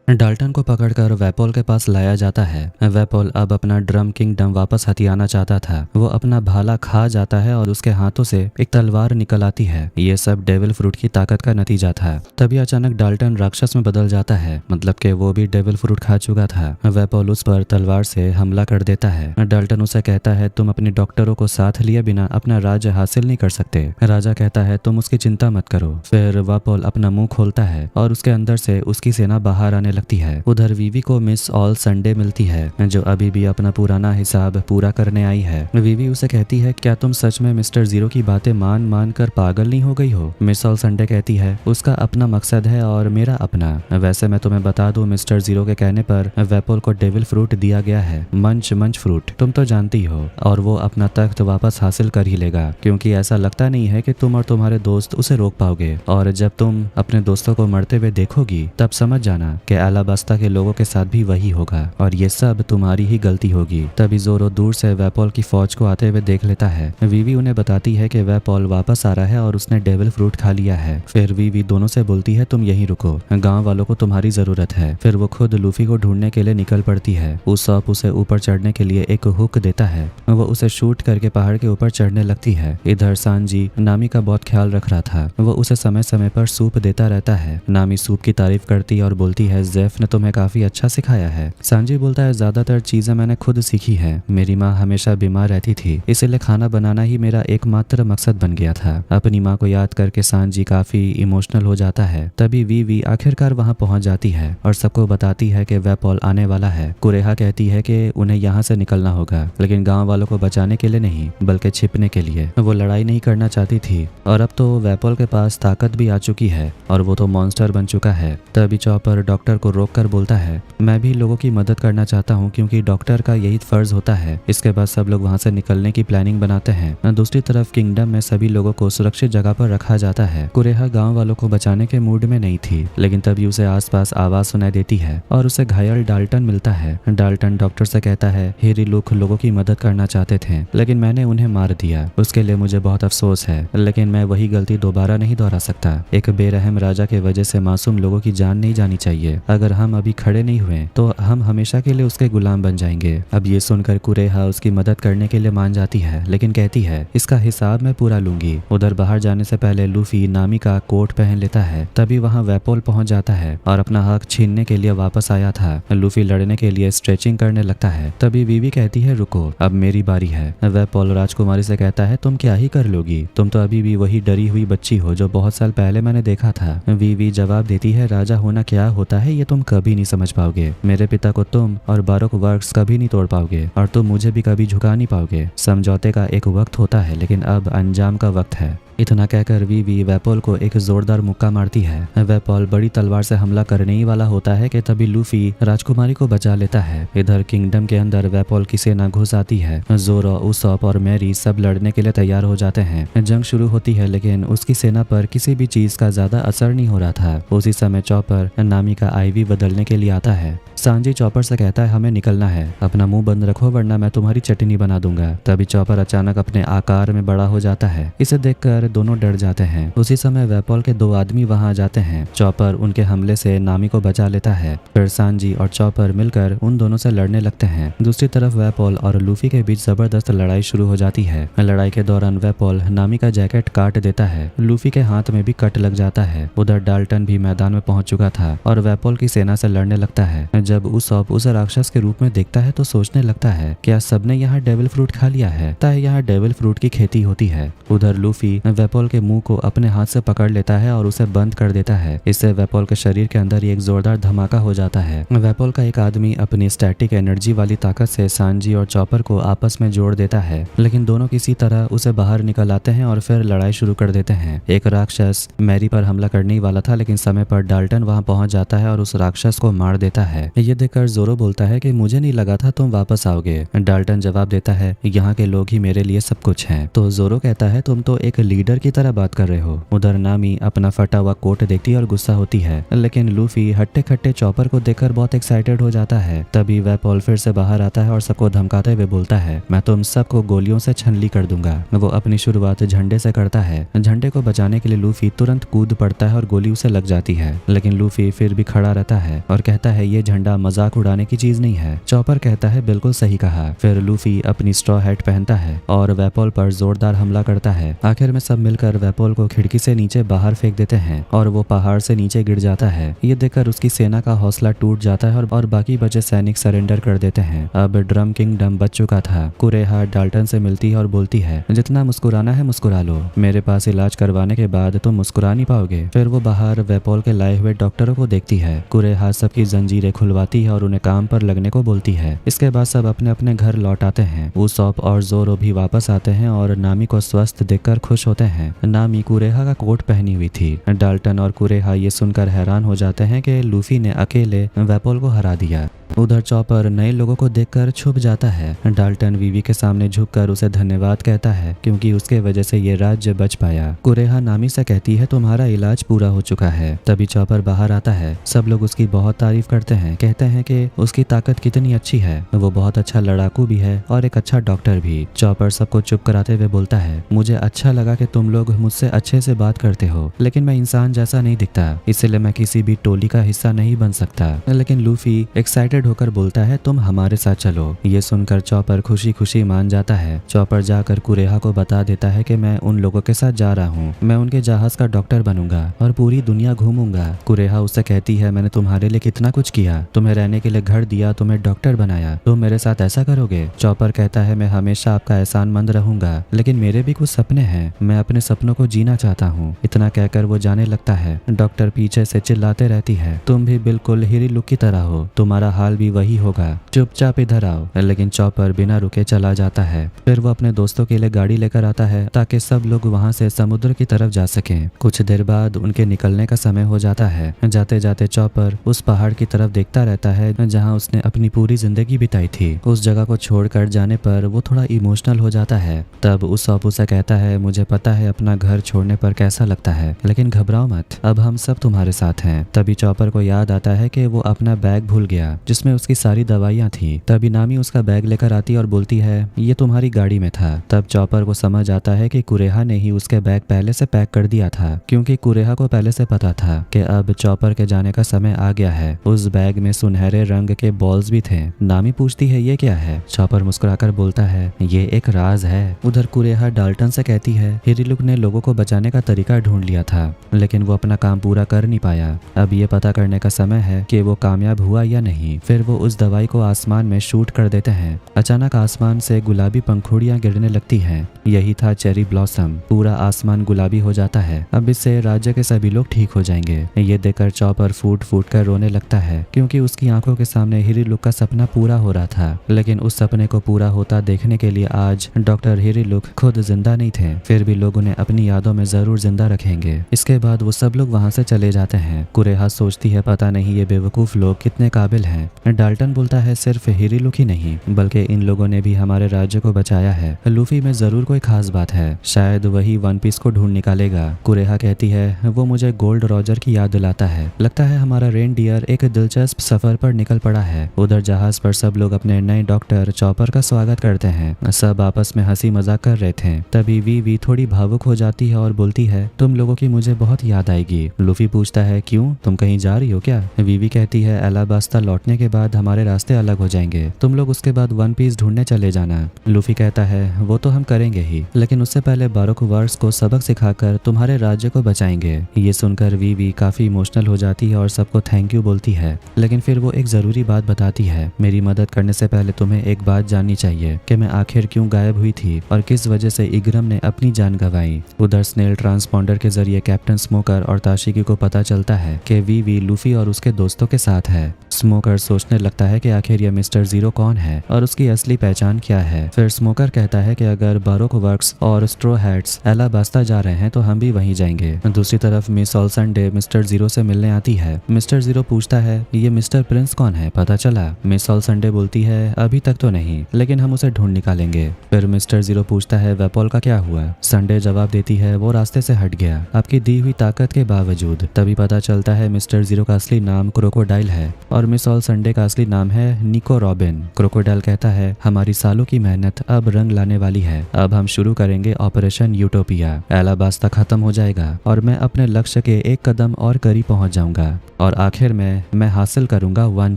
[SPEAKER 1] डाल्टन को पकड़कर वेपोल के पास लाया जाता है। वेपोल अब अपना ड्रम किंगडम वापस हथियाना चाहता था। वो अपना भाला खा जाता है और उसके हाथों से एक तलवार निकल आती है। ये सब डेविल फ्रूट की ताकत का नतीजा था। तभी अचानक डाल्टन राक्षस में बदल जाता है, मतलब कि वो भी डेविल फ्रूट खा चुका था। वेपोल उस पर तलवार से हमला कर देता है। डाल्टन उसे कहता है तुम अपने डॉक्टरों को साथ लिए बिना अपना राज्य हासिल नहीं कर सकते। राजा कहता है तुम उसकी चिंता मत करो। फिर वेपोल अपना मुंह खोलता है और उसके अंदर से उसकी सेना बाहर आने लगती है। उधर वीवी को मिस ऑल संडे मिलती है, जो अभी भी अपना पुराना हिसाब पूरा करने आई है। वीवी उसे कहती है, क्या तुम सच में मिस्टर जीरो की बातें मान मान कर पागल नहीं हो गई हो? मिस ऑल संडे कहती है, उसका अपना मकसद है और मेरा अपना। वैसे मैं तुम्हें बता दूं, मिस्टर जीरो के कहने पर वेपोल को डेविल फ्रूट दिया गया है, मंच मंच फ्रूट, तुम तो जानती हो, और वो अपना तख्त वापस हासिल कर ही लेगा, क्योंकि ऐसा लगता नहीं है कि तुम और तुम्हारे दोस्त उसे रोक पाओगे। और जब तुम अपने दोस्तों को मरते हुए देखोगी तब समझ जाना कि अलाबास्ता के लोगों के साथ भी वही होगा, और ये सब तुम्हारी ही गलती होगी। तभी जोरो दूर से वेपोल की फौज को आते हुए देख लेता है। वीवी उन्हें बताती है कि वेपोल वापस आ रहा है और उसने डेविल फ्रूट खा लिया है। फिर वीवी दोनों से बोलती है, तुम यहीं रुको, गांव वालों को तुम्हारी जरूरत है। फिर वो खुद लूफी को ढूंढने के लिए निकल पड़ती है। उसॉप उसे ऊपर चढ़ने के लिए एक हुक देता है, वो उसे शूट करके पहाड़ के ऊपर चढ़ने लगती है। इधर सांजी नामी का बहुत ख्याल रख रहा था, वो उसे समय समय पर सूप देता रहता है। नामी सूप की तारीफ करती और बोलती है, जेफ ने तुम्हें काफी अच्छा सिखाया है। सांजी बोलता है, ज्यादातर चीजें मैंने खुद सीखी है, मेरी माँ हमेशा बीमार रहती थी, इसलिए खाना बनाना ही मेरा एकमात्र मकसद बन गया था। अपनी माँ को याद करके सांजी काफी इमोशनल हो जाता है। तभी वीवी आखिरकार वहाँ पहुँच जाती है और सबको बताती है कि वेपोल आने वाला है। कुरेहा कहती है कि उन्हें यहाँ से निकलना होगा, लेकिन गाँव वालों को बचाने के लिए नहीं, बल्कि छिपने के लिए। वो लड़ाई नहीं करना चाहती थी, और अब तो वेपोल के पास ताकत भी आ चुकी है और वो तो मॉन्स्टर बन चुका है। तभी चॉपर डॉक्टर को रोक कर बोलता है, मैं भी लोगों की मदद करना चाहता हूँ, क्योंकि डॉक्टर का यही फर्ज होता है। इसके बाद सब लोग वहाँ से निकलने की प्लानिंग बनाते हैं। दूसरी तरफ किंगडम में सभी लोगों को सुरक्षित जगह पर रखा जाता है। कुरेहा गाँव वालों को बचाने के मूड में नहीं थी, लेकिन तभी उसे आसपास आवाज सुनाई देती है और उसे घायल डाल्टन मिलता है। डाल्टन डॉक्टर से कहता है, हेरी लुक लोगों की मदद करना चाहते थे, लेकिन मैंने उन्हें मार दिया, उसके लिए मुझे बहुत अफसोस है, लेकिन मैं वही गलती दोबारा नहीं दोहरा सकता। एक बेरहम राजा के वजह से मासूम लोगों की जान नहीं जानी चाहिए। अगर हम अभी खड़े नहीं हुए तो हम हमेशा के लिए उसके गुलाम बन जाएंगे। अब ये सुनकर कुरेहा उसकी मदद करने के लिए मान जाती है, लेकिन कहती है, इसका हिसाब मैं पूरा लूंगी। उधर बाहर जाने से पहले लूफी नामी का कोट पहन लेता है। तभी वहाँ वेपोल पहुंच जाता है और अपना हक छीनने के लिए वापस आया था। लूफी लड़ने के लिए स्ट्रेचिंग करने लगता है। तभी वीवी कहती है, रुको, अब मेरी बारी है। वेपोल राजकुमारी से कहता है, तुम क्या ही कर लोगी, तुम तो अभी भी वही डरी हुई बच्ची हो जो बहुत साल पहले मैंने देखा था। वीवी जवाब देती है, राजा होना क्या होता है ये तुम कभी नहीं समझ पाओगे। मेरे पिता को तुम और बारोक वर्क्स कभी नहीं तोड़ पाओगे, और तुम मुझे भी कभी झुका नहीं पाओगे। समझौते का एक वक्त होता है, लेकिन अब अंजाम का वक्त है। इतना कहकर वीवी वेपोल को एक जोरदार मुक्का मारती है। वेपोल बड़ी तलवार से हमला करने ही वाला होता है कि तभी लूफी राजकुमारी को बचा लेता है। इधर किंगडम के अंदर वेपोल की सेना घुस आती है। जोरो, उसॉप और मैरी सब लड़ने के लिए तैयार हो जाते हैं। जंग शुरू होती है, लेकिन उसकी सेना पर किसी भी चीज का ज्यादा असर नहीं हो रहा था। उसी समय चॉपर नामी का आईवी बदलने के लिए आता है। सांजी चॉपर से कहता है, हमें निकलना है, अपना मुंह बंद रखो वरना मैं तुम्हारी चटनी बना दूंगा। तभी चॉपर अचानक अपने आकार में बड़ा हो जाता है। इसे देखकर दोनों डर जाते हैं। उसी समय वेपोल के दो आदमी वहां आ जाते हैं। चॉपर उनके हमले से नामी को बचा लेता है। फिर सांजी और चॉपर मिलकर उन दोनों से लड़ने लगते हैं। दूसरी तरफ वेपोल और लूफी के बीच जबरदस्त लड़ाई शुरू हो जाती है। लड़ाई के दौरान वेपोल नामी का जैकेट काट देता है। लूफी के हाथ में भी कट लग जाता है। उधर डाल्टन भी मैदान में पहुंच चुका था और वेपोल की सेना से लड़ने लगता है। जब उसॉप उसे राक्षस के रूप में देखता है तो सोचने लगता है, क्या सबने यहाँ डेविल फ्रूट खा लिया है? यहाँ डेविल फ्रूट की खेती होती है। उधर लूफी वेपोल के मुंह को अपने हाथ से पकड़ लेता है और उसे बंद कर देता है। इससे वेपोल के शरीर के अंदर एक जोरदार धमाका हो जाता है। वेपोल का एक आदमी अपनी स्टैटिक एनर्जी वाली ताकत से सांजी और चॉपर को आपस में जोड़ देता है, लेकिन दोनों किसी तरह उसे बाहर निकल आते हैं और फिर लड़ाई शुरू कर देते हैं। एक राक्षस मैरी पर हमला करने ही वाला था, लेकिन समय पर डाल्टन वहां पहुंच जाता है और उस राक्षस को मार देता है। ये देखकर जोरो बोलता है कि मुझे नहीं लगा था तुम वापस आओगे। डाल्टन जवाब देता है, यहाँ के लोग ही मेरे लिए सब कुछ हैं। तो जोरो कहता है, तुम तो एक लीडर की तरह बात कर रहे हो। उधर नामी अपना फटा हुआ कोट देखती है और गुस्सा होती है, लेकिन लूफी हट्टे खट्टे चॉपर को देखकर बहुत एक्साइटेड हो जाता है। तभी वेपोल फिर से बाहर आता है और सबको धमकाते हुए बोलता है, मैं तुम सबको गोलियों से छनली कर दूंगा। वो अपनी शुरुआत झंडे से करता है। झंडे को बचाने के लिए लूफी तुरंत कूद पड़ता है और गोली उसे लग जाती है, लेकिन लूफी फिर भी खड़ा रहता है और कहता है, ये झंडा मजाक उड़ाने की चीज नहीं है। चॉपर कहता है, बिल्कुल सही कहा। फिर लूफी अपनी स्ट्रॉ हैट पहनता है और वेपोल पर जोरदार हमला करता है। आखिर में सब सब मिलकर वेपोल को खिड़की से नीचे बाहर फेंक देते हैं और वो पहाड़ से नीचे गिर जाता है। ये देखकर उसकी सेना का हौसला टूट जाता है और बाकी बचे सैनिक सरेंडर कर देते हैं। अब ड्रम किंगडम बच चुका था। कुरेहा डाल्टन से मिलती है और बोलती है, जितना मुस्कुराना है मुस्कुरा लो, मेरे पास इलाज करवाने के बाद तुम मुस्कुरा नहीं पाओगे। फिर वो बाहर वेपोल के लाए हुए डॉक्टरों को देखती है। कुरेहा सबकी जंजीरें खुलवाती है और उन्हें काम पर लगने को बोलती है। इसके बाद सब अपने अपने घर लौट आते हैं। उसॉप और जोरो भी वापस आते हैं और नामी को स्वस्थ देखकर खुश होते हैं। नामी कुरेहा का कोट पहनी हुई थी। डाल्टन और कुरेहा ये सुनकर हैरान हो जाते हैं कि लूफी ने अकेले वेपोल को हरा दिया। उधर चॉपर नए लोगों को देखकर छुप जाता है। डाल्टन वीवी के सामने झुककर उसे धन्यवाद कहता है क्योंकि उसके वजह से ये राज्य बच पाया। कुरेहा नामी से कहती है, तुम्हारा इलाज पूरा हो चुका है। तभी चॉपर बाहर आता है। सब लोग उसकी बहुत तारीफ करते हैं, कहते हैं कि उसकी ताकत कितनी अच्छी है, वो बहुत अच्छा लड़ाकू भी है और एक अच्छा डॉक्टर भी। चॉपर सबको चुप कराते हुए बोलता है, मुझे अच्छा लगा कि तुम लोग मुझसे अच्छे से बात करते हो, लेकिन मैं इंसान जैसा नहीं दिखता, इसलिए मैं किसी भी टोली का हिस्सा नहीं बन सकता। लेकिन लूफी एक्साइटेड होकर बोलता है, तुम हमारे साथ चलो। ये सुनकर चॉपर खुशी खुशी मान जाता है। चॉपर जाकर कुरेहा को बता देता है कि मैं उन लोगों के साथ जा रहा हूँ, मैं उनके जहाज का डॉक्टर बनूंगा और पूरी दुनिया घूमूंगा। कुरेहा उससे कहती है, मैंने तुम्हारे लिए कितना कुछ किया, तुम्हें रहने के लिए घर दिया, तुम्हें डॉक्टर बनाया, तुम मेरे साथ ऐसा करोगे? चॉपर कहता है, मैं हमेशा आपका एहसानमंद रहूंगा, लेकिन मेरे भी कुछ सपने हैं, मैं अपने सपनों को जीना चाहता हूँ। इतना कहकर वो जाने लगता है। डॉक्टर पीछे से चिल्लाते रहती है, तुम भी बिल्कुल हिरीलुक की तरह हो, तुम्हारा हाल भी वही होगा, चुपचाप इधर आओ। लेकिन चॉपर बिना रुके चला जाता है। फिर वो अपने दोस्तों के लिए गाड़ी लेकर आता है ताकि सब लोग वहां से समुद्र की तरफ जा सकें। कुछ देर बाद उनके निकलने का समय हो जाता है। जाते जाते चॉपर उस पहाड़ की तरफ देखता रहता है जहां उसने अपनी पूरी जिंदगी बिताई थी। उस जगह को छोड़कर जाने पर वो थोड़ा इमोशनल हो जाता है। तब उसॉप उसे कहता है, मुझे पता है अपना घर छोड़ने पर कैसा लगता है, लेकिन घबराओ मत, अब हम सब तुम्हारे साथ हैं। तभी चॉपर को याद आता है कि वो अपना बैग भूल गया जिसमें उसकी सारी दवाइयां थी। तभी नामी उसका बैग लेकर आती और बोलती है, ये तुम्हारी गाड़ी में था। तब चॉपर को समझ आता है कि कुरेहा ने ही उसके बैग पहले से पैक कर दिया था, क्योंकि कुरेहा को पहले से पता था कि अब चॉपर के जाने का समय आ गया है। उस बैग में सुनहरे रंग के बॉल्स भी थे। नामी पूछती है, ये क्या है? चॉपर मुस्कुराकर बोलता है, ये एक राज है। उधर कुरेहा डाल्टन से कहती है, हिरीलुक ने लोगों को बचाने का तरीका ढूंढ लिया था, लेकिन वो अपना काम पूरा कर नहीं पाया। अब ये पता करने का समय है कि वो कामयाब हुआ या नहीं। फिर वो उस दवाई को आसमान में शूट कर देते हैं। अचानक आसमान से गुलाबी पंखुड़ियां गिरने लगती हैं। यही था चेरी ब्लॉसम। पूरा आसमान गुलाबी हो जाता है। अब इससे राज्य के सभी लोग ठीक हो जाएंगे। ये देखकर चॉपर फूट फूट कर रोने लगता है, क्योंकि उसकी आंखों के सामने हिरीलुक का सपना पूरा हो रहा था। लेकिन उस सपने को पूरा होता देखने के लिए आज डॉक्टर हिरीलुक खुद जिंदा नहीं थे। फिर भी लोग उन्हें अपनी यादों में जरूर जिंदा रखेंगे। इसके बाद वो सब लोग वहाँ से चले जाते हैं। कुरेहा सोचती है, पता नहीं ये बेवकूफ लोग कितने काबिल हैं। डाल्टन बोलता है, सिर्फ हिरीलुक ही नहीं बल्कि इन लोगों ने भी हमारे राज्य को बचाया है। लूफी में जरूर कोई खास बात है, शायद वही वन पीस को ढूंढ निकालेगा। कुरेहा कहती है, वो मुझे गोल्ड रॉजर की याद दिलाता है, लगता है हमारा रेनडियर एक दिलचस्प सफर पर निकल पड़ा है। उधर जहाज पर सब लोग अपने नए डॉक्टर चॉपर का स्वागत करते हैं। सब आपस में हंसी मजाक कर रहे थे। तभी वीवी थोड़ी भावुक हो जाती है और बोलती है, तुम लोगों की मुझे बहुत याद आएगी। लूफी पूछता है, क्यों, तुम कहीं जा रही हो क्या? वीवी कहती है, एलाबास्ता लौटने के बाद हमारे रास्ते अलग हो जाएंगे, तुम लोग उसके बाद वन पीस ढूंढने चले जाना। लूफी कहता है, वो तो हम करेंगे ही, लेकिन उससे पहले बारोकवर्स को सबक सिखाकर तुम्हारे राज्य को बचाएंगे। ये सुनकर वीवी काफी इमोशनल हो जाती है और सबको थैंक यू बोलती है। लेकिन फिर वो एक जरूरी बात बताती है, मेरी मदद करने से पहले तुम्हें एक बात जाननी चाहिए कि मैं आखिर क्यों गायब हुई थी और किस वजह से इग्रम ने अपनी जान गंवाई। उधर स्नेल ट्रांसपॉन्डर के जरिए कैप्टन स्मोकर और ताशिकी को पता चलता है कि वीवी लूफी और उसके दोस्तों के साथ है। स्मोकर सोचने लगता है कि आखिर ये मिस्टर जीरो कौन है और उसकी असली पहचान क्या है। फिर स्मोकर कहता है कि अगर बारोकवर्क्स और स्ट्रो हैट्स एलाबास्ता जा रहे हैं तो हम भी वहीं जाएंगे। दूसरी तरफ miss all Sunday mister zero से मिलने आती है। मिस्टर जीरो पूछता है, ये मिस्टर प्रिंस कौन है, पता चला? मिस ऑल संडे बोलती है, अभी तक तो नहीं, लेकिन हम उसे ढूंढ निकालेंगे। फिर मिस्टर जीरो पूछता है, वेपोल का क्या हुआ? संडे जवाब देती है, वो रास्ते से हट गया, आपकी दी हुई ताकत के बावजूद। तभी पता चलता है मिस्टर जीरो का असली नाम क्रोकोडाइल है और मिस ऑल संडे संडे का असली नाम है निको रॉबिन। क्रोकोडाइल कहता है हमारी सालों की मेहनत अब रंग लाने वाली है, अब हम शुरू करेंगे ऑपरेशन यूटोपिया। एलाबास्ता खत्म हो जाएगा और मैं अपने लक्ष्य के एक कदम और करीब पहुंच जाऊंगा और आखिर में मैं हासिल करूंगा वन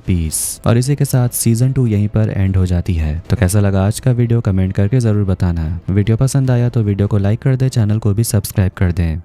[SPEAKER 1] पीस। और इसी के साथ सीजन 2 यहीं पर एंड हो जाती है। तो कैसा लगा आज का वीडियो कमेंट करके जरूर बताना। वीडियो पसंद आया तो वीडियो को लाइक कर दे, चैनल को भी सब्सक्राइब कर दें।